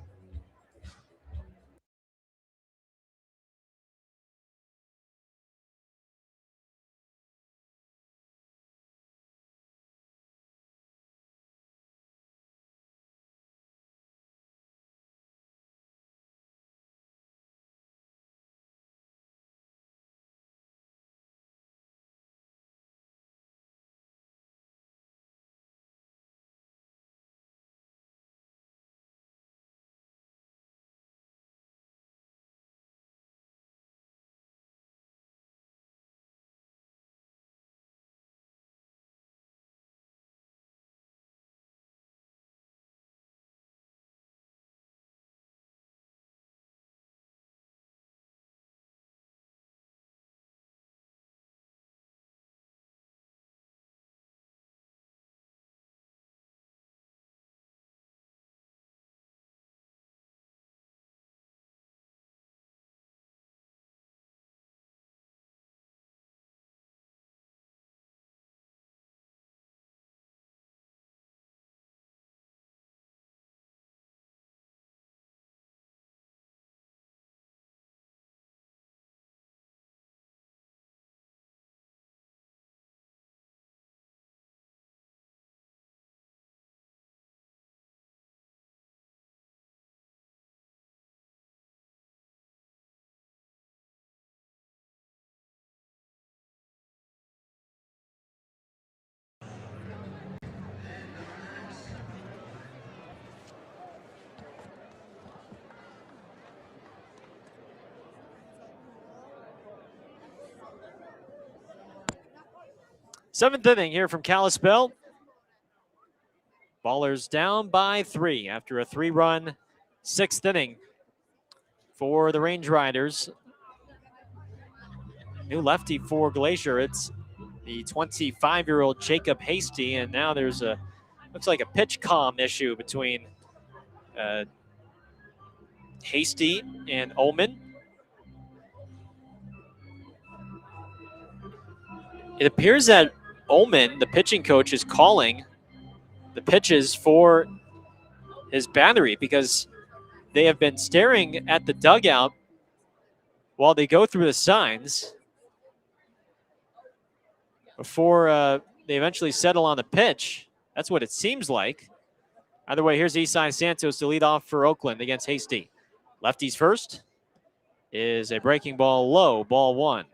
Seventh inning here from Kalispell. Ballers down by 3 after a 3-run 6th inning for the Range Riders. New lefty for Glacier. It's the 25-year-old Jacob Hasty, and now there's looks like a pitch comm issue between Hasty and Ullman. It appears that Ullman, the pitching coach, is calling the pitches for his battery because they have been staring at the dugout while they go through the signs before they eventually settle on the pitch. That's what it seems like. Either way, here's Isai Santos to lead off for Oakland against Hasty. Lefties first is a breaking ball low, ball 1.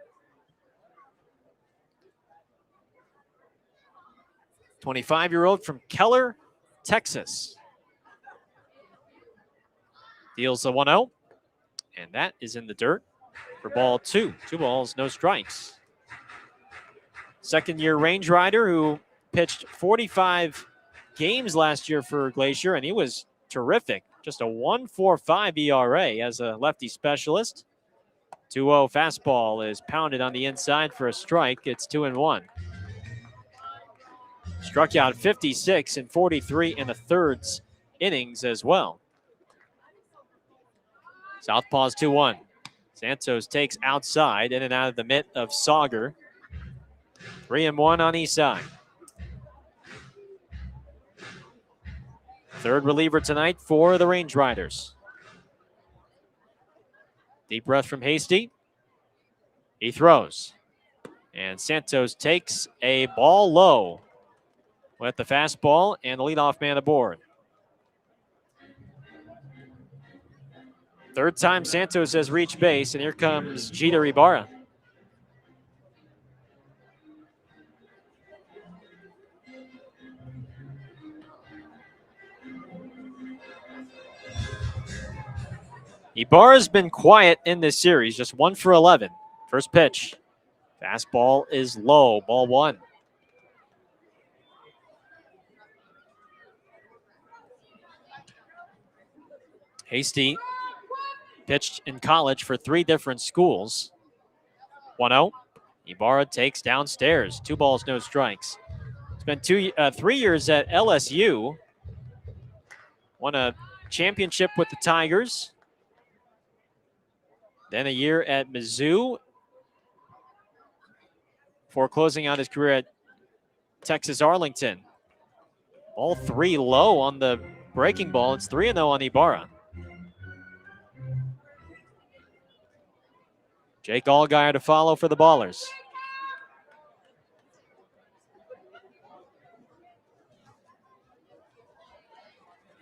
25-year-old from Keller, Texas. Deals the 1-0, and that is in the dirt for ball 2. 2 balls, no strikes. Second-year Range Rider who pitched 45 games last year for Glacier, and he was terrific. Just a 1.45 ERA as a lefty specialist. 2-0 fastball is pounded on the inside for a strike. It's 2-1. Struck out 56 and 43 in the thirds innings as well. Southpaw's 2-1. Santos takes outside, in and out of the mitt of Sauger. 3-1 on Isai. Third reliever tonight for the Range Riders. Deep breath from Hasty. He throws. And Santos takes a ball low with the fastball and the leadoff man aboard. Third time Santos has reached base, and here comes Jeter Ibarra. Ibarra's been quiet in this series, just 1 for 11. First pitch. Fastball is low, ball 1. Hasty pitched in college for 3 different schools. 1-0. Ibarra takes downstairs. 2 balls, no strikes. Spent 3 years at LSU. Won a championship with the Tigers. Then a year at Mizzou before closing out his career at Texas Arlington. All 3 low on the breaking ball. It's 3-0 on Ibarra. Jake Allgaier to follow for the Ballers.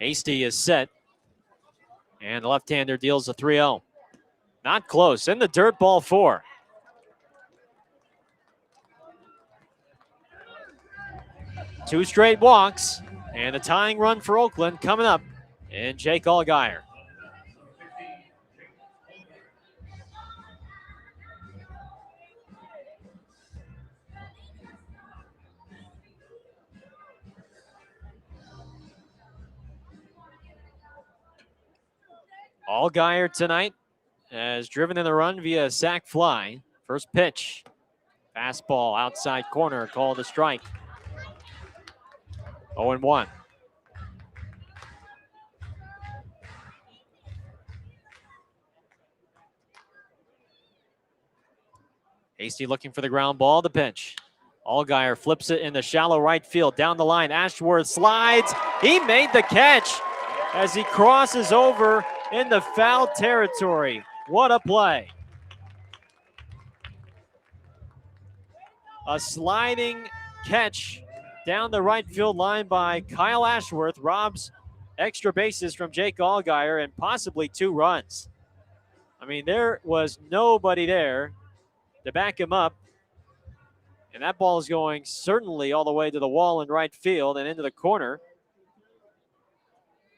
Hasty is set. And the left-hander deals a 3-0. Not close. In the dirt, ball 4. Two straight walks. And a tying run for Oakland coming up. And Jake Allgaier. Allgaier tonight has driven in the run via a sac fly. First pitch. Fastball outside corner, called a strike. 0-1. Hasty looking for the ground ball, the pitch. Allgaier flips it in the shallow right field. Down the line, Ashworth slides. He made the catch as he crosses over in the foul territory. What a play. A sliding catch down the right field line by Kyle Ashworth robs extra bases from Jake Allgaier and possibly 2 runs. I mean, there was nobody there to back him up. And that ball is going certainly all the way to the wall in right field and into the corner.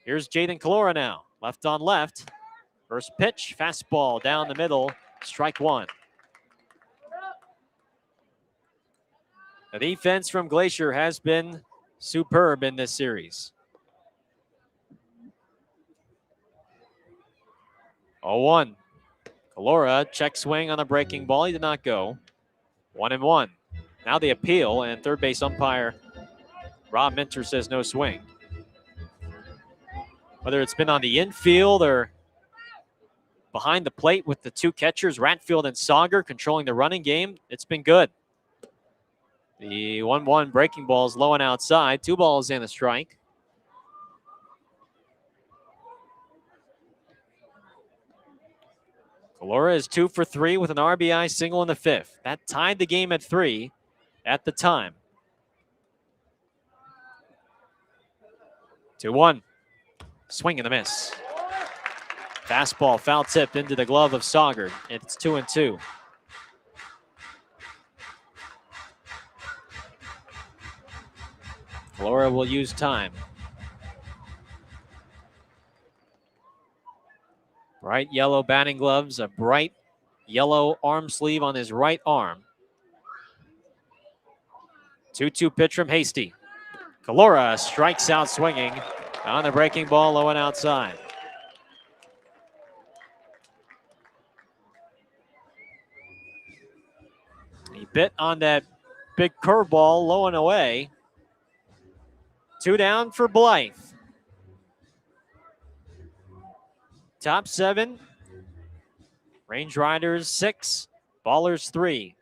Here's Jaden Calora now. Left on left. First pitch, fastball down the middle, strike 1. The defense from Glacier has been superb in this series. 0-1. Calora, check swing on the breaking ball. He did not go. 1-1. Now the appeal, and third base umpire Rob Minter says no swing. Whether it's been on the infield or behind the plate with the 2 catchers, Ratfield and Sauger, controlling the running game, it's been good. The 1-1 breaking ball is low and outside. 2 balls and a strike. Calora is 2 for 3 with an RBI single in the 5th. That tied the game at 3 at the time. 2-1. Swing and a miss. Fastball foul tipped into the glove of Sauger. It's 2-2. Calora will use time. Bright yellow batting gloves, a bright yellow arm sleeve on his right arm. 2-2 pitch from Hasty. Calora strikes out swinging on the breaking ball, low and outside. He bit on that big curveball, low and away. 2 down for Blythe. Top 7. Range Riders 6. Ballers 3.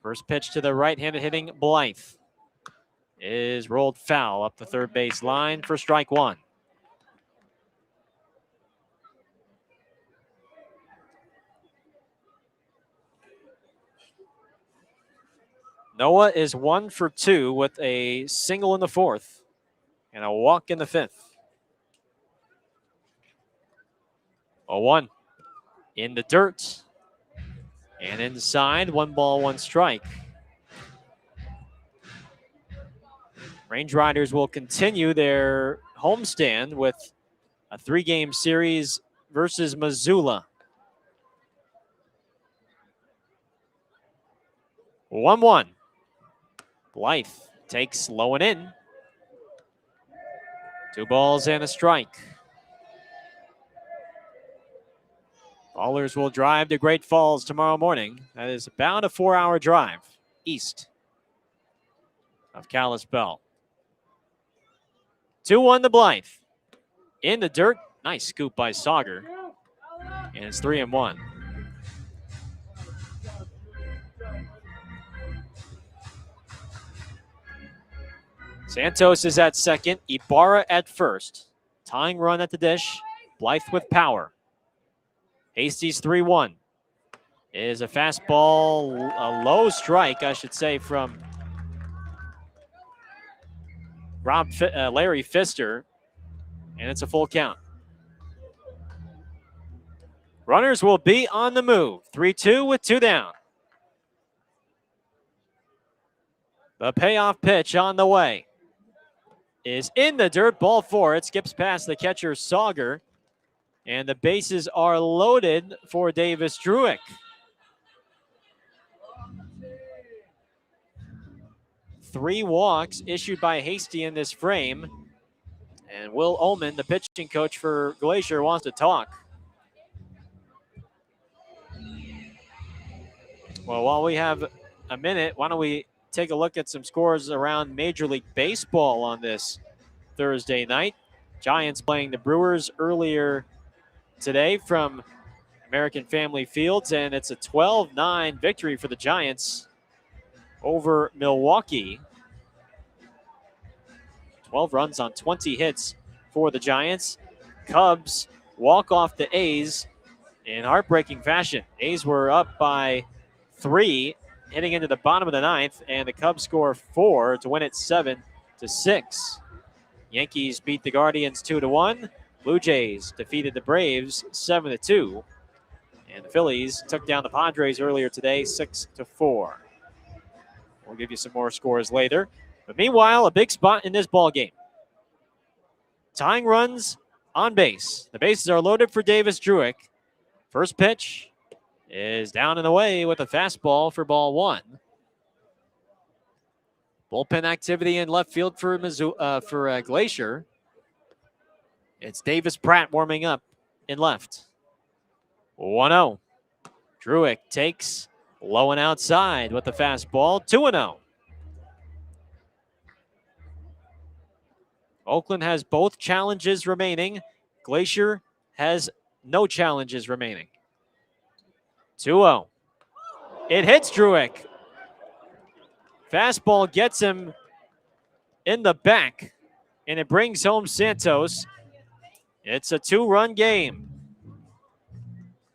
First pitch to the right-handed hitting Blythe. is rolled foul up the third base line for strike one. Noah is 1 for 2 with a single in the fourth and a walk in the fifth. 0-1 in the dirt and inside, 1 ball, 1 strike. Range Riders will continue their homestand with a 3-game series versus Missoula. 1-1. Blythe takes low and in. 2 balls and a strike. Ballers will drive to Great Falls tomorrow morning. That is about a 4-hour drive east of Kalispell. 2-1 to Blythe. In the dirt. Nice scoop by Sauger. And it's 3-1. Santos is at second. Ibarra at first. Tying run at the dish. Blythe with power. Hasty's 3-1. Is a fastball, a low strike, I should say, from Larry Pfister. And it's a full count. Runners will be on the move. 3-2 with 2 down. The payoff pitch on the way is in the dirt. Ball 4. It skips past the catcher, Sauger. And the bases are loaded for Davis Druick. Three walks issued by Hasty in this frame. And Will Ullman, the pitching coach for Glacier, wants to talk. Well, while we have a minute, why don't we take a look at some scores around Major League Baseball on this Thursday night. Giants playing the Brewers earlier today from American Family Fields, and it's a 12-9 victory for the Giants over Milwaukee. 12 runs on 20 hits for the Giants. Cubs walk off the A's in heartbreaking fashion. A's were up by 3 heading into the bottom of the ninth, and the Cubs score 4 to win it 7-6. Yankees beat the Guardians 2-1. Blue Jays defeated the Braves 7-2. And the Phillies took down the Padres earlier today 6-4. We'll give you some more scores later. But meanwhile, a big spot in this ball game. Tying runs on base. The bases are loaded for Davis Druick. First pitch is down and away with a fastball for ball 1. Bullpen activity in left field for Glacier. It's Davis Pratt warming up in left. 1-0. Druick takes low and outside with the fastball. 2-0. Oakland has both challenges remaining. Glacier has no challenges remaining. 2-0. It hits Druick. Fastball gets him in the back, and it brings home Santos. It's a 2-run game.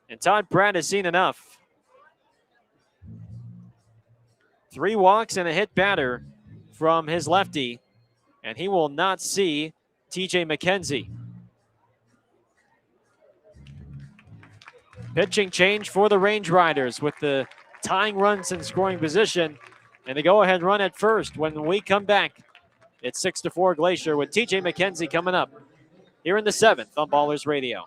And Todd Pratt has seen enough. 3 walks and a hit batter from his lefty, and he will not see TJ McKenzie. Pitching change for the Range Riders with the tying runs in scoring position, and the go-ahead run at first. When we come back, it's 6-4 Glacier with TJ McKenzie coming up here in the 7th on Ballers Radio.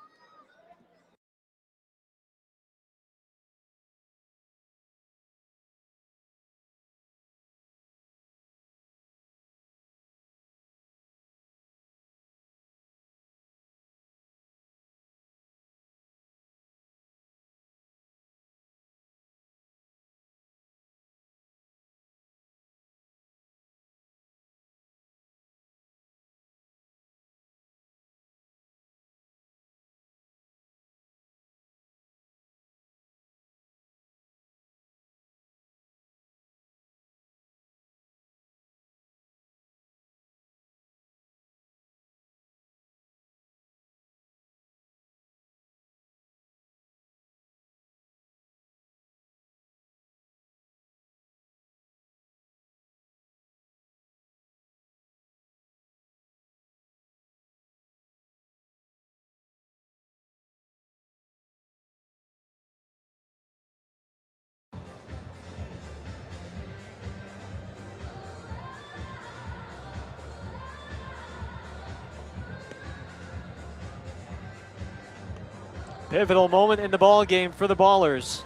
Pivotal moment in the ball game for the Ballers.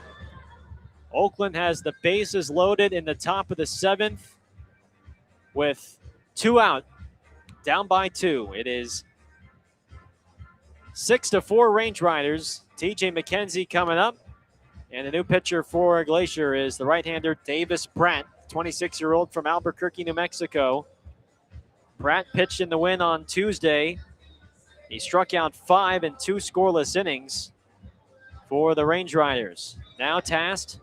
Oakland has the bases loaded in the top of the 7th with 2 out, down by 2. It is 6-4 Range Riders. TJ McKenzie coming up. And the new pitcher for Glacier is the right-hander Davis Pratt, 26-year-old from Albuquerque, New Mexico. Pratt pitched in the win on Tuesday. He struck out 5 in 2 scoreless innings for the Range Riders. Now tasked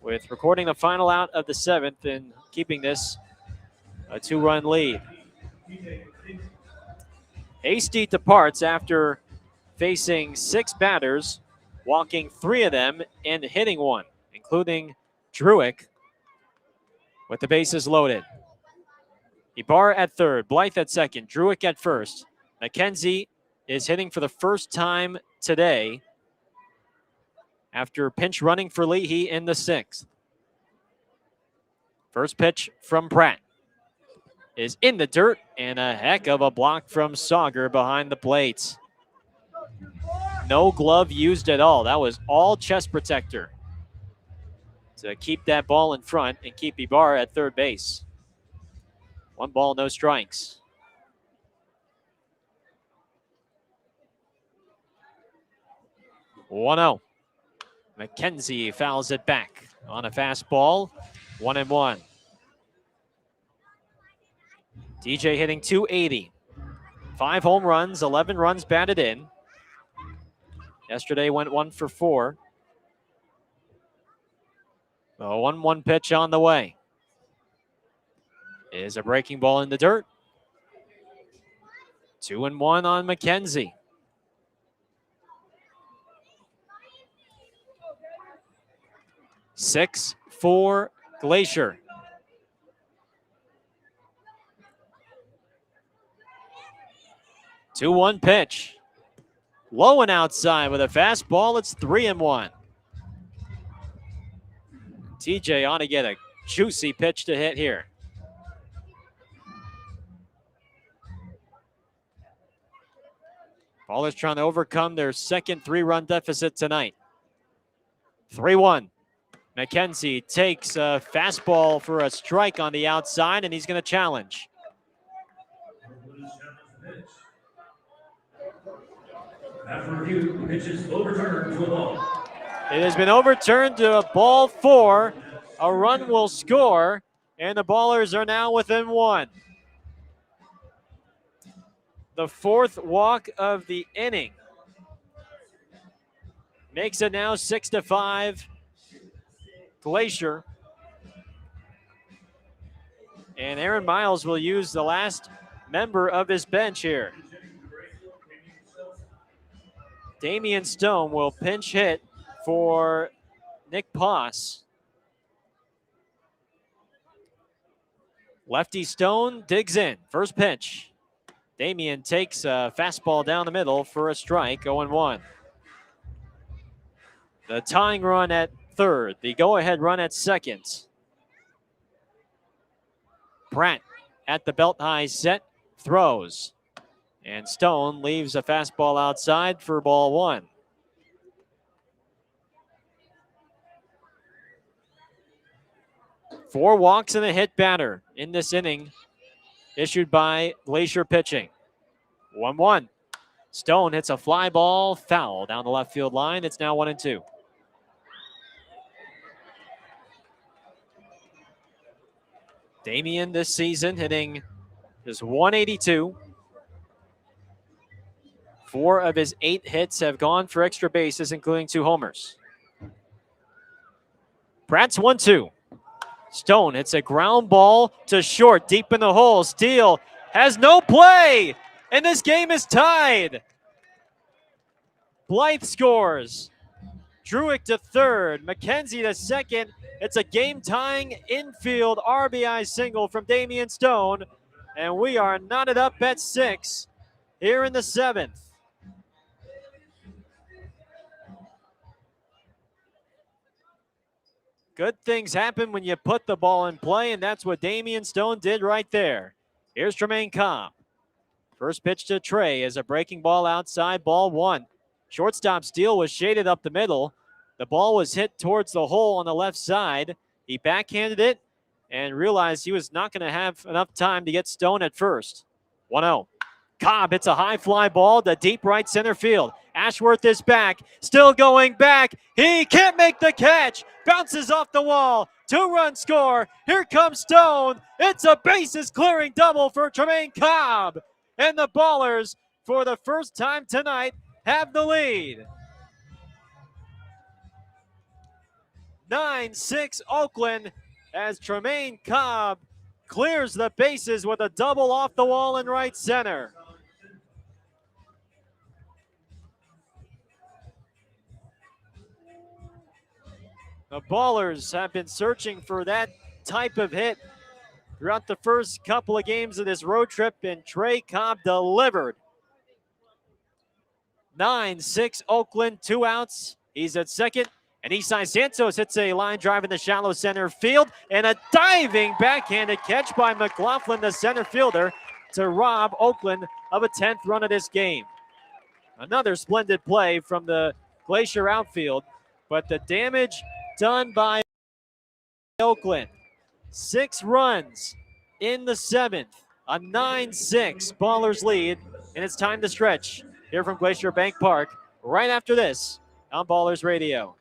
with recording the final out of the 7th and keeping this a 2-run lead. Hasty departs after facing 6 batters, walking 3 of them and hitting 1, including Druick with the bases loaded. Ibarra at third, Blythe at second, Druick at first. McKenzie is hitting for the first time today after pinch running for Leahy in the 6th. First pitch from Pratt is in the dirt, and a heck of a block from Sauger behind the plate. No glove used at all. That was all chest protector to keep that ball in front and keep Ibarra at third base. 1 ball, no strikes. One-0. McKenzie fouls it back on a fastball. 1-1. DJ hitting .280. 5 home runs, 11 runs batted in. Yesterday went 1 for 4. A 1-1 pitch on the way. Is a breaking ball in the dirt. 2-1 on McKenzie. Six for Glacier. Two-one pitch. Low and outside with a fastball. It's 3-1. TJ ought to get a juicy pitch to hit here. Ballers trying to overcome their second 3-run deficit tonight. 3-1. McKenzie takes a fastball for a strike on the outside, and he's going to challenge. After review, the pitch is overturned to a ball. It has been overturned to a ball 4. A run will score, and the Ballers are now within 1. The 4th walk of the inning makes it now 6-5. Glacier. And Aaron Miles will use the last member of his bench here. Damian Stone will pinch hit for Nick Poss. Lefty Stone digs in. First pitch. Damian takes a fastball down the middle for a strike, 0-1. The tying run at third, the go-ahead run at second. Pratt at the belt high set, throws. And Stone leaves a fastball outside for ball 1. Four walks and a hit batter in this inning, issued by Glacier pitching. 1-1. Stone hits a fly ball, foul down the left field line. It's now 1-2. Damian this season hitting just .182. 4 of his 8 hits have gone for extra bases, including 2 homers. Pratt's 1-2. Stone hits a ground ball to short, deep in the hole. Steele has no play, and this game is tied. Blythe scores. Druick to third, McKenzie to second. It's a game-tying infield RBI single from Damian Stone, and we are knotted up at 6 here in the 7th. Good things happen when you put the ball in play, and that's what Damian Stone did right there. Here's Tremaine Cobb. First pitch to Trey is a breaking ball outside, ball 1. Shortstop Steele was shaded up the middle. The ball was hit towards the hole on the left side. He backhanded it and realized he was not going to have enough time to get Stone at first. 1-0. Cobb hits a high fly ball to deep right center field. Ashworth is back, still going back. He can't make the catch. Bounces off the wall. 2-run score. Here comes Stone. It's a bases clearing double for Tremaine Cobb. And the Ballers, for the first time tonight, have the lead. 9-6 Oakland as Tremaine Cobb clears the bases with a double off the wall in right center. The Ballers have been searching for that type of hit throughout the first couple of games of this road trip, and Trey Cobb delivered. 9-6 Oakland, 2 outs. He's at second, and Isai Santos hits a line drive in the shallow center field, and a diving backhanded catch by McLaughlin, the center fielder, to rob Oakland of a 10th run of this game. Another splendid play from the Glacier outfield, but the damage done by Oakland. 6 runs in the 7th, a 9-6 Ballers lead, and it's time to stretch here from Glacier Bank Park right after this on Ballers Radio.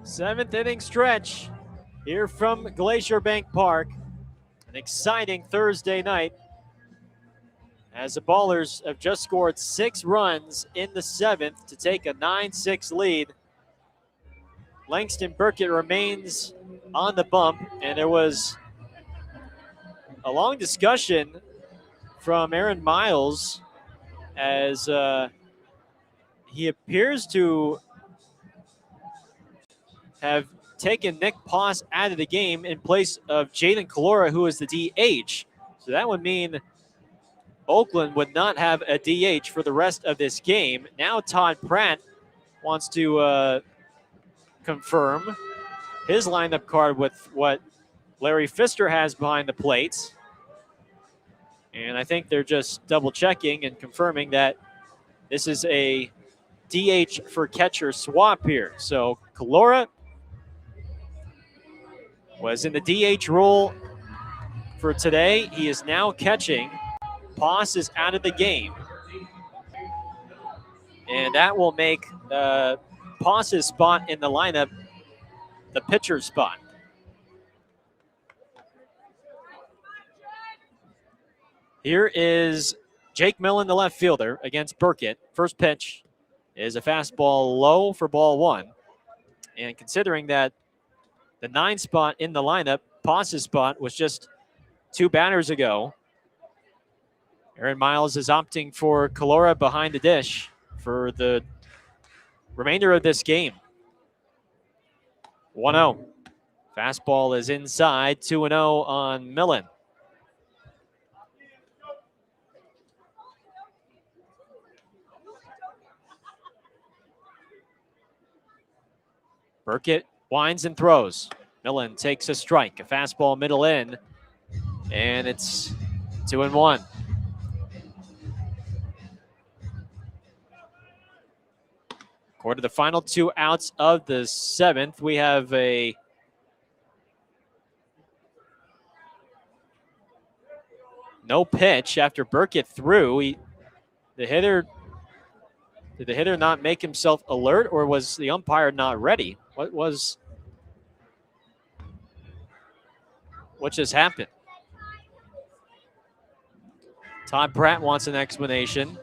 Seventh inning stretch here from Glacier Bank Park. An exciting Thursday night as the Ballers have just scored 6 runs in the 7th to take a 9-6 lead. Langston Burkett remains on the bump, and there was a long discussion from Aaron Miles as he appears to have taken Nick Poss out of the game in place of Jaden Kalora, who is the DH. So that would mean Oakland would not have a DH for the rest of this game. Now Todd Pratt wants to confirm his lineup card with what Larry Pfister has behind the plate. And I think they're just double checking and confirming that this is a DH for catcher swap here. So Kalora was in the DH role for today. He is now catching. Poss is out of the game. And that will make Poss's spot in the lineup the pitcher's spot. Here is Jake Millen, the left fielder, against Burkett. First pitch is a fastball low for ball 1. And considering that the 9 spot in the lineup Paz's spot was just 2 batters ago. Aaron Miles is opting for Calora behind the dish for the remainder of this game. 1-0. Fastball is inside, 2-0 on Millen. Burkett winds and throws. Millen takes a strike, a fastball middle in, and it's 2-1. According to the final 2 outs of the 7th, we have a no pitch after Burkett threw. Did the hitter not make himself alert, or was the umpire not ready? What just happened? Todd Pratt wants an explanation.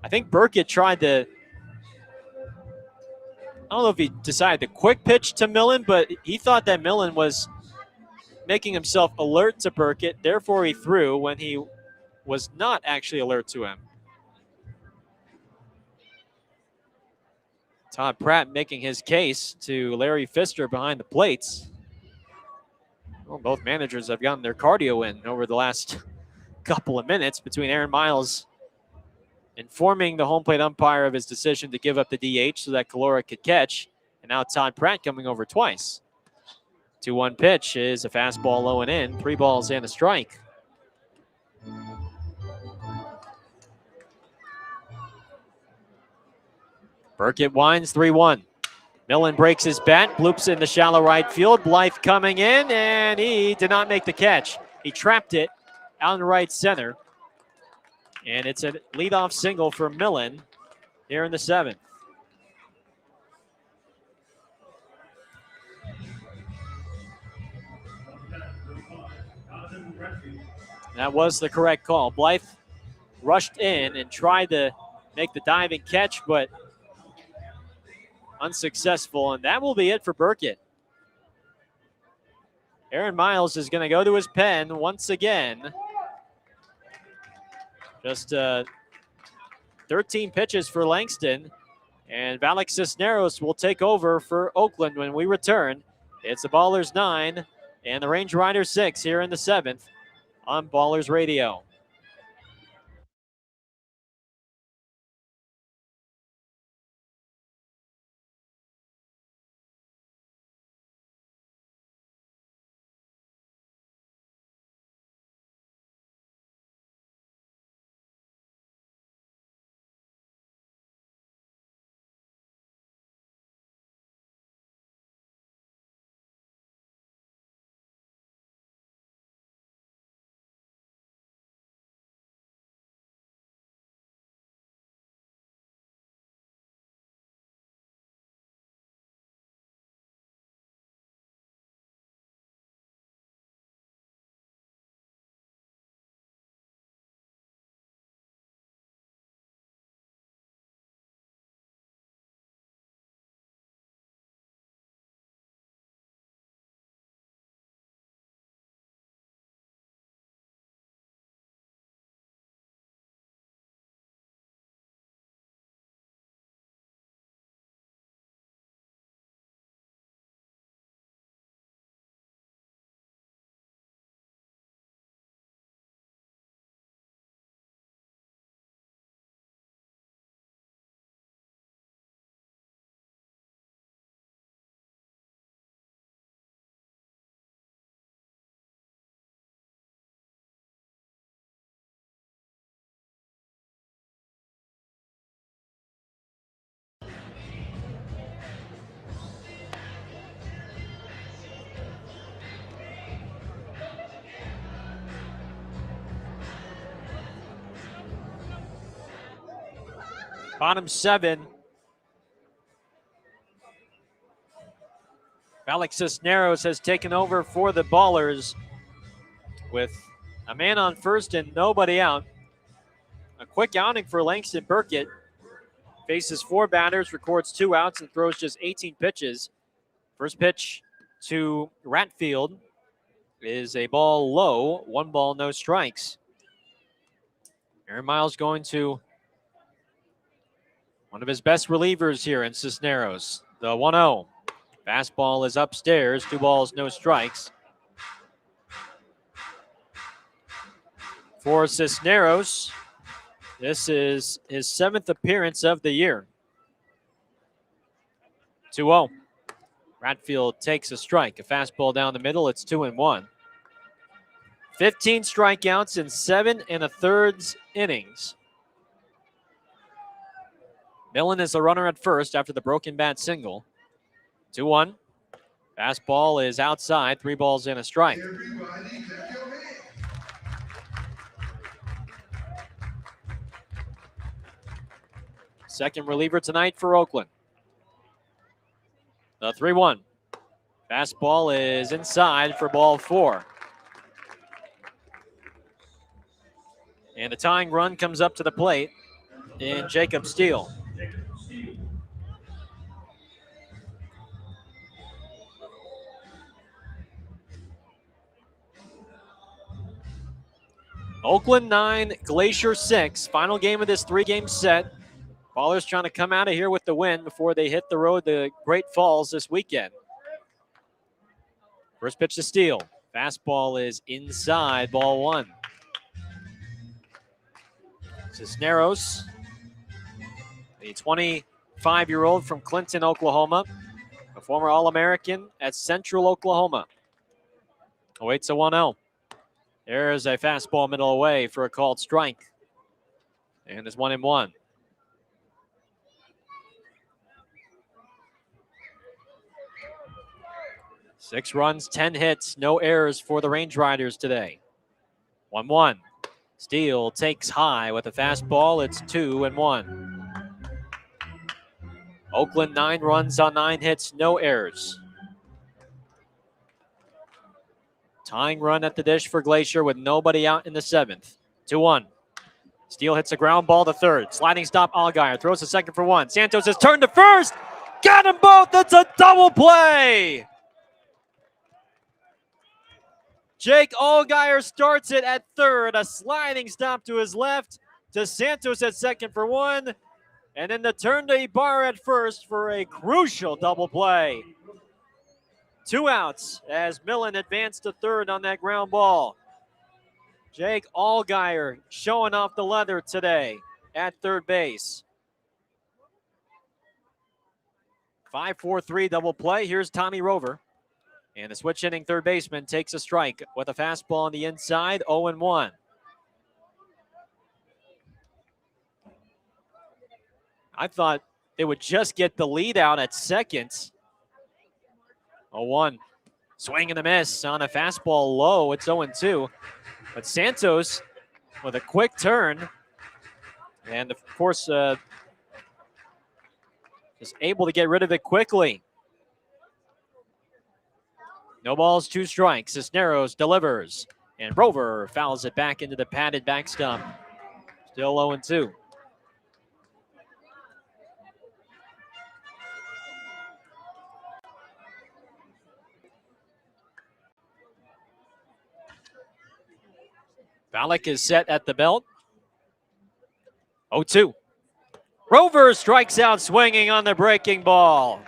I think Burkett tried to, I don't know if he decided to quick pitch to Millen, but he thought that Millen was making himself alert to Burkett. Therefore, he threw when he was not actually alert to him. Todd Pratt making his case to Larry Pfister behind the plates. Well, both managers have gotten their cardio in over the last couple of minutes, between Aaron Miles informing the home plate umpire of his decision to give up the DH so that Calora could catch, and now Todd Pratt coming over twice. 2-1 pitch is a fastball low and in, 3 balls and a strike. Burkett winds, 3-1. Millen breaks his bat, bloops in the shallow right field. Blythe coming in, and he did not make the catch. He trapped it out in right center. And it's a leadoff single for Millen here in the 7th. That was the correct call. Blythe rushed in and tried to make the diving catch, but unsuccessful, and that will be it for Burkett. Aaron Miles is going to go to his pen once again. Just 13 pitches for Langston, and Alex Cisneros will take over for Oakland when we return. It's the Ballers 9 and the Range Riders 6 here in the 7th on Ballers Radio. Bottom 7. Alex Cisneros has taken over for the Ballers with a man on first and nobody out. A quick outing for Langston Burkett. Faces 4 batters, records 2 outs, and throws just 18 pitches. First pitch to Ratfield is a ball low. 1 ball, no strikes. Aaron Miles going to one of his best relievers here in Cisneros. The 1-0. Fastball is upstairs. 2 balls, no strikes. For Cisneros, this is his 7th appearance of the year. 2-0. Ratfield takes a strike. A fastball down the middle. It's 2-1. 15 strikeouts in 7 1/3 innings. Millen is the runner at first after the broken bat single. 2-1. Fastball is outside. 3 balls and a strike. Second reliever tonight for Oakland. The 3-1. Fastball is inside for ball 4. And the tying run comes up to the plate in Jacob Steele. Oakland 9, Glacier 6. Final game of this 3-game set. Ballers trying to come out of here with the win before they hit the road to Great Falls this weekend. First pitch to Steele. Fastball is inside, ball 1. Cisneros, the 25-year-old from Clinton, Oklahoma, a former All-American at Central Oklahoma. Awaits a 1-0. There's a fastball middle away for a called strike. And it's 1-1. Six runs, 10 hits, no errors for the Range Riders today. 1-1. Steele takes high with a fastball. It's 2-1. Oakland 9 runs on 9 hits, no errors. Tying run at the dish for Glacier with nobody out in the 7th. 2-1. Steele hits a ground ball to third. Sliding stop, Allgaier throws to second for 1. Santos has turned to first. Got them both. That's a double play. Jake Allgaier starts it at third. A sliding stop to his left to Santos at second for 1. And then the turn to Ibarra at first for a crucial double play. 2 outs as Millen advanced to third on that ground ball. Jake Allgaier showing off the leather today at third base. 5-4-3 double play. Here's Tommy Rover. And the switch hitting third baseman takes a strike with a fastball on the inside, 0-1. I thought they would just get the lead out at second. 0-1. Swing and a miss on a fastball low. It's 0-2. But Santos with a quick turn. And, of course, just able to get rid of it quickly. No balls, 2 strikes. Cisneros delivers. And Rover fouls it back into the padded backstop. Still 0-2. Valek is set at the belt. 0-2. Rover strikes out swinging on the breaking ball.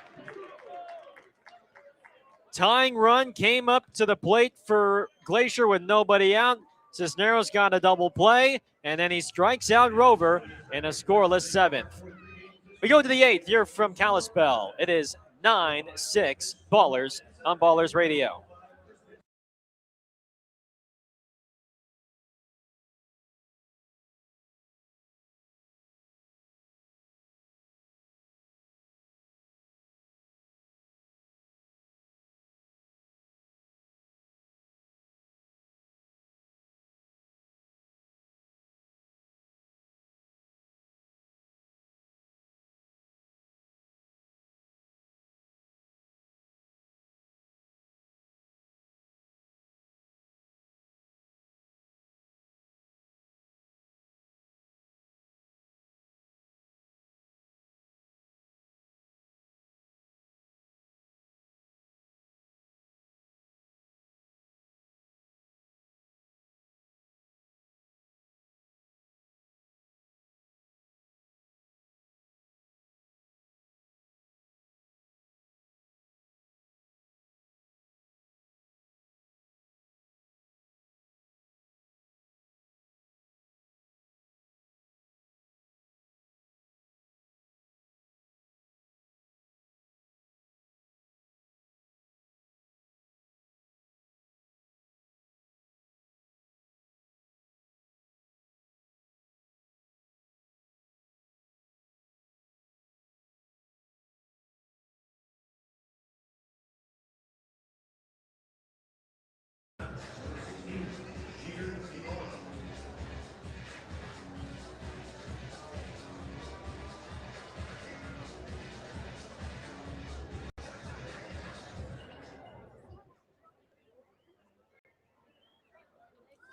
Tying run came up to the plate for Glacier with nobody out. Cisneros got a double play, and then he strikes out Rover in a scoreless 7th. We go to the 8th here from Kalispell. It is 9-6 Ballers on Ballers Radio.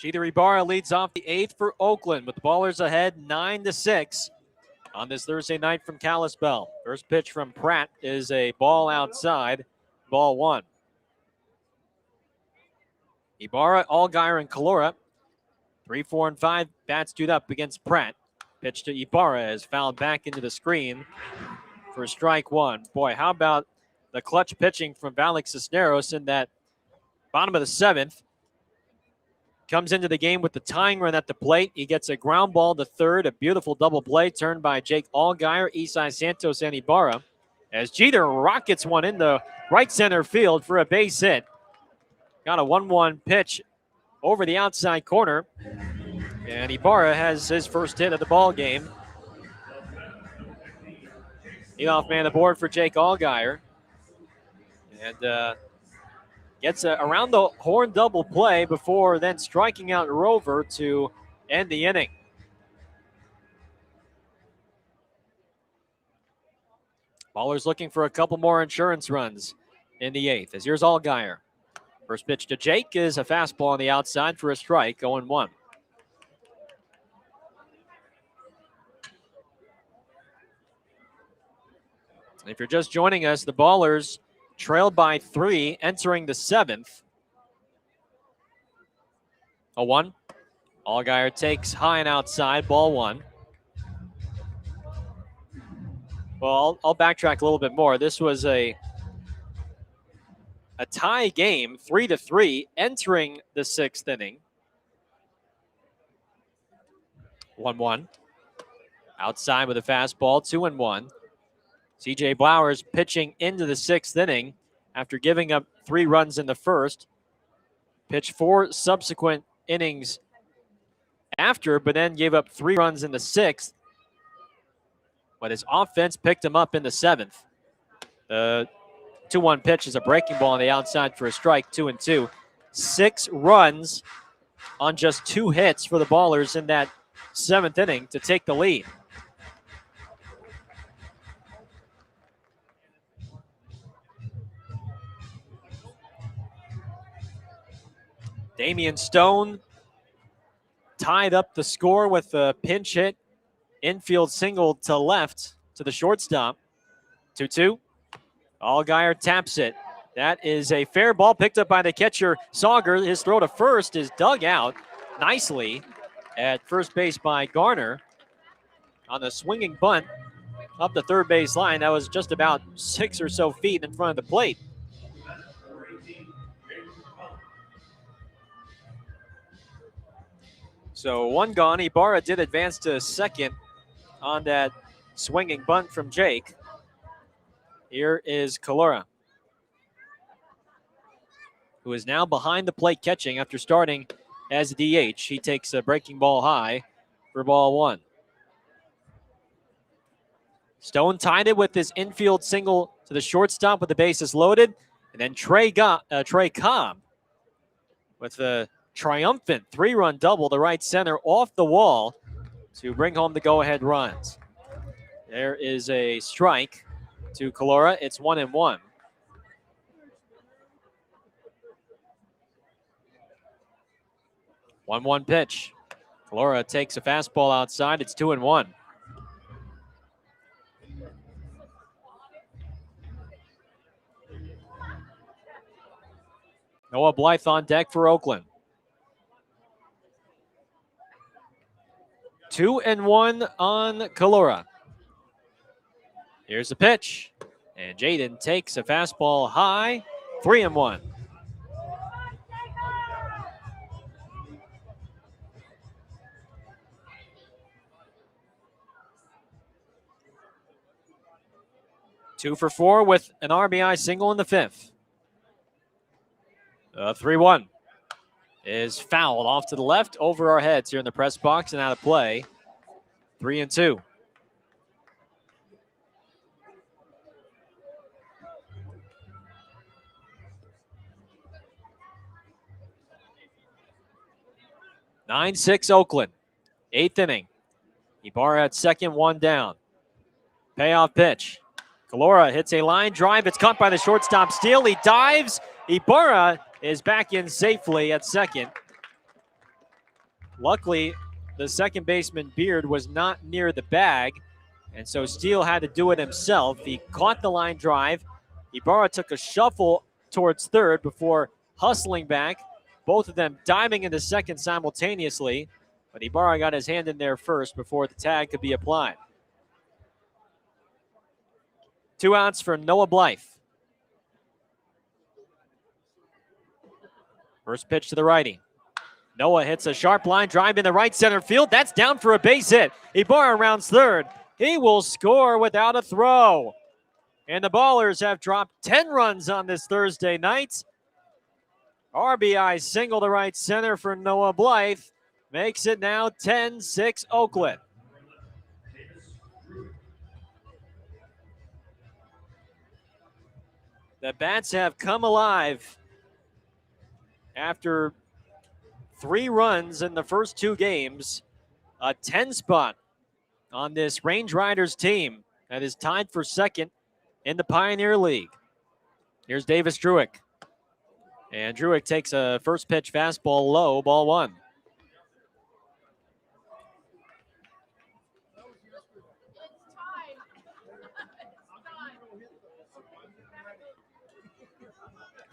Jeter Ibarra leads off the 8th for Oakland with the Ballers ahead 9-6 on this Thursday night from Kalispell. First pitch from Pratt is a ball outside, ball 1. Ibarra, Allgaier, and Calora, 3, 4, and 5 bats queued up against Pratt. Pitch to Ibarra is fouled back into the screen for strike 1. Boy, how about the clutch pitching from Alex Cisneros in that bottom of the 7th. Comes into the game with the tying run at the plate. He gets a ground ball to third, a beautiful double play turned by Jake Allgaier, Isai Santos, and Ibarra. As Jeter rockets one into right center field for a base hit. Got a 1-1 pitch over the outside corner. And Ibarra has his first hit of the ball game. Leadoff man aboard for Jake Allgaier. And gets around the horn double play before then striking out Rover to end the inning. Ballers looking for a couple more insurance runs in the 8th. As here's Allgaier. First pitch to Jake is a fastball on the outside for a strike, 0-1. If you're just joining us, the Ballers trailed by 3 entering the 7th. 0-1. Allgaier takes high and outside, ball 1. Well, I'll backtrack a little bit more. This was a tie game, 3-3, entering the 6th inning. 1-1. Outside with a fastball, 2-1. C.J. Blowers pitching into the 6th inning after giving up 3 runs in the first. Pitched 4 subsequent innings after, but then gave up 3 runs in the 6th. But his offense picked him up in the 7th. The 2-1 pitch is a breaking ball on the outside for a strike, 2-2. 6 runs on just 2 hits for the Ballers in that 7th inning to take the lead. Damian Stone tied up the score with a pinch hit, infield single to left to the shortstop. 2-2. Allgaier taps it. That is a fair ball picked up by the catcher, Sauger. His throw to first is dug out nicely at first base by Garner on the swinging bunt up the third base line. That was just about 6 or so feet in front of the plate. So 1 gone. Ibarra did advance to second on that swinging bunt from Jake. Here is Calora, who is now behind the plate catching after starting as a DH. He takes a breaking ball high for ball 1. Stone tied it with his infield single to the shortstop with the bases loaded. And then Trey Cobb with a triumphant 3-run double to right center off the wall to bring home the go-ahead runs. There is a strike to Calora. It's 1-1. One pitch. Calora takes a fastball outside. It's 2-1. Noah Blythe on deck for Oakland. 2-1 on Calora. Here's the pitch. And Jaden takes a fastball high. 3-1. Two for 4 with an RBI single in the 5th. 3-1 is fouled off to the left over our heads here in the press box and out of play. 3-2. Nine 6 Oakland. 8th inning. Ibarra at second, 1 down. Payoff pitch. Calora hits a line drive. It's caught by the shortstop Steele. He dives. Ibarra is back in safely at second. Luckily, the second baseman, Beard, was not near the bag, and so Steele had to do it himself. He caught the line drive. Ibarra took a shuffle towards third before hustling back, both of them diving into second simultaneously, but Ibarra got his hand in there first before the tag could be applied. 2 outs for Noah Blythe. First pitch to the righty. Noah hits a sharp line drive in the right center field. That's down for a base hit. Ibarra rounds third. He will score without a throw. And the Ballers have dropped 10 runs on this Thursday night. RBI single to right center for Noah Blythe. Makes it now 10-6 Oakland. The Bats have come alive after 3 runs in the first 2 games. A 10 spot on this Range Riders team that is tied for second in the Pioneer League. Here's Davis Druick. And Druick takes a first pitch fastball low, ball 1.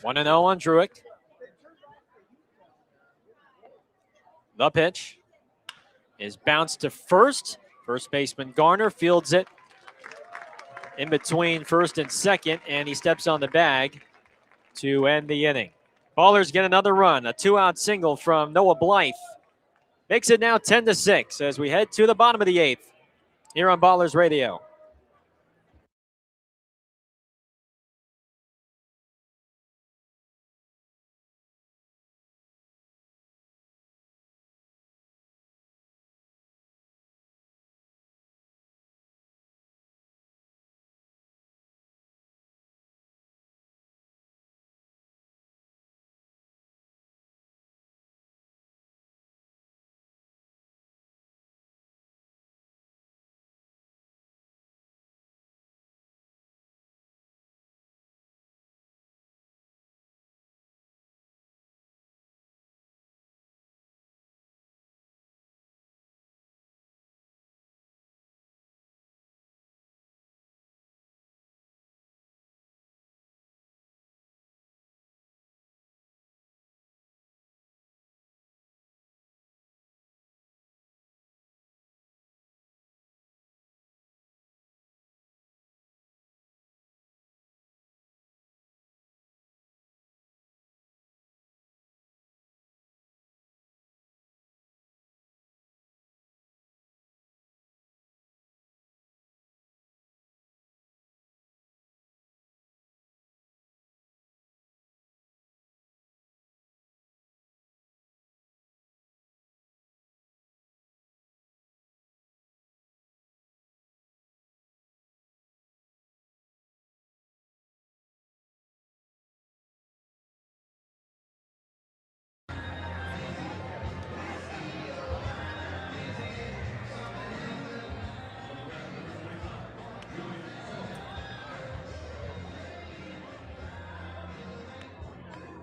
One and 0 on Druick. The pitch is bounced to first. First baseman Garner fields it in between first and second, and he steps on the bag to end the inning. Ballers get another run, a 2-out single from Noah Blythe. Makes it now 10-6 as we head to the bottom of the 8th here on Ballers Radio.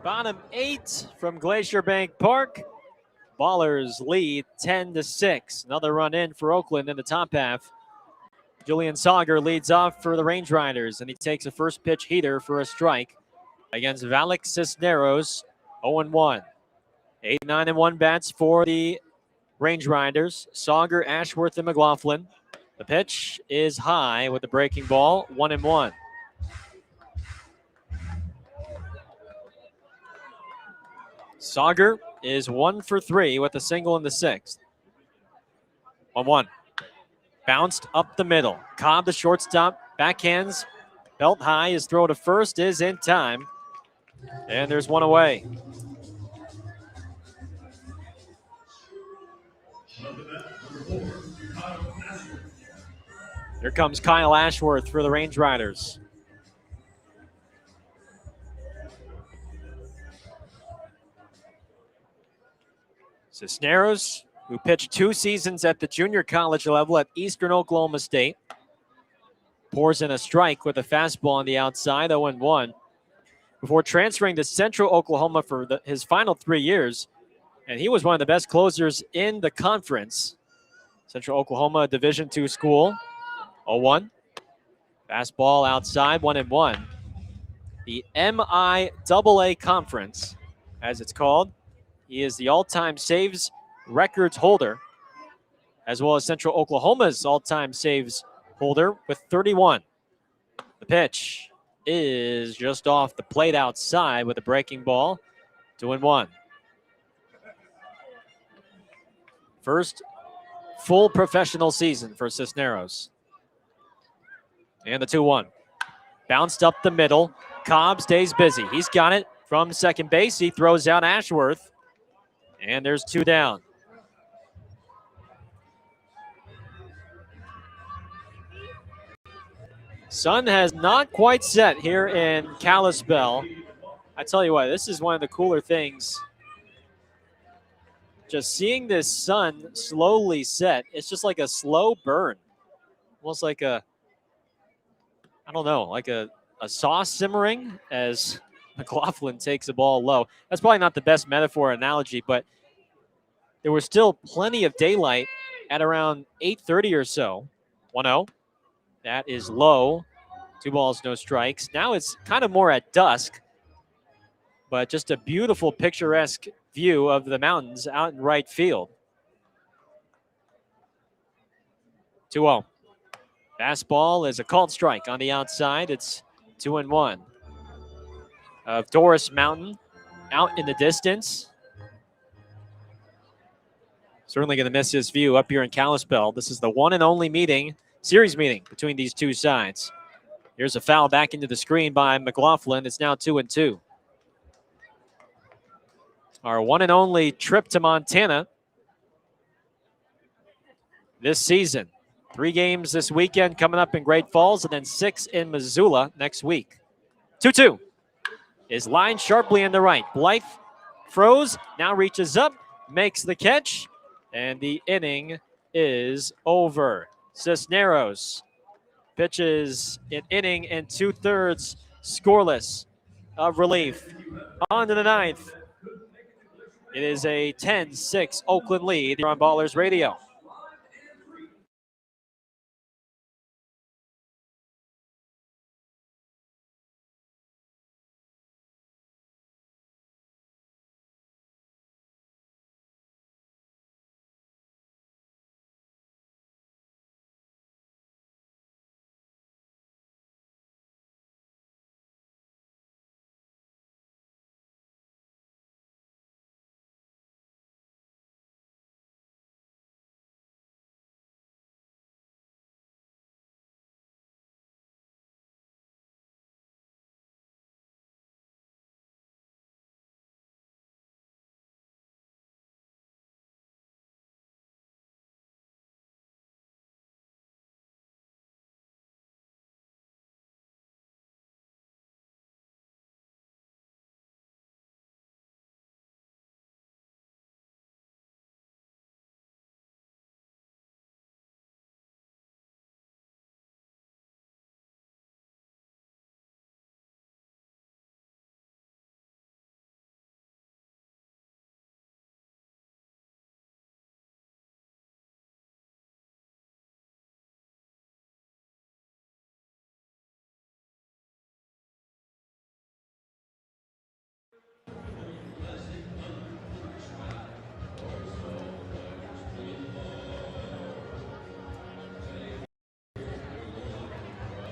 Bottom 8 from Glacier Bank Park. Ballers lead 10-6. Another run in for Oakland in the top half. Julian Sauger leads off for the Range Riders, and he takes a first pitch heater for a strike against Valak Cisneros, 0-1. 8, 9, and 1 bats for the Range Riders. Sauger, Ashworth, and McLaughlin. The pitch is high with the breaking ball, 1-1. Sauger is 1 for 3 with a single in the 6th. 1-1. Bounced up the middle. Cobb, the shortstop, backhands. Belt high. His throw to first is in time. And there's one away. Here comes Kyle Ashworth for the Range Riders. Cisneros, who pitched 2 seasons at the junior college level at Eastern Oklahoma State, pours in a strike with a fastball on the outside, 0-1, before transferring to Central Oklahoma for his final 3 years And he was one of the best closers in the conference. Central Oklahoma Division II school. 0-1. Fastball outside, 1-1. The MIAA Conference, as it's called. He is the all-time saves records holder, as well as Central Oklahoma's all-time saves holder with 31. The pitch is just off the plate outside with a breaking ball. 2-1. First full professional season for Cisneros. And the 2-1. Bounced up the middle. Cobb stays busy. He's got it from second base. He throws out Ashworth. And there's 2 down. Sun has not quite set here in Kalispell. I tell you what, this is one of the cooler things. Just seeing this sun slowly set, it's just like a slow burn. Almost like a, I don't know, like a sauce simmering as McLaughlin takes the ball low. That's probably not the best metaphor or analogy, but there was still plenty of daylight at around 8:30 or so. 1-0. That is low. 2 balls, no strikes. Now it's kind of more at dusk, but just a beautiful picturesque view of the mountains out in right field. 2-0. Fastball is a called strike on the outside. It's 2-1. Of Doris Mountain out in the distance. Certainly going to miss his view up here in Kalispell. This is the one and only series meeting between these two sides. Here's a foul back into the screen by McLaughlin. It's now 2-2. Our one and only trip to Montana this season. 3 games this weekend coming up in Great Falls, and then 6 in Missoula next week. 2-2 is lined sharply in the right. Blythe froze, now reaches up, makes the catch, and the inning is over. Cisneros pitches an inning and 2/3 scoreless of relief. On to the 9th. It is a 10-6 Oakland lead here on Ballers Radio.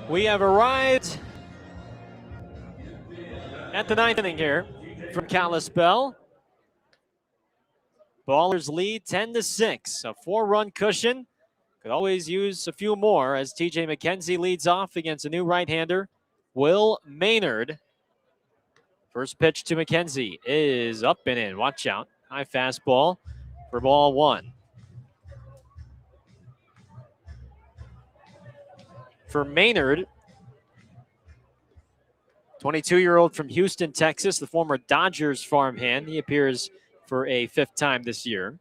We have arrived at the 9th inning here from Kalispell. Ballers lead 10-6, a 4-run cushion. Could always use a few more as TJ McKenzie leads off against a new right-hander, Will Maynard. First pitch to McKenzie is up and in. Watch out. High fastball for ball 1. For Maynard, 22-year-old from Houston, Texas, the former Dodgers farmhand. He appears for a 5th time this year.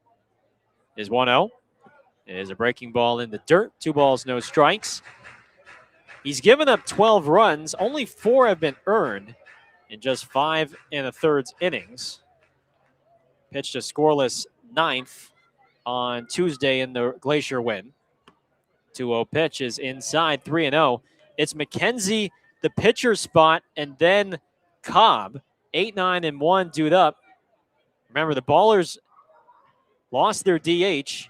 Is 1-0. It is a breaking ball in the dirt. 2 balls, no strikes. He's given up 12 runs. Only 4 have been earned in just 5 1/3 innings. pitched a scoreless ninth on Tuesday in the Glacier win. 2-0 pitch is inside, 3-0. It's McKenzie, the pitcher spot, and then Cobb, 8-9-1 dude up. Remember, the Ballers lost their DH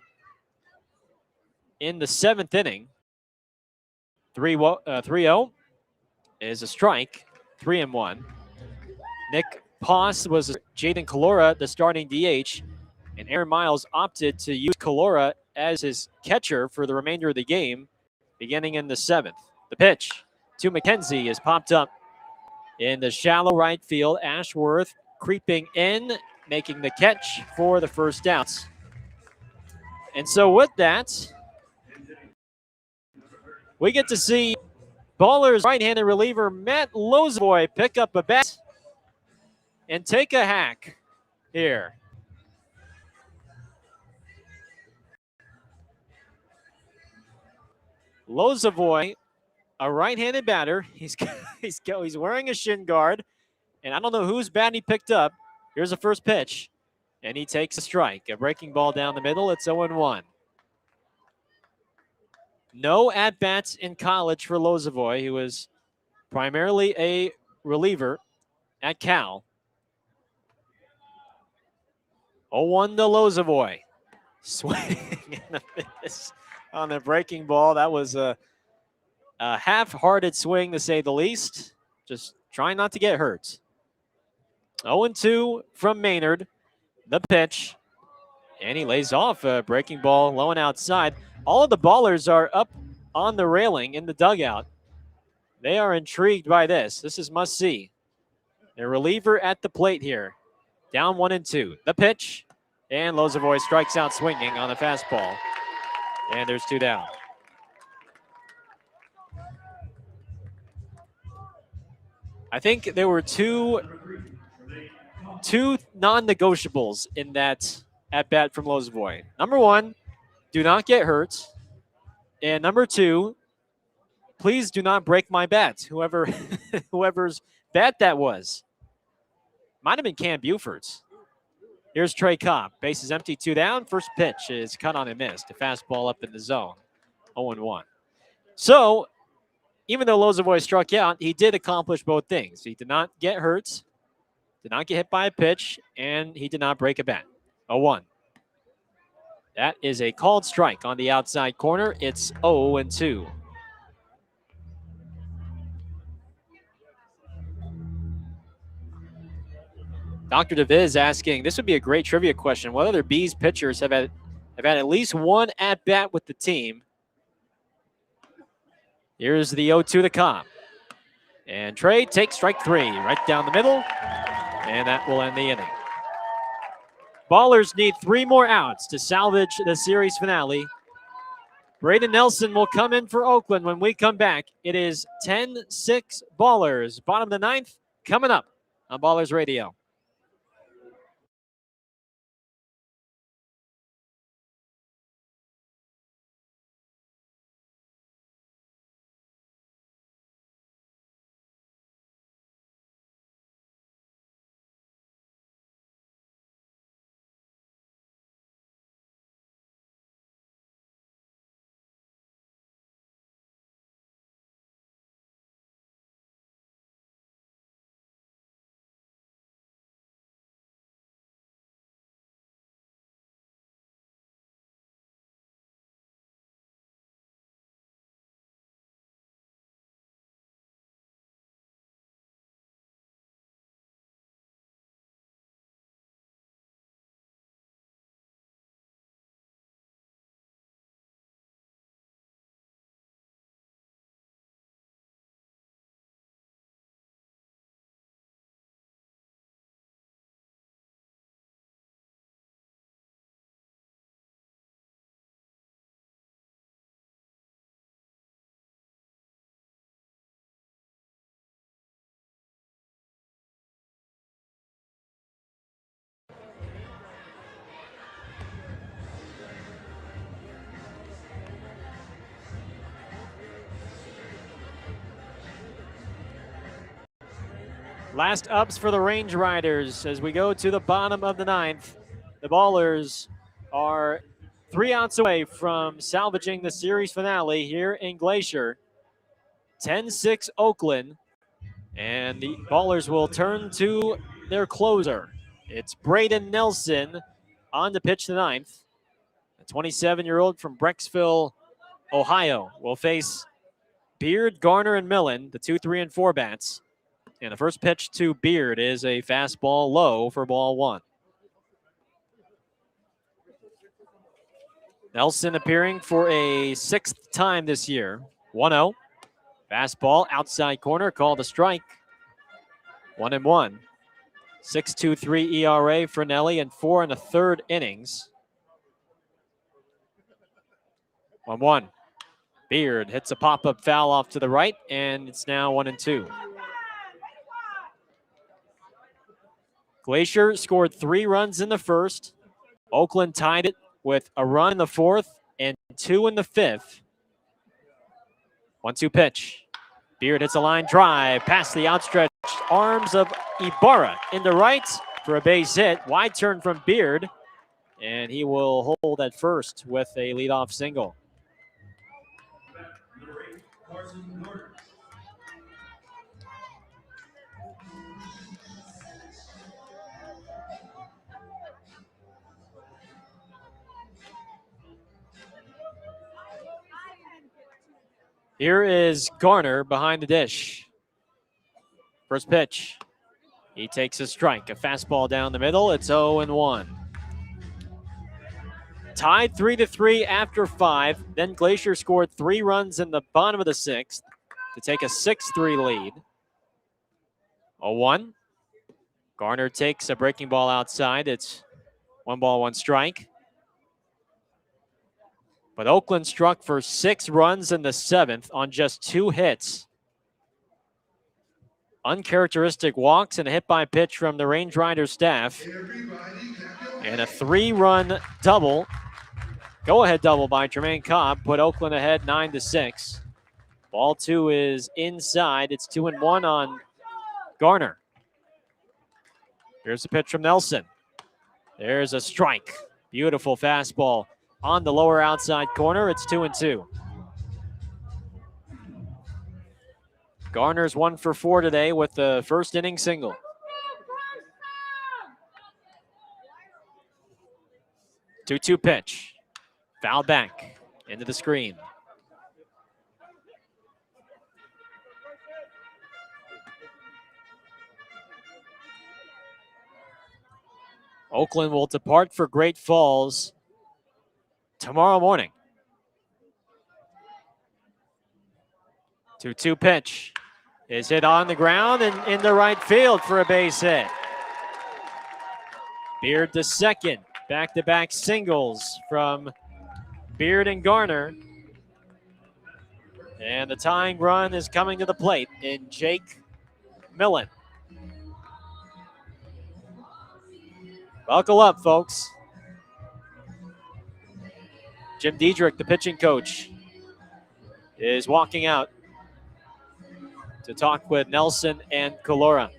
in the 7th inning. 3-0 is a strike, 3-1. Nick Poss was Jaden Calora, the starting DH, and Aaron Miles opted to use Calora as his catcher for the remainder of the game, beginning in the 7th. The pitch to McKenzie is popped up in the shallow right field. Ashworth creeping in, making the catch for the first out. And so with that, we get to see Ballers right-handed reliever Matt Lozovoy pick up a bat and take a hack here. Lozovoy, a right-handed batter. He's wearing a shin guard, and I don't know whose bat he picked up. Here's the first pitch, and he takes a strike. A breaking ball down the middle. It's 0-1. No at-bats in college for Lozovoy. He was primarily a reliever at Cal. 0-1 to Lozovoy. Swing and a miss on the breaking ball. That was a half-hearted swing, to say the least. Just trying not to get hurt. 0-2 from Maynard. The pitch. And he lays off a breaking ball low and outside. All of the Ballers are up on the railing in the dugout. They are intrigued by this. This is must-see. The reliever at the plate here. Down 1-2. The pitch. And Lozovoy strikes out swinging on the fastball. And there's 2 down. I think there were two non-negotiables in that at-bat from Lozovoy. Number 1, do not get hurt. And number 2, please do not break my bat. Whoever's bat that was. Might have been Cam Buford's. Here's Trey Cobb. Base is empty, 2 down. First pitch is cut on and missed. A fastball up in the zone. 0-1. So, even though Lozovoy struck out, he did accomplish both things. He did not get hurt, did not get hit by a pitch, and he did not break a bat. 0-1. That is a called strike on the outside corner. It's 0-2. Dr. DeViz asking, this would be a great trivia question. What other Bees pitchers have had at least one at-bat with the team? Here's the 0-2 to Cobb. And Trey takes strike 3 right down the middle. And that will end the inning. Ballers need 3 more outs to salvage the series finale. Braden Nelson will come in for Oakland when we come back. It is 10-6 Ballers. Bottom of the 9th coming up on Ballers Radio. Last ups for the Range Riders as we go to the bottom of the 9th. the Ballers are 3 outs away from salvaging the series finale here in Glacier. 10-6 Oakland, and the Ballers will turn to their closer. It's Braden Nelson on the pitch the 9th. The 27-year-old from Brecksville, Ohio, will face Beard, Garner, and Millen, the 2, 3, and 4 bats. And the first pitch to Beard is a fastball low for ball 1. Nelson appearing for a 6th time this year. 1-0. Fastball outside corner, called a strike. 1-1. 6.23 ERA for Nelly and 4 1/3 innings. 1-1. Beard hits a pop-up foul off to the right, and it's now 1-2. Glacier scored 3 runs in the first. Oakland tied it with a run in the 4th and 2 in the 5th. 1-2 pitch. Beard hits a line drive past the outstretched arms of Ibarra into right for a base hit. Wide turn from Beard, and he will hold at first with a leadoff single. Here is Garner behind the dish. First pitch. He takes a strike. A fastball down the middle. It's 0-1. Tied 3-3 after 5. Then Glacier scored 3 runs in the bottom of the 6th to take a 6-3 lead. 0-1. Garner takes a breaking ball outside. It's 1 ball, 1 strike. But Oakland struck for 6 runs in the 7th on just 2 hits. Uncharacteristic walks and a hit by pitch from the Range Riders staff. And a 3-run double, go-ahead double by Jermaine Cobb, put Oakland ahead 9-6. Ball 2 is inside. It's 2-1 on Garner. Here's a pitch from Nelson. There's a strike. Beautiful fastball on the lower outside corner. It's 2-2. Garner's 1 for 4 today with the first inning single. Two-two pitch. Foul back into the screen. Oakland will depart for Great Falls tomorrow morning. 2-2 pitch is hit on the ground and in the right field for a base hit. Beard to second. Back-to-back singles from Beard and Garner. And the tying run is coming to the plate in Jake Millen. Buckle up, folks. Jim Diedrich, the pitching coach, is walking out to talk with Nelson and Calora.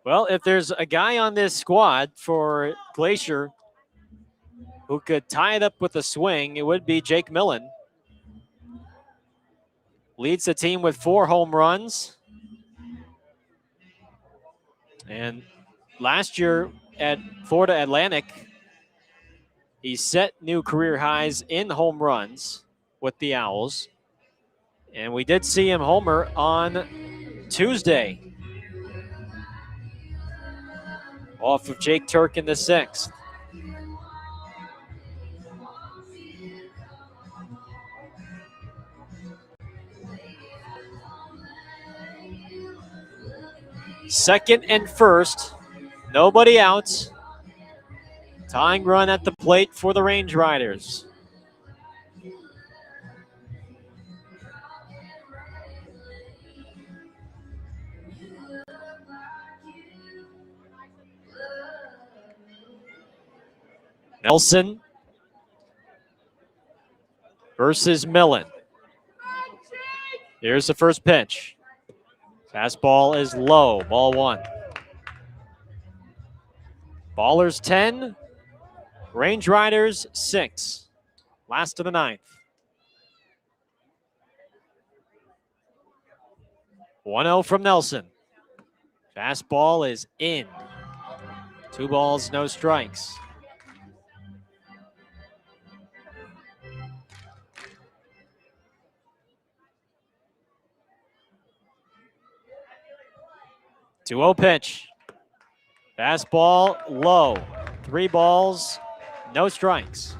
Well, if there's a guy on this squad for Glacier who could tie it up with a swing, it would be Jake Millen. Leads the team with 4 home runs. And last year at Florida Atlantic, he set new career highs in home runs with the Owls. And we did see him homer on Tuesday off of Jake Turk in the 6th. Second and first, nobody out. Tying run at the plate for the Range Riders. Nelson versus Millen. Here's the first pitch. Fastball is low, ball 1. Ballers 10, Range Riders 6. Last of the ninth. 1-0 from Nelson. Fastball is in. 2 balls, no strikes. Two 2-0 pitch. Fastball low. 3 balls, no strikes.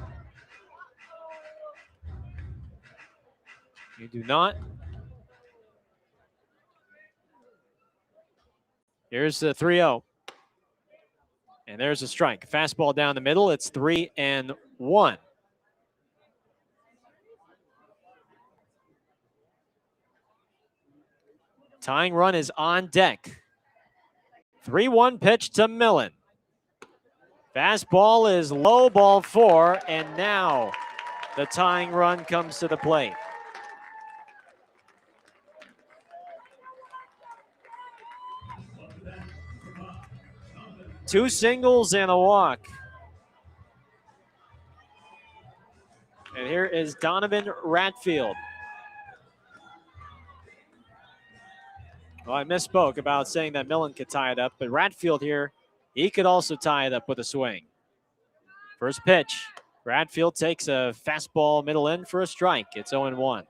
You do not. Here's the 3-0. And there's a strike. Fastball down the middle. It's 3-1. Tying run is on deck. 3-1 pitch to Millen. Fastball is low, ball 4, and now the tying run comes to the plate. Two singles and a walk. And here is Donovan Ratfield. Well, I misspoke about saying that Millen could tie it up, but Ratfield here, he could also tie it up with a swing. First pitch, Ratfield takes a fastball middle in for a strike. It's 0-1.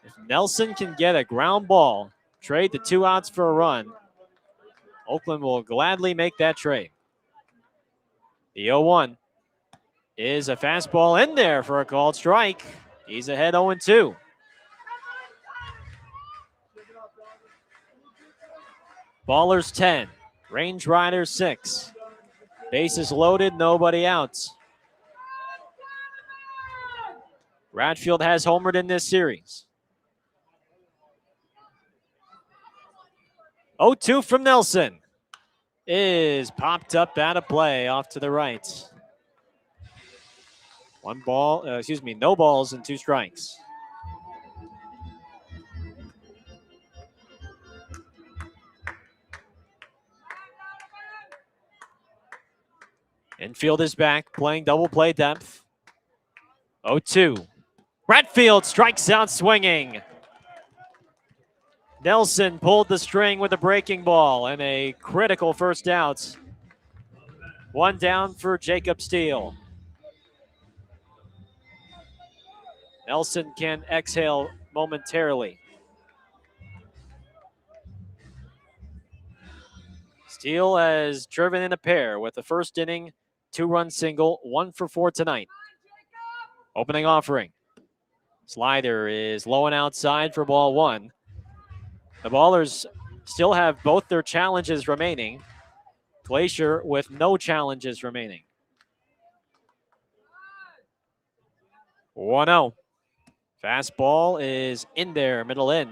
If Nelson can get a ground ball, trade the 2 outs for a run, Oakland will gladly make that trade. The 0-1 is a fastball in there for a called strike. He's ahead 0-2. Ballers 10, Range Riders 6. Bases loaded, nobody outs. Ratfield has homered in this series. 0-2 from Nelson is popped up out of play off to the right. No balls and 2 strikes. Infield is back, playing double play depth. 0-2. Ratfield strikes out swinging. Nelson pulled the string with a breaking ball and a critical first out. 1 down for Jacob Steele. Nelson can exhale momentarily. Steele has driven in a pair with the first inning 2-run single, 1 for 4 tonight. Opening offering. Slider is low and outside for ball 1. The Ballers still have both their challenges remaining. Glacier with no challenges remaining. 1-0. Fastball is in there, middle in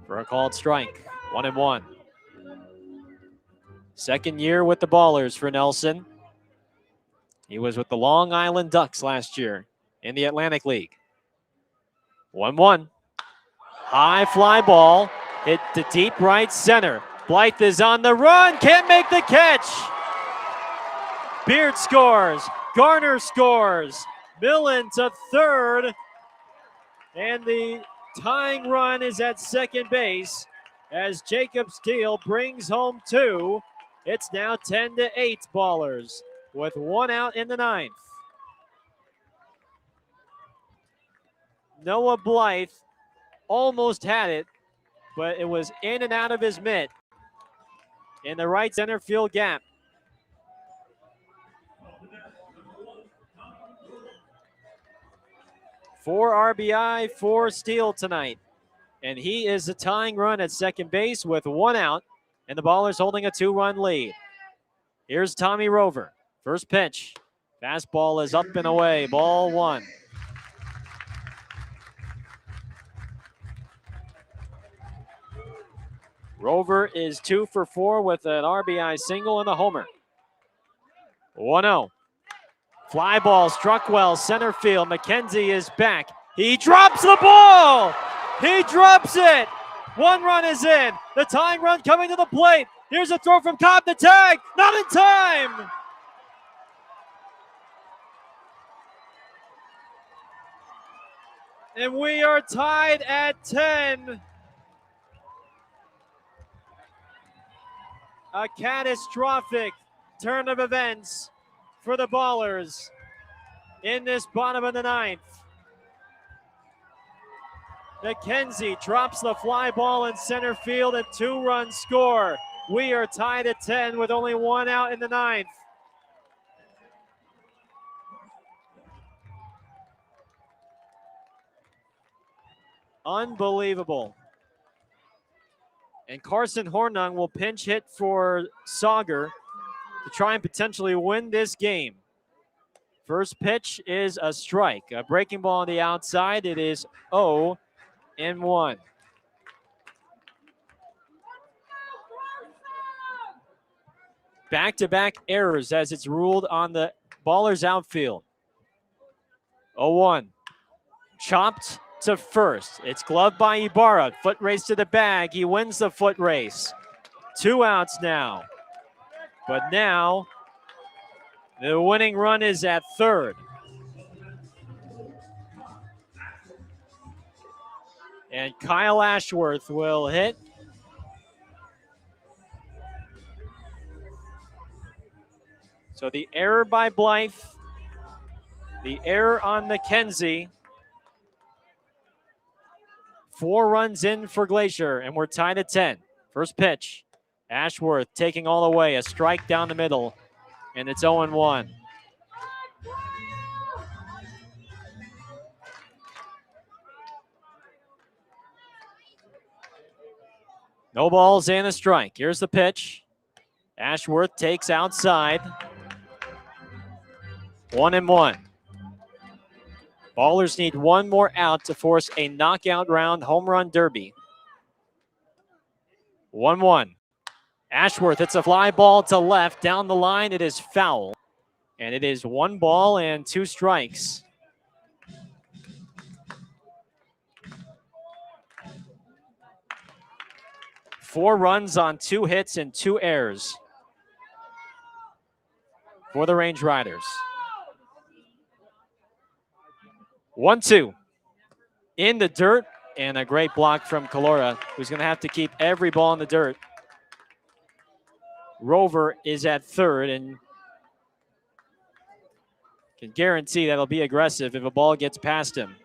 for a called strike. 1-1. Second year with the Ballers for Nelson. He was with the Long Island Ducks last year in the Atlantic League. 1-1. High fly ball hit to deep right center. Blythe is on the run, can't make the catch. Beard scores, Garner scores. Millen to third, and the tying run is at second base as Jacob Steele brings home 2. It's now 10-8 Ballers with 1 out in the 9th. Noah Blythe almost had it, but it was in and out of his mitt in the right center field gap. Four RBI for Steele tonight, and he is the tying run at second base with 1 out, and the Ballers holding a 2-run lead. Here's Tommy Rover. First pitch. Fastball is up and away. Ball 1. Rover is 2 for 4 with an RBI single and a homer. 1-0. Fly ball struck well, center field. McKenzie is back. He drops the ball. He drops it. One run is in. The tying run coming to the plate. Here's a throw from Cobb to tag. Not in time. And we are tied at 10. A catastrophic turn of events for the Ballers in this bottom of the ninth. McKenzie drops the fly ball in center field, a 2-run score. We are tied at 10 with only 1 out in the ninth. Unbelievable. And Carson Hornung will pinch hit for Sauger to try and potentially win this game. First pitch is a strike. A breaking ball on the outside. It is 0-1. Back-to-back errors as it's ruled on the Ballers outfield. 0-1. Chopped to first. It's gloved by Ibarra. Foot race to the bag. He wins the foot race. 2 outs now. But now the winning run is at third. And Kyle Ashworth will hit. So the error by Blythe, the error on McKenzie. 4 runs in for Glacier, and we're tied at 10. First pitch, Ashworth taking all the way, a strike down the middle, and it's 0-1. No balls and a strike. Here's the pitch. Ashworth takes outside. 1-1. Ballers need 1 more out to force a knockout round home run derby. 1-1. Ashworth hits a fly ball to left. Down the line, it is foul. And it is 1 ball and 2 strikes. Four runs on 2 hits and 2 errors for the Range Riders. 1-2 in the dirt, and a great block from Calora, who's going to have to keep every ball in the dirt. Rover is at third and can guarantee that he'll be aggressive if a ball gets past him.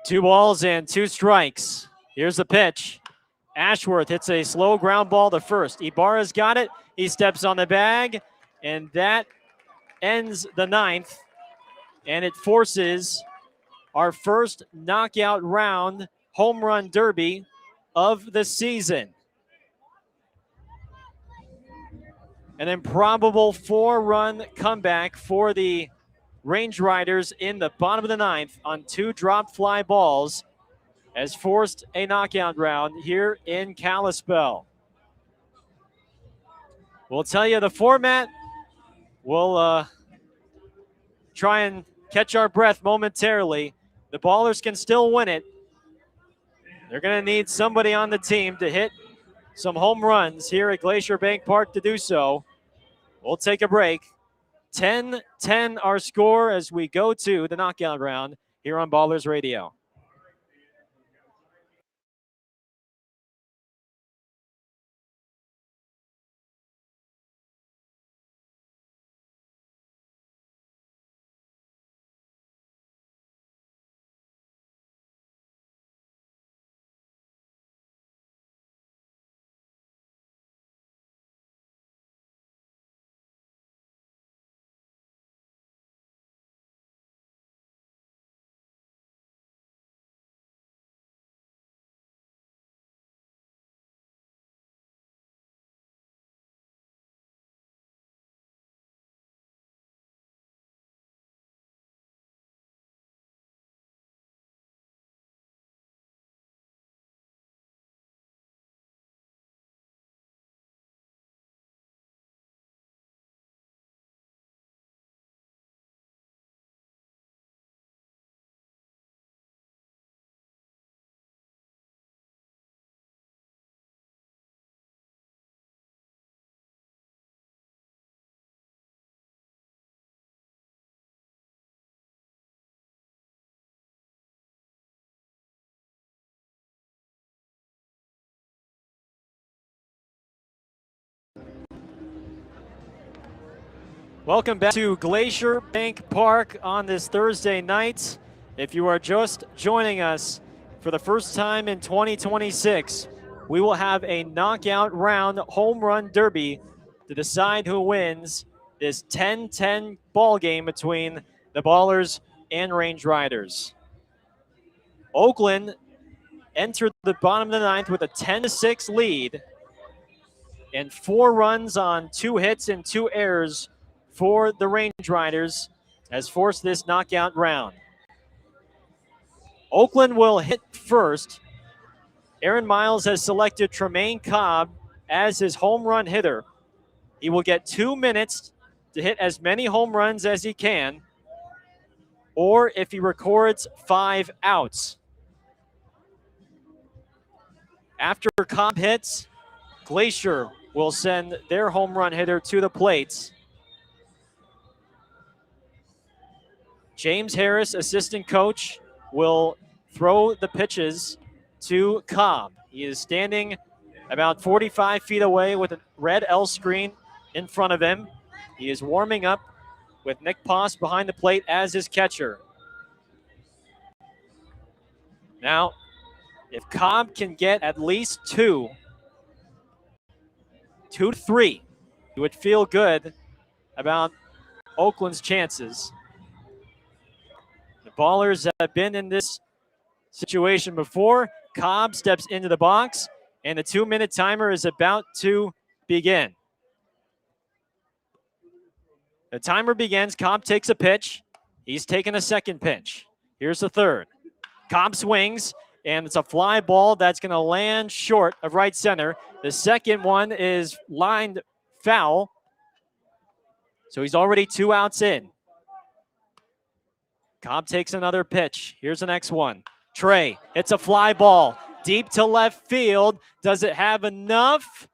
2 balls and 2 strikes. Here's the pitch. Ashworth hits a slow ground ball to first. Ibarra's got it. He steps on the bag, and that ends the ninth. And it forces our first knockout round home run derby of the season. An improbable 4-run comeback for the Range Riders in the bottom of the ninth on 2 dropped fly balls has forced a knockout round here in Kalispell. We'll tell you the format. We'll try and catch our breath momentarily. The Ballers can still win it. They're going to need somebody on the team to hit some home runs here at Glacier Bank Park to do so. We'll take a break. 10-10 our score as we go to the knockout round here on Ballers Radio. Welcome back to Glacier Bank Park on this Thursday night. If you are just joining us for the first time in 2026, we will have a knockout round home run derby to decide who wins this 10-10 ball game between the Ballers and Range Riders. Oakland entered the bottom of the ninth with a 10-6 lead and 4 runs on 2 hits and 2 errors for the Range Riders has forced this knockout round. Oakland will hit first. Aaron Miles has selected Tremaine Cobb as his home run hitter. He will get 2 minutes to hit as many home runs as he can, or if he records 5 outs. After Cobb hits, Glacier will send their home run hitter to the plate. James Harris, assistant coach, will throw the pitches to Cobb. He is standing about 45 feet away with a red L screen in front of him. He is warming up with Nick Poss behind the plate as his catcher. Now, if Cobb can get at least 2 to 3, he would feel good about Oakland's chances. The Ballers have been in this situation before. Cobb steps into the box, and the 2-minute timer is about to begin. The timer begins. Cobb takes a pitch. He's taken a second pitch. Here's the third. Cobb swings, and it's a fly ball that's going to land short of right center. The second one is lined foul, so he's already 2 outs in. Cobb takes another pitch. Here's the next one. Trey, it's a fly ball deep to left field. Does it have enough?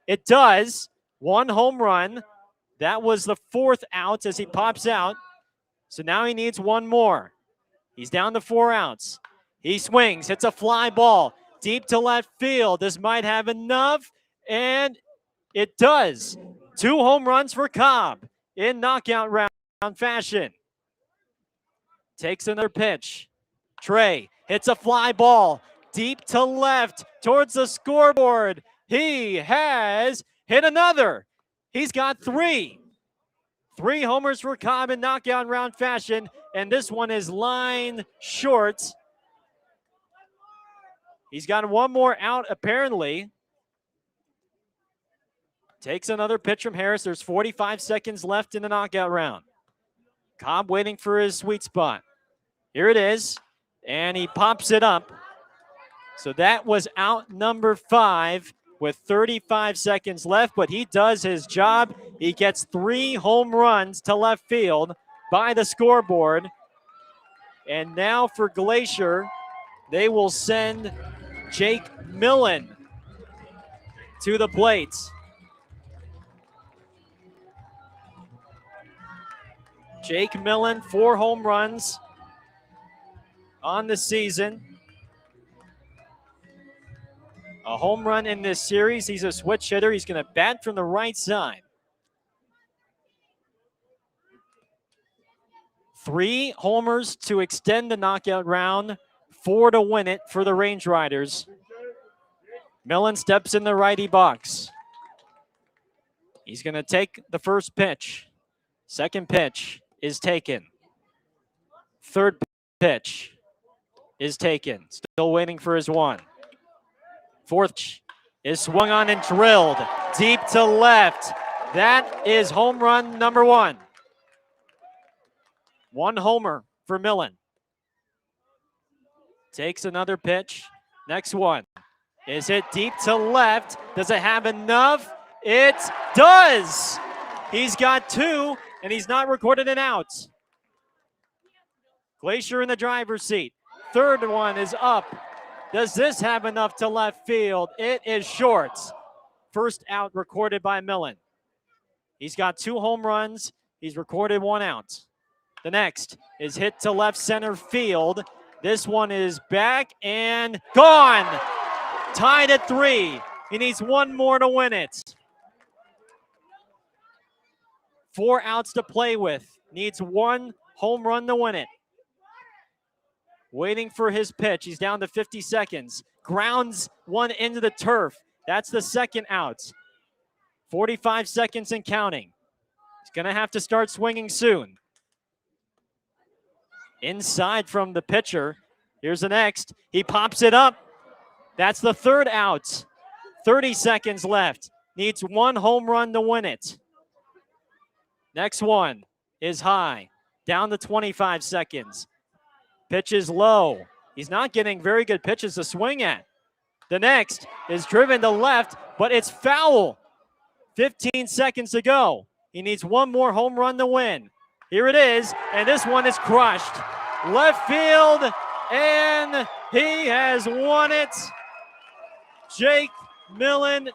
It does. 1 home run. That was the 4th out as he pops out. So now he needs 1 more. He's down to 4 outs. He swings. It's a fly ball deep to left field. This might have enough, and it does. 2 home runs for Cobb in knockout round fashion. Takes another pitch. Trey hits a fly ball deep to left towards the scoreboard. He has hit another. He's got 3. 3 homers for Cobb in knockout round fashion, and this one is lined short. He's got 1 more out apparently. Takes another pitch from Harris. There's 45 seconds left in the knockout round. Cobb waiting for his sweet spot. Here it is, and he pops it up. So that was out number 5 with 35 seconds left, but he does his job. He gets 3 home runs to left field by the scoreboard. And now for Glacier, they will send Jake Millen to the plate. Jake Millen, 4 home runs on the season. A home run in this series. He's a switch hitter. He's going to bat from the right side. 3 homers to extend the knockout round, 4 to win it for the Range Riders. Millen steps in the righty box. He's going to take the first pitch. Second pitch is taken. Third pitch is taken. Still waiting for his 1. Fourth pitch is swung on and drilled deep to left. That is home run number 1. 1 homer for Millen. Takes another pitch. Next one is hit deep to left. Does it have enough? It does. He's got 2, and he's not recorded an out. Glacier in the driver's seat. Third one is up. Does this have enough to left field? It is short. First out recorded by Millen. He's got 2 home runs. He's recorded 1 out. The next is hit to left center field. This one is back and gone. Tied at 3. He needs 1 more to win it. 4 outs to play with. Needs 1 home run to win it. Waiting for his pitch. He's down to 50 seconds. Grounds one into the turf. That's the second out. 45 seconds and counting. He's going to have to start swinging soon. Inside from the pitcher. Here's the next. He pops it up. That's the third out. 30 seconds left. Needs 1 home run to win it. Next one is high. Down to 25 seconds. Pitch is low. He's not getting very good pitches to swing at. The next is driven to left, but it's foul. 15 seconds to go. He needs 1 more home run to win. Here it is, and this one is crushed. Left field, and he has won it. Jake Millen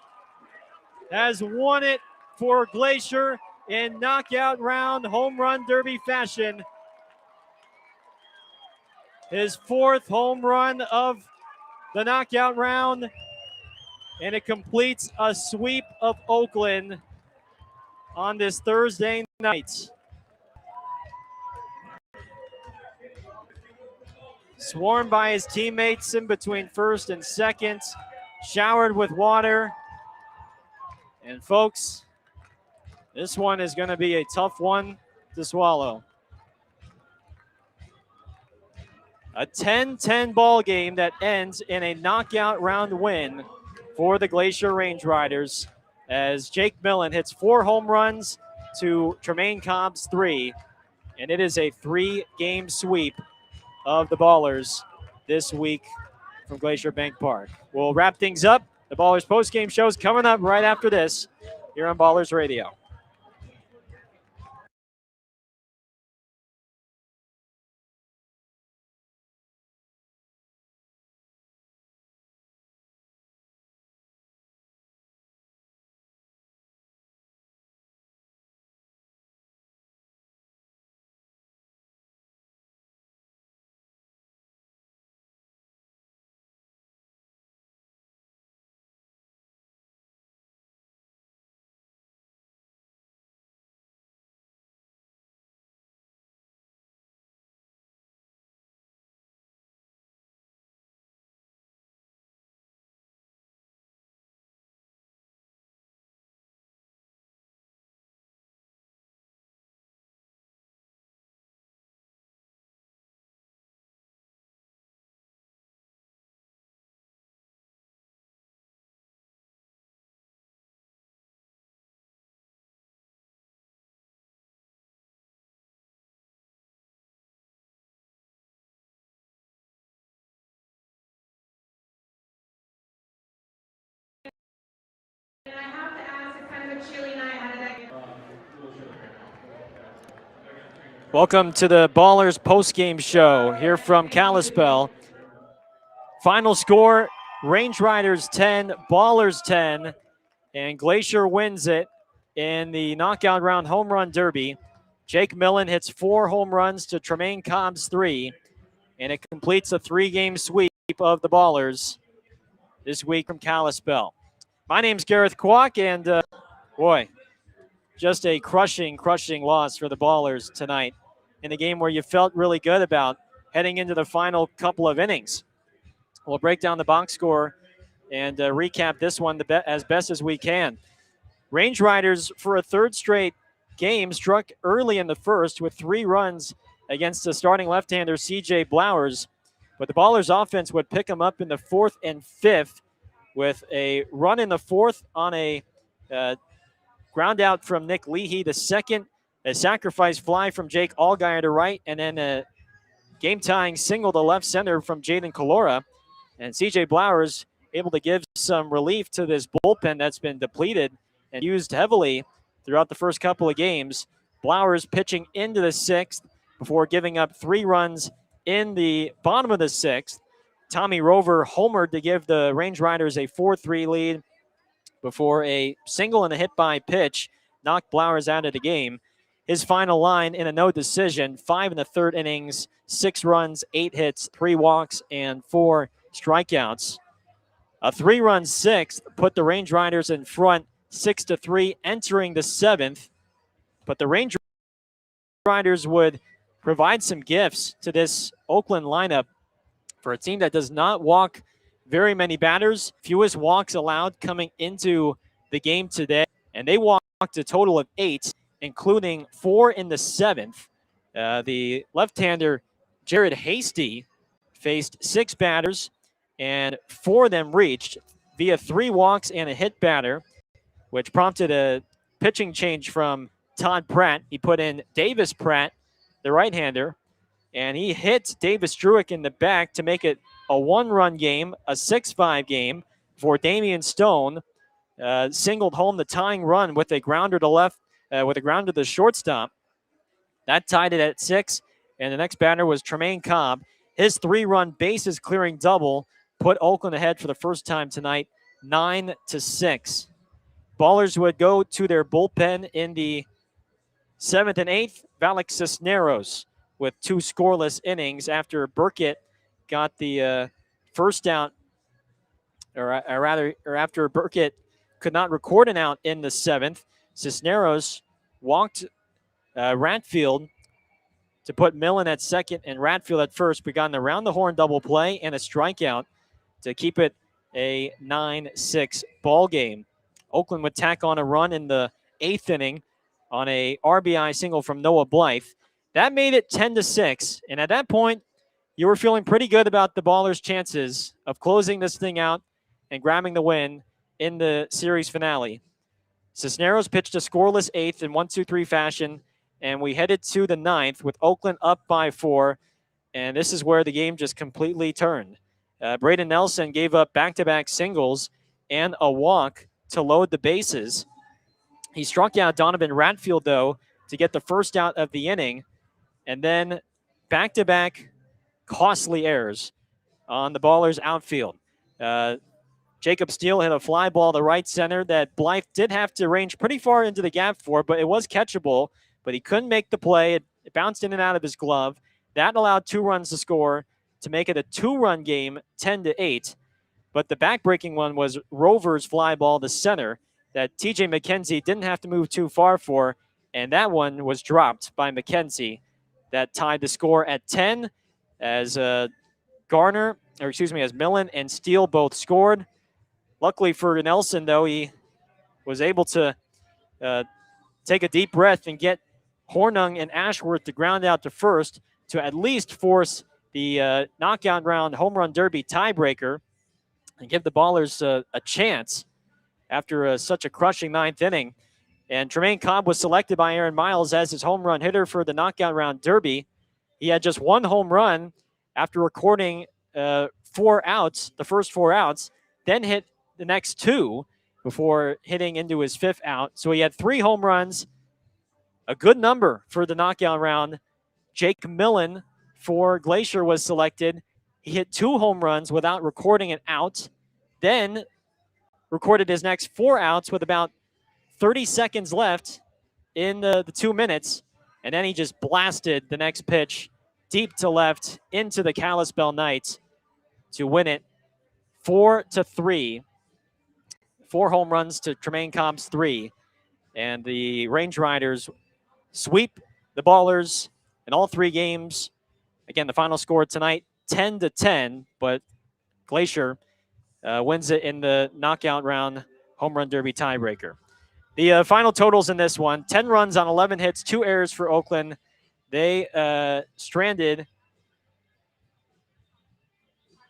has won it for Glacier in knockout round home run derby fashion. His 4th home run of the knockout round, and it completes a sweep of Oakland on this Thursday night. Swarmed by his teammates in between first and second, showered with water. And folks, this one is going to be a tough one to swallow. A 10-10 ball game that ends in a knockout round win for the Glacier Range Riders as Jake Millen hits 4 home runs to Tremaine Cobb's 3, and it is a 3-game sweep of the Ballers this week from Glacier Bank Park. We'll wrap things up. The Ballers postgame show is coming up right after this here on Ballers Radio. And I have to ask, it's kind of a chilly night. How did that get? Welcome to the Ballers postgame show here from Kalispell. Final score, Range Riders 10, Ballers 10, and Glacier wins it in the knockout round home run derby. Jake Millen hits 4 home runs to Tremaine Cobb's 3, and it completes a 3-game sweep of the Ballers this week from Kalispell. My name's Gareth Kwok, and boy, just a crushing loss for the Ballers tonight in a game where you felt really good about heading into the final couple of innings. We'll break down the box score and recap this one as best as we can. Range Riders, for a 3rd straight game, struck early in the first with 3 runs against the starting left-hander C.J. Blowers, but the Ballers' offense would pick them up in the 4th and 5th with a run in the 4th on a ground out from Nick Leahy. The second, a sacrifice fly from Jake Allgaier to right, and then a game-tying single to left center from Jaden Kalora. And C.J. Blowers able to give some relief to this bullpen that's been depleted and used heavily throughout the first couple of games. Blowers pitching into the 6th before giving up 3 runs in the bottom of the 6th. Tommy Rover homered to give the Range Riders a 4-3 lead before a single and a hit by pitch knocked Blowers out of the game. His final line in a no decision, 5 in the 3rd innings, 6 runs, 8 hits, 3 walks, and 4 strikeouts. A 3-run 6th put the Range Riders in front 6-3 entering the 7th. But the Range Riders would provide some gifts to this Oakland lineup for a team that does not walk very many batters. Fewest walks allowed coming into the game today. And they walked a total of 8, including 4 in the 7th. The left-hander, Jared Hasty, faced 6 batters, and 4 of them reached via 3 walks and a hit batter, which prompted a pitching change from Todd Pratt. He put in Davis Pratt, the right-hander, and he hit Davis Druick in the back to make it a 1-run game, a 6-5 game for Damian Stone. Singled home the tying run with a grounder to left, with a grounder to the shortstop. That tied it at 6, and the next batter was Tremaine Cobb. His 3-run bases clearing double put Oakland ahead for the first time tonight, 9-6. Ballers would go to their bullpen in the 7th and 8th. Valak Cisneros with 2 scoreless innings after Burkett got the first out, or after Burkett could not record an out in the 7th. Cisneros walked Ratfield to put Millen at second and Ratfield at first. We got an around the horn double play and a strikeout to keep it a 9-6 ball game. Oakland would tack on a run in the 8th inning on a RBI single from Noah Blythe. That made it 10-6, and at that point, you were feeling pretty good about the Ballers' chances of closing this thing out and grabbing the win in the series finale. Cisneros pitched a scoreless 8th in 1-2-3 fashion, and we headed to the 9th with Oakland up by 4, and this is where the game just completely turned. Braden Nelson gave up back-to-back singles and a walk to load the bases. He struck out Donovan Ratfield, though, to get the first out of the inning, and then back-to-back costly errors on the Ballers' outfield. Jacob Steele hit a fly ball to right center that Blythe did have to range pretty far into the gap for, but it was catchable, but he couldn't make the play. It bounced in and out of his glove. That allowed 2 runs to score to make it a 2-run game, 10-8. But the backbreaking one was Rover's fly ball to center that TJ McKenzie didn't have to move too far for, and that one was dropped by McKenzie. That tied the score at 10 as as Millen and Steele both scored. Luckily for Nelson, though, he was able to take a deep breath and get Hornung and Ashworth to ground out to first to at least force the knockout round home run derby tiebreaker and give the Ballers a chance after such a crushing 9th inning. And Tremaine Cobb was selected by Aaron Miles as his home run hitter for the knockout round derby. He had just 1 home run after recording 4 outs, the first 4 outs, then hit the next 2 before hitting into his 5th out. So he had 3 home runs, a good number for the knockout round. Jake Millen for Glacier was selected. He hit 2 home runs without recording an out, then recorded his next 4 outs with about 30 seconds left in the 2 minutes, and then he just blasted the next pitch deep to left into the Kalispell Knights to win it 4-3. 4 home runs to Tremaine Cobb's 3, and the Range Riders sweep the Ballers in all 3 games. Again, the final score tonight, 10-10, but Glacier wins it in the knockout round home run derby tiebreaker. The final totals in this one, 10 runs on 11 hits, 2 errors for Oakland. They stranded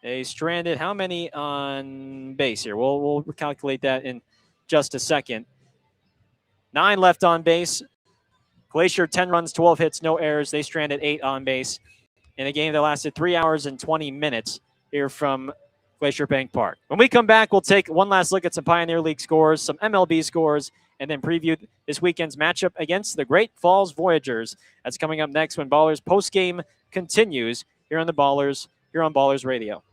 how many on base here? We'll calculate that in just a second. 9 left on base. Glacier, 10 runs, 12 hits, no errors. They stranded 8 on base in a game that lasted 3 hours and 20 minutes here from Glacier Bank Park. When we come back, we'll take one last look at some Pioneer League scores, some MLB scores, and then preview this weekend's matchup against the Great Falls Voyagers. That's coming up next when Ballers postgame continues here on Ballers Radio.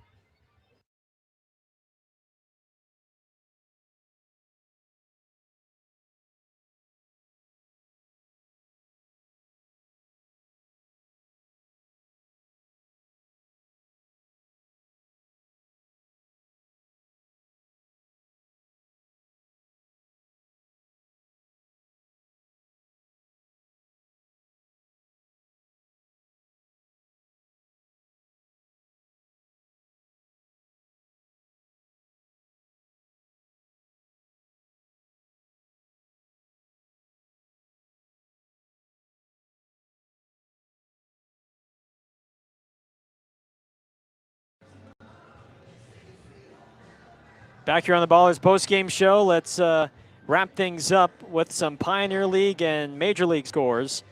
Back here on the Ballers post-game show, let's wrap things up with some Pioneer League and Major League scores.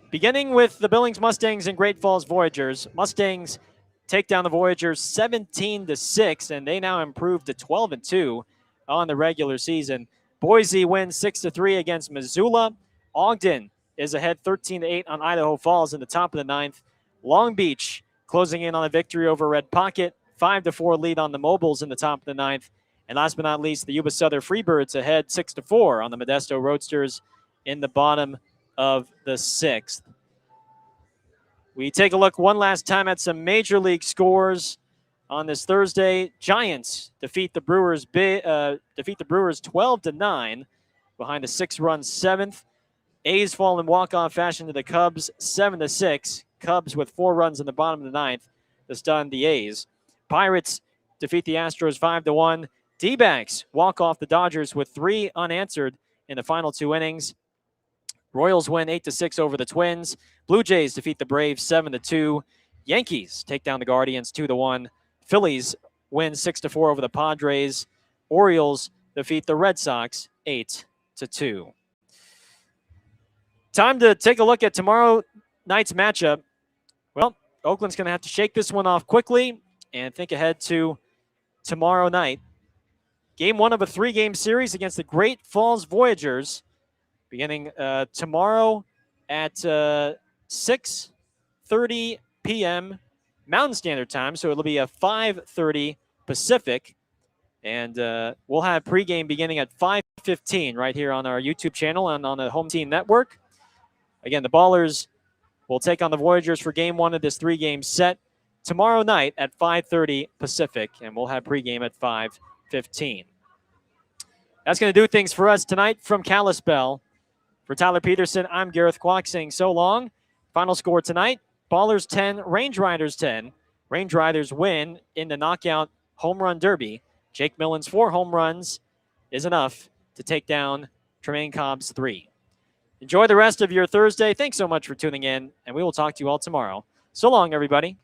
Beginning with the Billings Mustangs and Great Falls Voyagers. Mustangs take down the Voyagers 17-6, and they now improve to 12-2 on the regular season. Boise wins 6-3 against Missoula. Ogden is ahead 13-8 on Idaho Falls in the top of the ninth. Long Beach closing in on a victory over Red Pocket. 5-4 lead on the Mobiles in the top of the ninth. And last but not least, the Yuba Southern Freebirds ahead 6-4 on the Modesto Roadsters in the bottom of the sixth. We take a look one last time at some Major League scores on this Thursday. Giants defeat the Brewers 12-9 behind a 6-run seventh. A's fall in walk-off fashion to the Cubs 7-6. Cubs with 4 runs in the bottom of the ninth to stun the A's. Pirates defeat the Astros 5-1. D-backs walk off the Dodgers with 3 unanswered in the final 2 innings. Royals win 8-6 over the Twins. Blue Jays defeat the Braves 7-2. Yankees take down the Guardians 2-1. Phillies win 6-4 over the Padres. Orioles defeat the Red Sox 8-2. Time to take a look at tomorrow night's matchup. Well, Oakland's going to have to shake this one off quickly and think ahead to tomorrow night. Game 1 of a 3-game series against the Great Falls Voyagers, beginning tomorrow at 6:30 p.m. Mountain Standard Time, so it'll be a 5:30 Pacific. And we'll have pregame beginning at 5:15 right here on our YouTube channel and on the Home Team Network. Again, the Ballers will take on the Voyagers for Game 1 of this 3-game set tomorrow night at 5:30 Pacific, and we'll have pregame at 5:15. That's going to do things for us tonight from Kalispell. For Tyler Peterson, I'm Gareth Kwok saying so long. Final score tonight, Ballers 10, Range Riders 10. Range Riders win in the knockout home run derby. Jake Millen's 4 home runs is enough to take down Tremaine Cobb's 3. Enjoy the rest of your Thursday. Thanks so much for tuning in, and we will talk to you all tomorrow. So long, everybody.